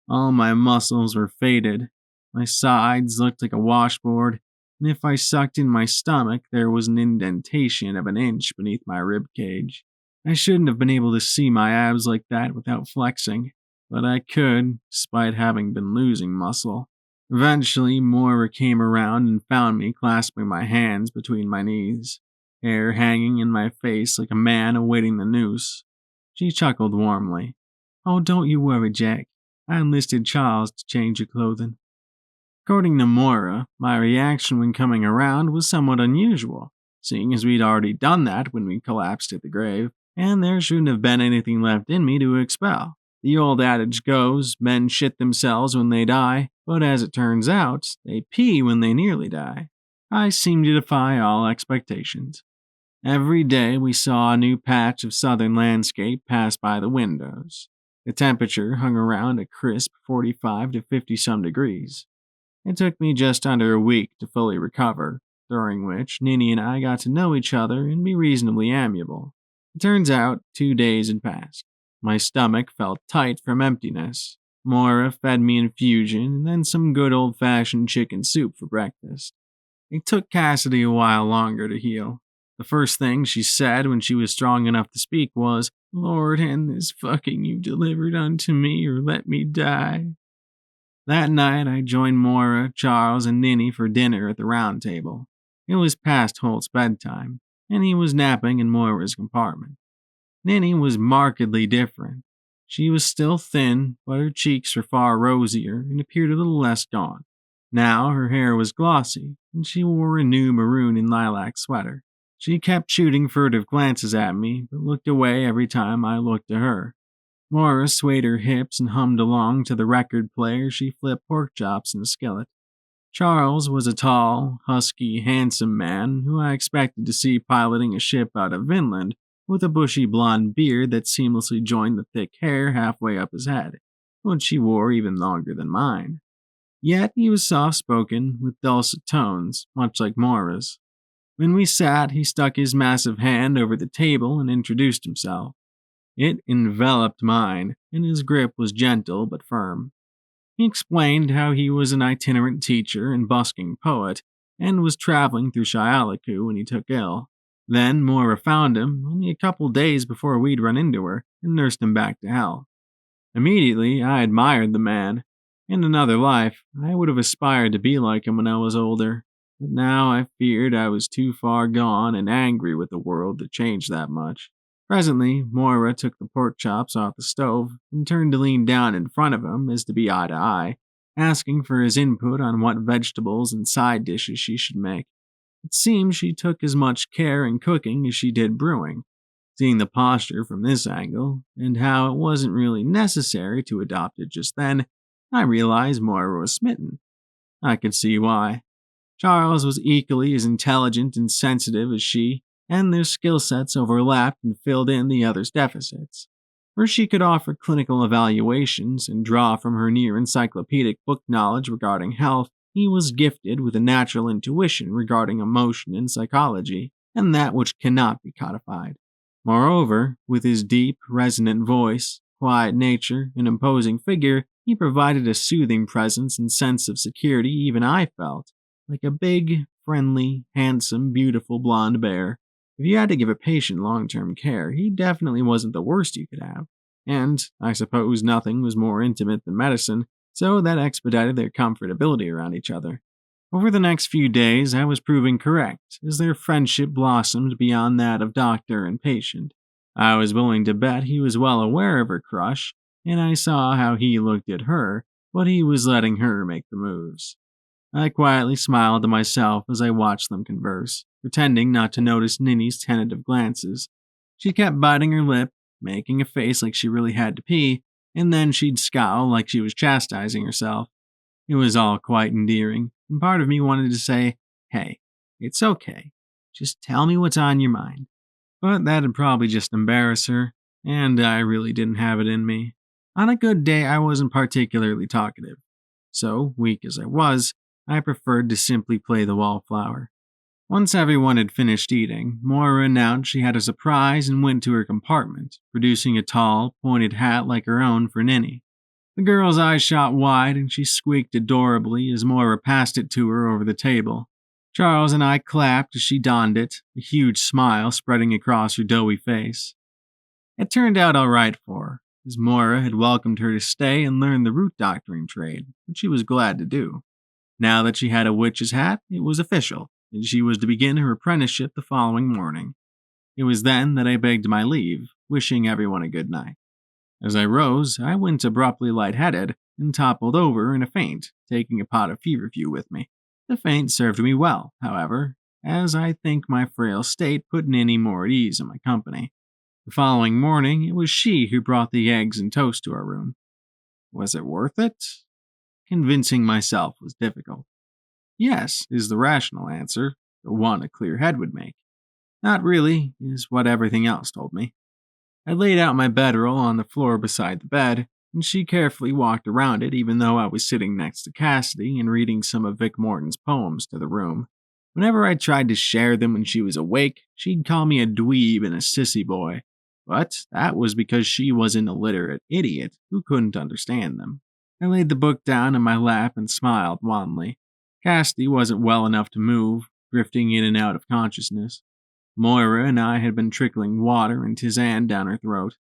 All my muscles were faded. My sides looked like a washboard, and if I sucked in my stomach, there was an indentation of an inch beneath my rib cage. I shouldn't have been able to see my abs like that without flexing, but I could, despite having been losing muscle. Eventually, Moira came around and found me clasping my hands between my knees, hair hanging in my face like a man awaiting the noose. She chuckled warmly. "Oh, don't you worry, Jack. I enlisted Charles to change your clothing." According to Moira, my reaction when coming around was somewhat unusual, seeing as we'd already done that when we collapsed at the grave, and there shouldn't have been anything left in me to expel. The old adage goes, men shit themselves when they die, but as it turns out, they pee when they nearly die. I seemed to defy all expectations. Every day we saw a new patch of southern landscape pass by the windows. The temperature hung around a crisp 45 to 50-some degrees. It took me just under a week to fully recover, during which Ninny and I got to know each other and be reasonably amiable. It turns out 2 days had passed. My stomach felt tight from emptiness. Moira fed me infusion and then some good old-fashioned chicken soup for breakfast. It took Cassidy a while longer to heal. The first thing she said when she was strong enough to speak was, "Lord, and this fucking you delivered unto me, or let me die." That night, I joined Moira, Charles, and Ninny for dinner at the round table. It was past Holt's bedtime, and he was napping in Moira's compartment. Ninny was markedly different. She was still thin, but her cheeks were far rosier and appeared a little less gaunt. Now her hair was glossy, and she wore a new maroon and lilac sweater. She kept shooting furtive glances at me, but looked away every time I looked at her. Moira swayed her hips and hummed along to the record player she flipped pork chops in a skillet. Charles was a tall, husky, handsome man who I expected to see piloting a ship out of Vinland, with a bushy blonde beard that seamlessly joined the thick hair halfway up his head, which he wore even longer than mine. Yet he was soft-spoken, with dulcet tones, much like Moira's. When we sat, he stuck his massive hand over the table and introduced himself. It enveloped mine, and his grip was gentle but firm. He explained how he was an itinerant teacher and busking poet, and was traveling through Shialaku when he took ill. Then Moira found him only a couple days before we'd run into her and nursed him back to health. Immediately, I admired the man. In another life, I would have aspired to be like him when I was older, but now I feared I was too far gone and angry with the world to change that much. Presently, Moira took the pork chops off the stove and turned to lean down in front of him as to be eye to eye, asking for his input on what vegetables and side dishes she should make. It seemed she took as much care in cooking as she did brewing. Seeing the posture from this angle, and how it wasn't really necessary to adopt it just then, I realized Moira was smitten. I could see why. Charles was equally as intelligent and sensitive as she, and their skill sets overlapped and filled in the other's deficits. Where she could offer clinical evaluations and draw from her near encyclopedic book knowledge regarding health, he was gifted with a natural intuition regarding emotion and psychology, and that which cannot be codified. Moreover, with his deep, resonant voice, quiet nature, and imposing figure, he provided a soothing presence and sense of security even I felt, like a big, friendly, handsome, beautiful blonde bear. If you had to give a patient long-term care, he definitely wasn't the worst you could have. And I suppose nothing was more intimate than medicine, so that expedited their comfortability around each other. Over the next few days, I was proven correct, as their friendship blossomed beyond that of doctor and patient. I was willing to bet he was well aware of her crush, and I saw how he looked at her, but he was letting her make the moves. I quietly smiled to myself as I watched them converse, pretending not to notice Ninny's tentative glances. She kept biting her lip, making a face like she really had to pee, and then she'd scowl like she was chastising herself. It was all quite endearing, and part of me wanted to say, "Hey, it's okay. Just tell me what's on your mind." But that'd probably just embarrass her, and I really didn't have it in me. On a good day, I wasn't particularly talkative. So, weak as I was, I preferred to simply play the wallflower. Once everyone had finished eating, Moira announced she had a surprise and went to her compartment, producing a tall, pointed hat like her own for Ninny. The girl's eyes shot wide and she squeaked adorably as Moira passed it to her over the table. Charles and I clapped as she donned it, a huge smile spreading across her doughy face. It turned out all right for her, as Moira had welcomed her to stay and learn the root doctoring trade, which she was glad to do. Now that she had a witch's hat, it was official, and she was to begin her apprenticeship the following morning. It was then that I begged my leave, wishing everyone a good night. As I rose, I went abruptly lightheaded and toppled over in a faint, taking a pot of feverfew with me. The faint served me well, however, as I think my frail state put Ninny more at ease in my company. The following morning, it was she who brought the eggs and toast to our room. Was it worth it? Convincing myself was difficult. Yes, is the rational answer, the one a clear head would make. Not really, is what everything else told me. I laid out my bedroll on the floor beside the bed, and she carefully walked around it even though I was sitting next to Cassidy and reading some of Vic Morton's poems to the room. Whenever I tried to share them when she was awake, she'd call me a dweeb and a sissy boy. But that was because she was an illiterate idiot who couldn't understand them. I laid the book down in my lap and smiled wanly. Cassidy wasn't well enough to move, drifting in and out of consciousness. Moira and I had been trickling water and tisane down her throat.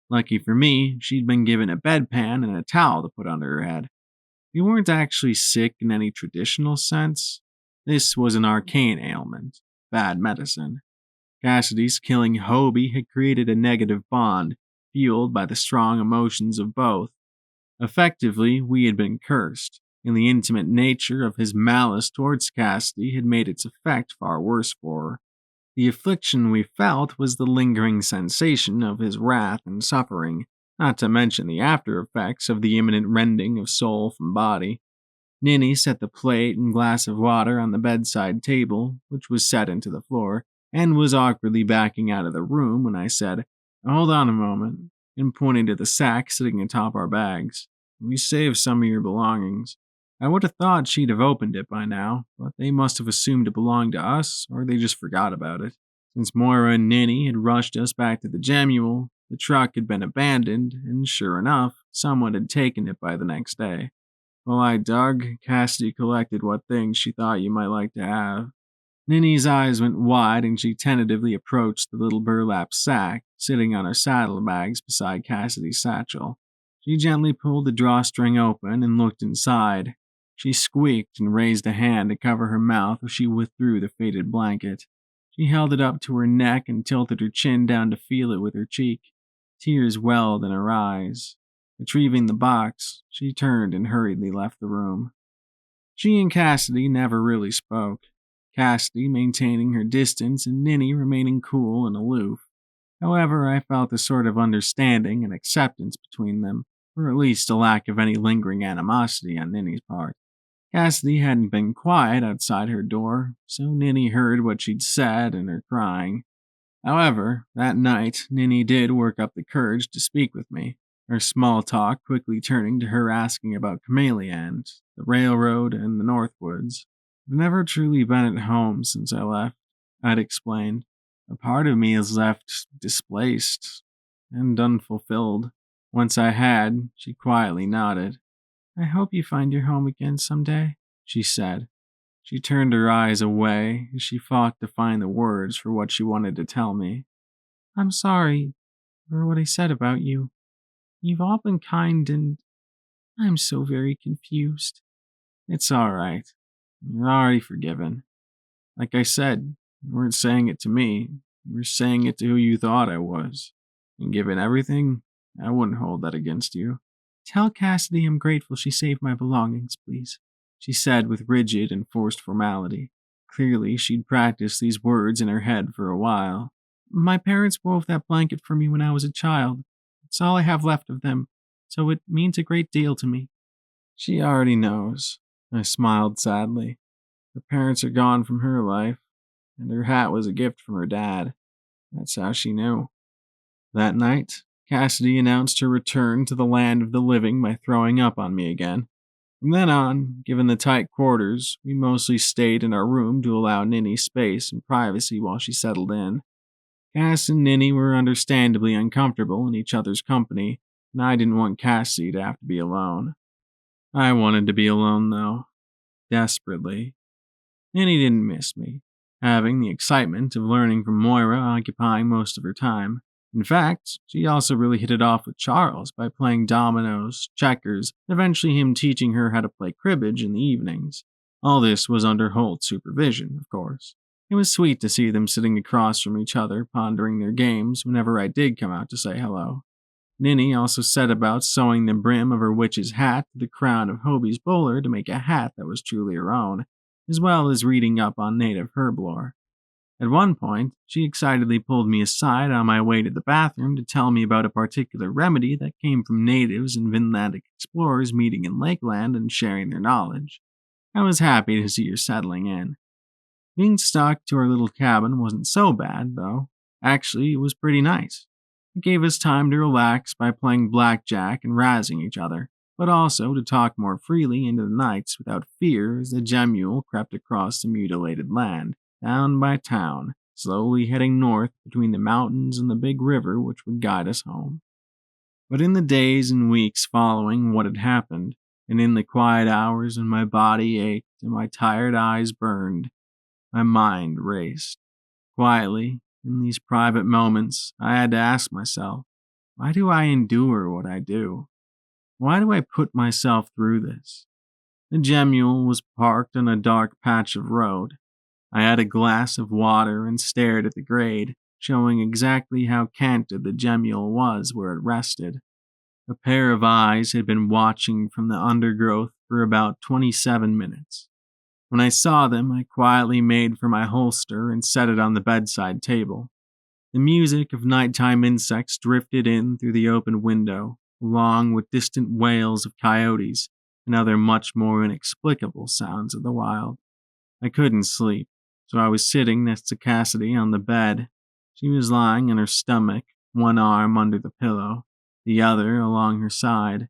Lucky for me, she'd been given a bedpan and a towel to put under her head. We weren't actually sick in any traditional sense. This was an arcane ailment, bad medicine. Cassidy's killing Hobie had created a negative bond, fueled by the strong emotions of both. Effectively, we had been cursed, and the intimate nature of his malice towards Cassidy had made its effect far worse for her. The affliction we felt was the lingering sensation of his wrath and suffering, not to mention the after effects of the imminent rending of soul from body. Ninny set the plate and glass of water on the bedside table, which was set into the floor, and was awkwardly backing out of the room when I said, "Hold on a moment," and pointing to the sack sitting atop our bags. "We saved some of your belongings." I would have thought she'd have opened it by now, but they must have assumed it belonged to us, or they just forgot about it. Since Moira and Ninny had rushed us back to the Gemule, the truck had been abandoned, and sure enough, someone had taken it by the next day. While I dug, Cassidy collected what things she thought you might like to have. Ninny's eyes went wide and she tentatively approached the little burlap sack sitting on her saddlebags beside Cassidy's satchel. She gently pulled the drawstring open and looked inside. She squeaked and raised a hand to cover her mouth as she withdrew the faded blanket. She held it up to her neck and tilted her chin down to feel it with her cheek. Tears welled in her eyes. Retrieving the box, she turned and hurriedly left the room. She and Cassidy never really spoke, Cassidy maintaining her distance and Ninny remaining cool and aloof. However, I felt a sort of understanding and acceptance between them, or at least a lack of any lingering animosity on Ninny's part. Cassidy hadn't been quiet outside her door, so Ninny heard what she'd said and her crying. However, that night, Ninny did work up the courage to speak with me, her small talk quickly turning to her asking about Chameleon, the railroad, and the Northwoods. I've never truly been at home since I left, I'd explained. A part of me is left displaced and unfulfilled. Once I had, she quietly nodded. I hope you find your home again someday, she said. She turned her eyes away as she fought to find the words for what she wanted to tell me. I'm sorry for what I said about you. You've all been kind and I'm so very confused. It's all right. You're already forgiven. Like I said, you weren't saying it to me. You were saying it to who you thought I was. And given everything, I wouldn't hold that against you. Tell Cassidy I'm grateful she saved my belongings, please, she said with rigid and forced formality. Clearly, she'd practiced these words in her head for a while. My parents wove that blanket for me when I was a child. It's all I have left of them, so it means a great deal to me. She already knows, I smiled sadly. Her parents are gone from her life, and her hat was a gift from her dad. That's how she knew. That night, Cassidy announced her return to the land of the living by throwing up on me again. From then on, given the tight quarters, we mostly stayed in our room to allow Ninny space and privacy while she settled in. Cass and Ninny were understandably uncomfortable in each other's company, and I didn't want Cassidy to have to be alone. I wanted to be alone, though. Desperately. Ninny didn't miss me, having the excitement of learning from Moira occupying most of her time. In fact, she also really hit it off with Charles by playing dominoes, checkers, and eventually him teaching her how to play cribbage in the evenings. All this was under Holt's supervision, of course. It was sweet to see them sitting across from each other, pondering their games whenever I did come out to say hello. Ninny also set about sewing the brim of her witch's hat to the crown of Hobie's bowler to make a hat that was truly her own, as well as reading up on native herb lore. At one point, she excitedly pulled me aside on my way to the bathroom to tell me about a particular remedy that came from natives and Vinlandic explorers meeting in Lakeland and sharing their knowledge. I was happy to see her settling in. Being stuck to our little cabin wasn't so bad, though. Actually, it was pretty nice. It gave us time to relax by playing blackjack and razzing each other, but also to talk more freely into the nights without fear as the Gemule crept across the mutilated land, town by town, slowly heading north between the mountains and the big river which would guide us home. But in the days and weeks following what had happened, and in the quiet hours when my body ached and my tired eyes burned, my mind raced. Quietly, in these private moments, I had to ask myself, why do I endure what I do? Why do I put myself through this? The Gemule was parked on a dark patch of road. I had a glass of water and stared at the grade, showing exactly how canted the Gemule was where it rested. A pair of eyes had been watching from the undergrowth for about 27 minutes. When I saw them, I quietly made for my holster and set it on the bedside table. The music of nighttime insects drifted in through the open window, along with distant wails of coyotes and other much more inexplicable sounds of the wild. I couldn't sleep, so I was sitting next to Cassidy on the bed. She was lying on her stomach, one arm under the pillow, the other along her side.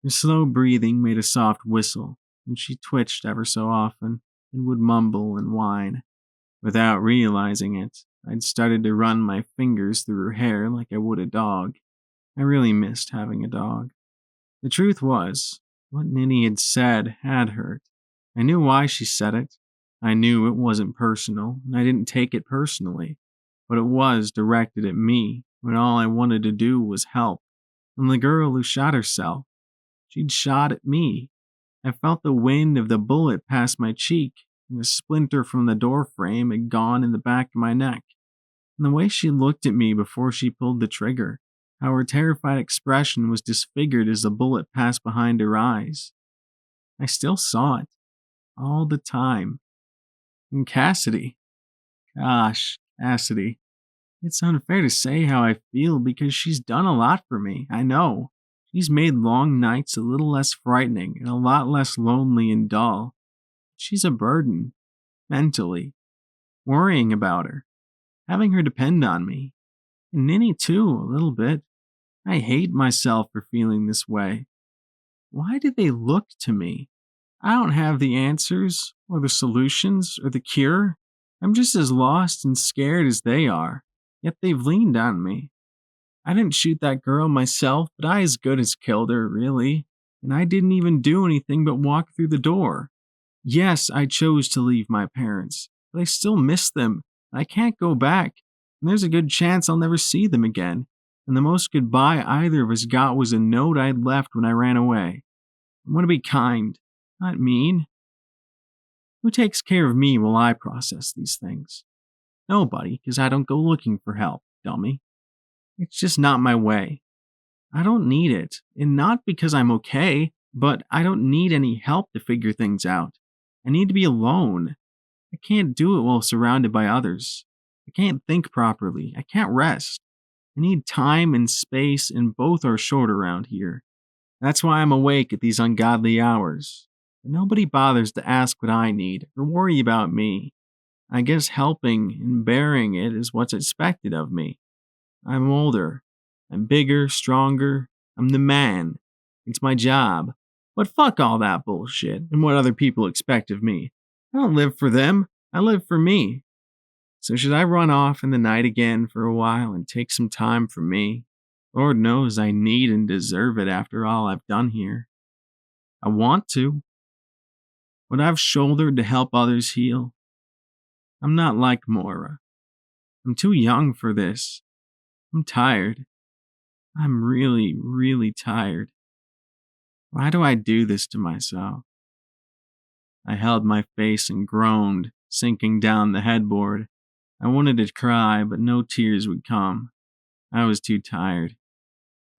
Her slow breathing made a soft whistle, and she twitched ever so often and would mumble and whine. Without realizing it, I'd started to run my fingers through her hair like I would a dog. I really missed having a dog. The truth was, what Ninny had said had hurt. I knew why she said it. I knew it wasn't personal, and I didn't take it personally, but it was directed at me when all I wanted to do was help. And the girl who shot herself, she'd shot at me. I felt the wind of the bullet pass my cheek, and the splinter from the door frame had gone in the back of my neck. And the way she looked at me before she pulled the trigger, how her terrified expression was disfigured as the bullet passed behind her eyes. I still saw it, all the time. And Cassidy. Gosh, Cassidy. It's unfair to say how I feel because she's done a lot for me, I know. She's made long nights a little less frightening and a lot less lonely and dull. She's a burden, mentally. Worrying about her, having her depend on me. And Ninny too, a little bit. I hate myself for feeling this way. Why do they look to me? I don't have the answers, or the solutions, or the cure. I'm just as lost and scared as they are, yet they've leaned on me. I didn't shoot that girl myself, but I as good as killed her, really. And I didn't even do anything but walk through the door. Yes, I chose to leave my parents, but I still miss them. I can't go back, and there's a good chance I'll never see them again. And the most goodbye either of us got was a note I'd left when I ran away. I want to be kind, not mean. Who takes care of me while I process these things? Nobody, because I don't go looking for help, dummy. It's just not my way. I don't need it, and not because I'm okay, but I don't need any help to figure things out. I need to be alone. I can't do it while surrounded by others. I can't think properly. I can't rest. I need time and space, and both are short around here. That's why I'm awake at these ungodly hours. But nobody bothers to ask what I need or worry about me. I guess helping and bearing it is what's expected of me. I'm older. I'm bigger, stronger. I'm the man. It's my job. But fuck all that bullshit and what other people expect of me. I don't live for them. I live for me. So should I run off in the night again for a while and take some time for me? Lord knows I need and deserve it after all I've done here. I want to. What I've shouldered to help others heal. I'm not like Moira. I'm too young for this. I'm tired. I'm really, really tired. Why do I do this to myself? I held my face and groaned, sinking down the headboard. I wanted to cry, but no tears would come. I was too tired.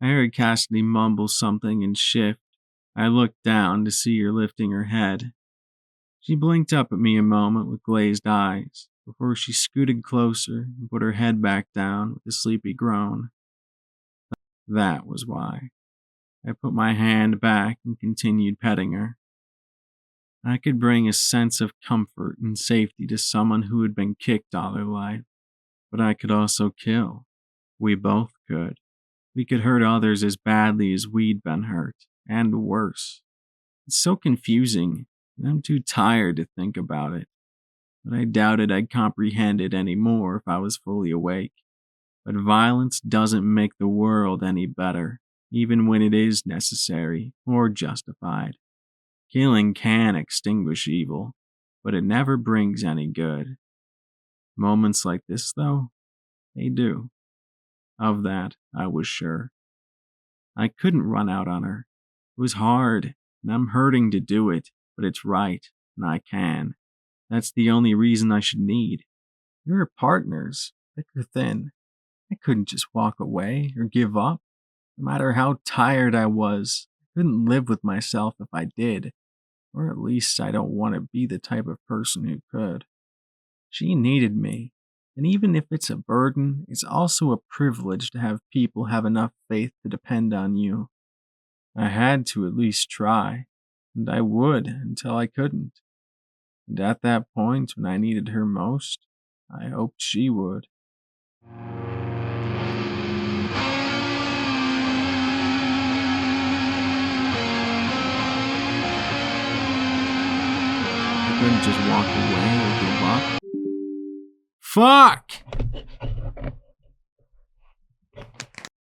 I heard Cassidy mumble something and shift. I looked down to see her lifting her head. She blinked up at me a moment with glazed eyes, before she scooted closer and put her head back down with a sleepy groan. That was why. I put my hand back and continued petting her. I could bring a sense of comfort and safety to someone who had been kicked all her life, but I could also kill. We both could. We could hurt others as badly as we'd been hurt, and worse. It's so confusing, and I'm too tired to think about it. But I doubted I'd comprehend it any more if I was fully awake. But violence doesn't make the world any better, even when it is necessary or justified. Killing can extinguish evil, but it never brings any good. Moments like this, though, they do. Of that, I was sure. I couldn't run out on her. It was hard, and I'm hurting to do it, but it's right, and I can. That's the only reason I should need. You're partners, thick or thin. I couldn't just walk away or give up. No matter how tired I was, I couldn't live with myself if I did. Or at least I don't want to be the type of person who could. She needed me, and even if it's a burden, it's also a privilege to have people have enough faith to depend on you. I had to at least try, and I would until I couldn't. And at that point, when I needed her most, I hoped she would. I couldn't just walk away or give up. Fuck!